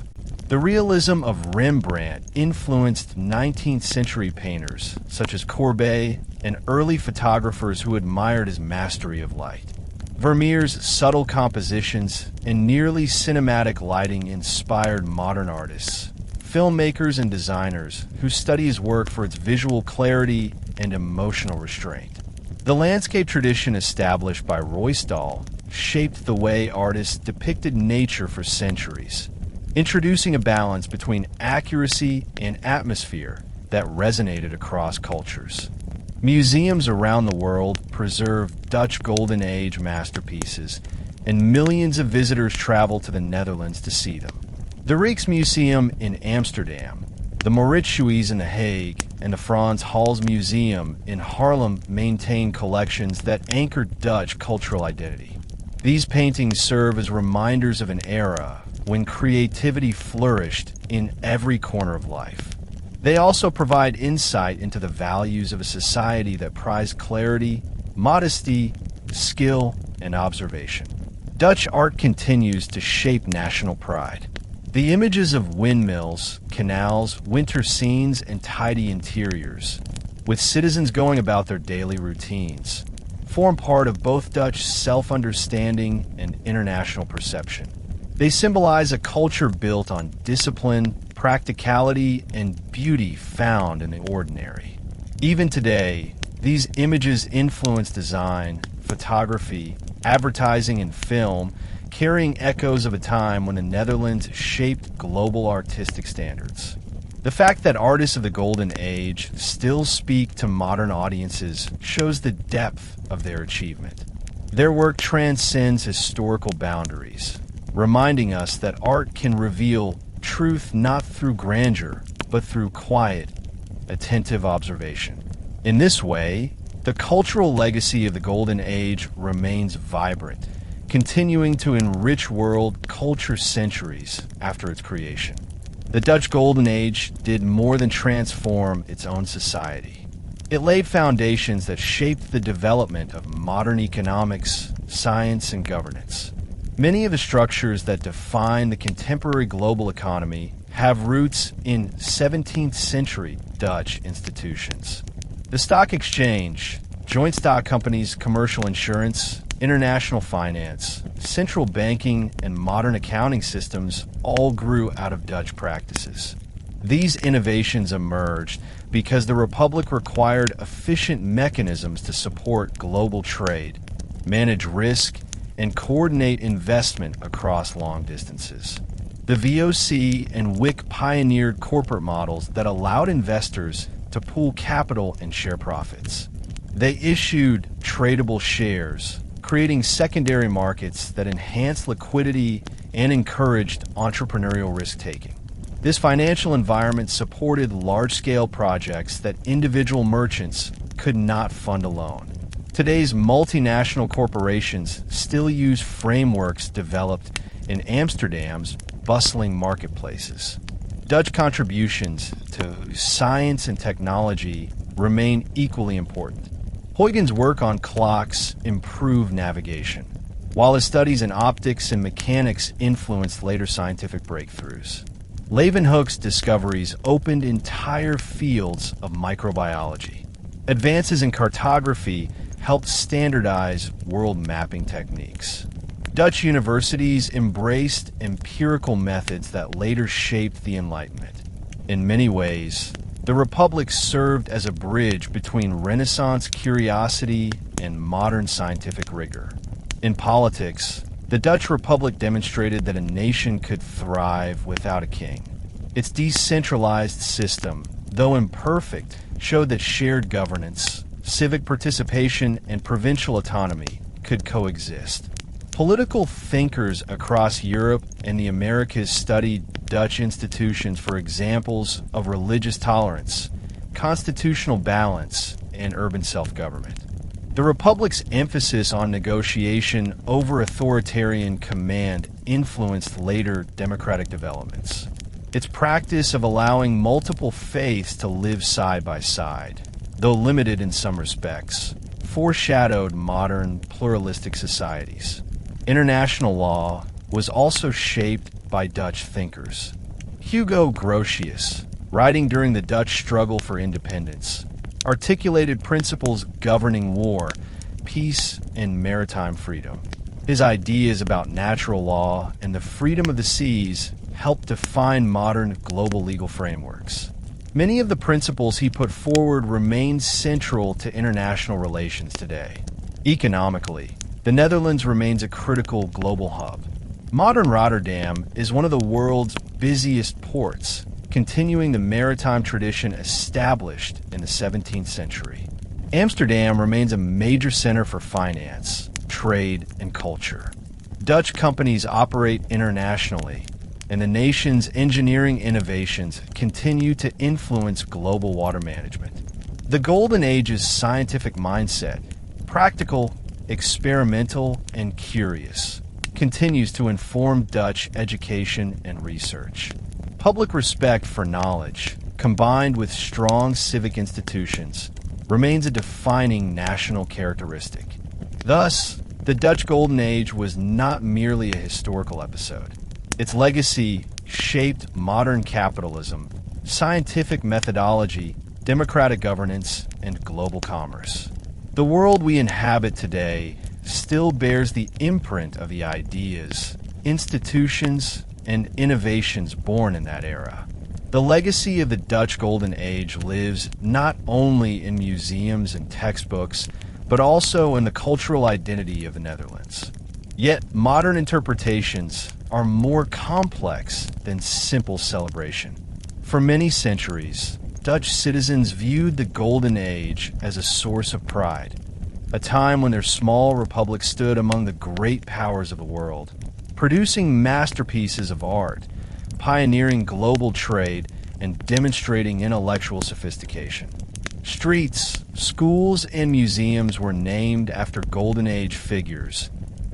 The realism of Rembrandt influenced 19th century painters such as Courbet and early photographers who admired his mastery of light. Vermeer's subtle compositions and nearly cinematic lighting inspired modern artists, filmmakers, and designers who study his work for its visual clarity and emotional restraint. The landscape tradition established by Ruysdael shaped the way artists depicted nature for centuries, introducing a balance between accuracy and atmosphere that resonated across cultures. Museums around the world preserve Dutch Golden Age masterpieces, and millions of visitors travel to the Netherlands to see them. The Rijksmuseum in Amsterdam, the Mauritshuis in The Hague, and the Frans Hals Museum in Haarlem maintain collections that anchor Dutch cultural identity. These paintings serve as reminders of an era when creativity flourished in every corner of life. They also provide insight into the values of a society that prized clarity, modesty, skill, and observation. Dutch art continues to shape national pride. The images of windmills, canals, winter scenes, and tidy interiors, with citizens going about their daily routines, form part of both Dutch self-understanding and international perception. They symbolize a culture built on discipline, practicality, and beauty found in the ordinary. Even today, these images influence design, photography, advertising, and film, carrying echoes of a time when the Netherlands shaped global artistic standards. The fact that artists of the Golden Age still speak to modern audiences shows the depth of their achievement. Their work transcends historical boundaries, reminding us that art can reveal truth not through grandeur, but through quiet, attentive observation. In this way, the cultural legacy of the Golden Age remains vibrant, continuing to enrich world culture centuries after its creation. The Dutch Golden Age did more than transform its own society. It laid foundations that shaped the development of modern economics, science, and governance. Many of the structures that define the contemporary global economy have roots in 17th century Dutch institutions. The stock exchange, joint stock companies, commercial insurance, international finance, central banking, and modern accounting systems all grew out of Dutch practices. These innovations emerged because the Republic required efficient mechanisms to support global trade, manage risk, and coordinate investment across long distances. The VOC and WIC pioneered corporate models that allowed investors to pool capital and share profits. They issued tradable shares, creating secondary markets that enhanced liquidity and encouraged entrepreneurial risk-taking. This financial environment supported large-scale projects that individual merchants could not fund alone. Today's multinational corporations still use frameworks developed in Amsterdam's bustling marketplaces. Dutch contributions to science and technology remain equally important. Huygens' work on clocks improved navigation, while his studies in optics and mechanics influenced later scientific breakthroughs. Leeuwenhoek's discoveries opened entire fields of microbiology. Advances in cartography helped standardize world mapping techniques. Dutch universities embraced empirical methods that later shaped the Enlightenment. In many ways, the Republic served as a bridge between Renaissance curiosity and modern scientific rigor. In politics, the Dutch Republic demonstrated that a nation could thrive without a king. Its decentralized system, though imperfect, showed that shared governance, civic participation, and provincial autonomy could coexist. Political thinkers across Europe and the Americas studied Dutch institutions for examples of religious tolerance, constitutional balance, and urban self-government. The Republic's emphasis on negotiation over authoritarian command influenced later democratic developments. Its practice of allowing multiple faiths to live side by side, though limited in some respects, foreshadowed modern pluralistic societies. International law was also shaped by Dutch thinkers. Hugo Grotius, writing during the Dutch struggle for independence, articulated principles governing war, peace, and maritime freedom. His ideas about natural law and the freedom of the seas helped define modern global legal frameworks. Many of the principles he put forward remain central to international relations today. Economically, the Netherlands remains a critical global hub. Modern Rotterdam is one of the world's busiest ports, continuing the maritime tradition established in the 17th century. Amsterdam remains a major center for finance, trade, and culture. Dutch companies operate internationally, and the nation's engineering innovations continue to influence global water management. The Golden Age's scientific mindset, practical, experimental, and curious, continues to inform Dutch education and research. Public respect for knowledge, combined with strong civic institutions, remains a defining national characteristic. Thus, the Dutch Golden Age was not merely a historical episode. Its legacy shaped modern capitalism, scientific methodology, democratic governance, and global commerce. The world we inhabit today still bears the imprint of the ideas, institutions, and innovations born in that era. The legacy of the Dutch Golden Age lives not only in museums and textbooks, but also in the cultural identity of the Netherlands. Yet, modern interpretations are more complex than simple celebration. For many centuries, Dutch citizens viewed the Golden Age as a source of pride, a time when their small republic stood among the great powers of the world, producing masterpieces of art, pioneering global trade, and demonstrating intellectual sophistication. Streets, schools, and museums were named after Golden Age figures,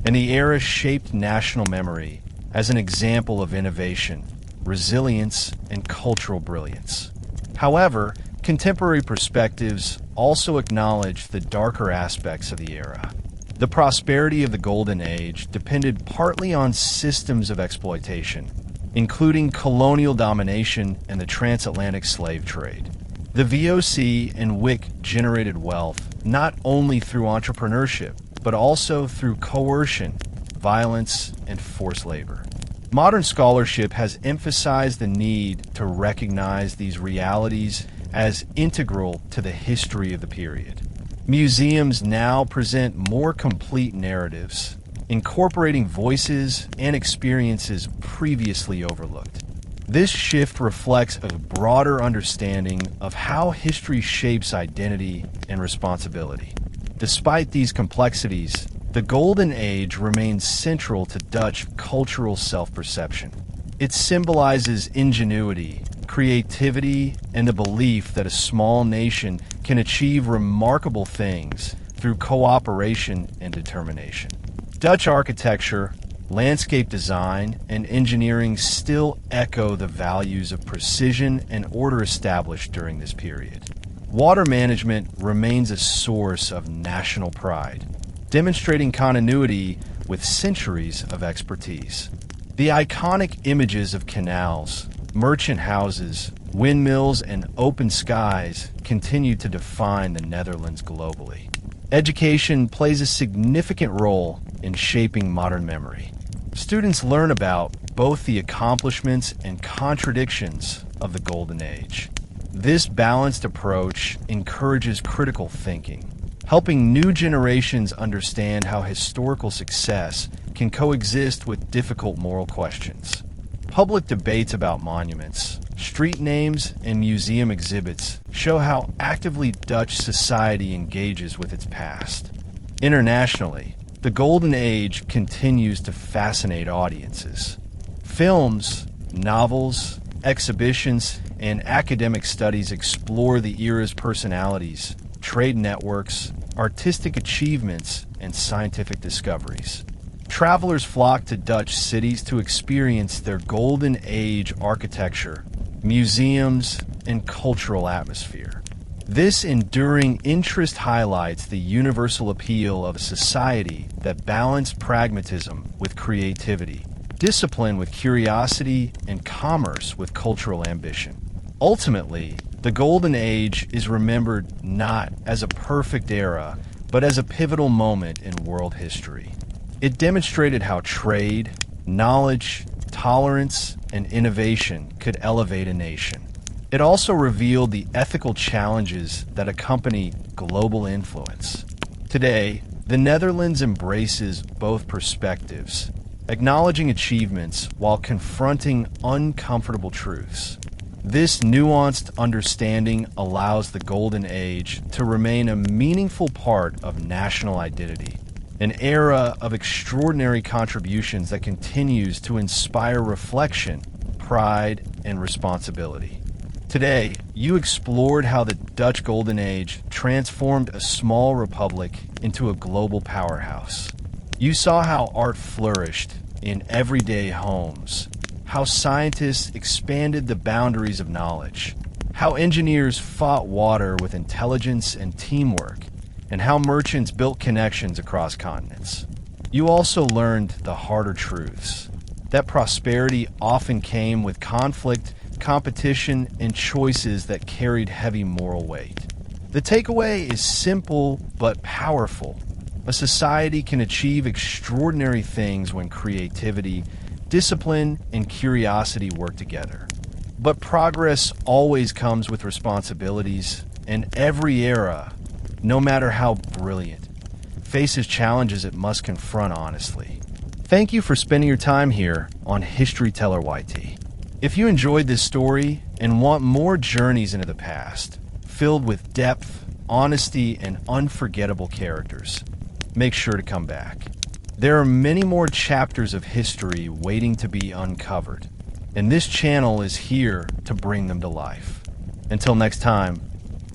and the era shaped national memory as an example of innovation, resilience, and cultural brilliance. However, contemporary perspectives also acknowledge the darker aspects of the era. The prosperity of the Golden Age depended partly on systems of exploitation, including colonial domination and the transatlantic slave trade. The VOC and WIC generated wealth not only through entrepreneurship, but also through coercion, violence, and forced labor. Modern scholarship has emphasized the need to recognize these realities as integral to the history of the period. Museums now present more complete narratives, incorporating voices and experiences previously overlooked. This shift reflects a broader understanding of how history shapes identity and responsibility. Despite these complexities, the Golden Age remains central to Dutch cultural self-perception. It symbolizes ingenuity, creativity, and the belief that a small nation can achieve remarkable things through cooperation and determination. Dutch architecture, landscape design, and engineering still echo the values of precision and order established during this period. Water management remains a source of national pride, demonstrating continuity with centuries of expertise. The iconic images of canals, merchant houses, windmills, and open skies continue to define the Netherlands globally. Education plays a significant role in shaping modern memory. Students learn about both the accomplishments and contradictions of the Golden Age. This balanced approach encourages critical thinking, helping new generations understand how historical success can coexist with difficult moral questions. Public debates about monuments, street names, and museum exhibits show how actively Dutch society engages with its past. Internationally, the Golden Age continues to fascinate audiences. Films, novels, exhibitions, and academic studies explore the era's personalities, trade networks, artistic achievements, and scientific discoveries. Travelers flock to Dutch cities to experience their Golden Age architecture, museums, and cultural atmosphere. This enduring interest highlights the universal appeal of a society that balanced pragmatism with creativity, discipline with curiosity, and commerce with cultural ambition. Ultimately, the Golden Age is remembered not as a perfect era, but as a pivotal moment in world history. It demonstrated how trade, knowledge, tolerance, and innovation could elevate a nation. It also revealed the ethical challenges that accompany global influence. Today, the Netherlands embraces both perspectives, acknowledging achievements while confronting uncomfortable truths. This nuanced understanding allows the Golden Age to remain a meaningful part of national identity, an era of extraordinary contributions that continues to inspire reflection, pride, and responsibility. Today, you explored how the Dutch Golden Age transformed a small republic into a global powerhouse. You saw how art flourished in everyday homes, how scientists expanded the boundaries of knowledge, how engineers fought water with intelligence and teamwork, and how merchants built connections across continents. You also learned the harder truths, that prosperity often came with conflict, competition, and choices that carried heavy moral weight. The takeaway is simple but powerful. A society can achieve extraordinary things when creativity, discipline, and curiosity work together. But progress always comes with responsibilities, and every era, no matter how brilliant, faces challenges it must confront honestly. Thank you for spending your time here on History Teller YT. If you enjoyed this story and want more journeys into the past, filled with depth, honesty, and unforgettable characters, make sure to come back. There are many more chapters of history waiting to be uncovered, and this channel is here to bring them to life. Until next time,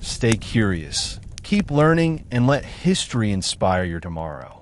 stay curious, keep learning, and let history inspire your tomorrow.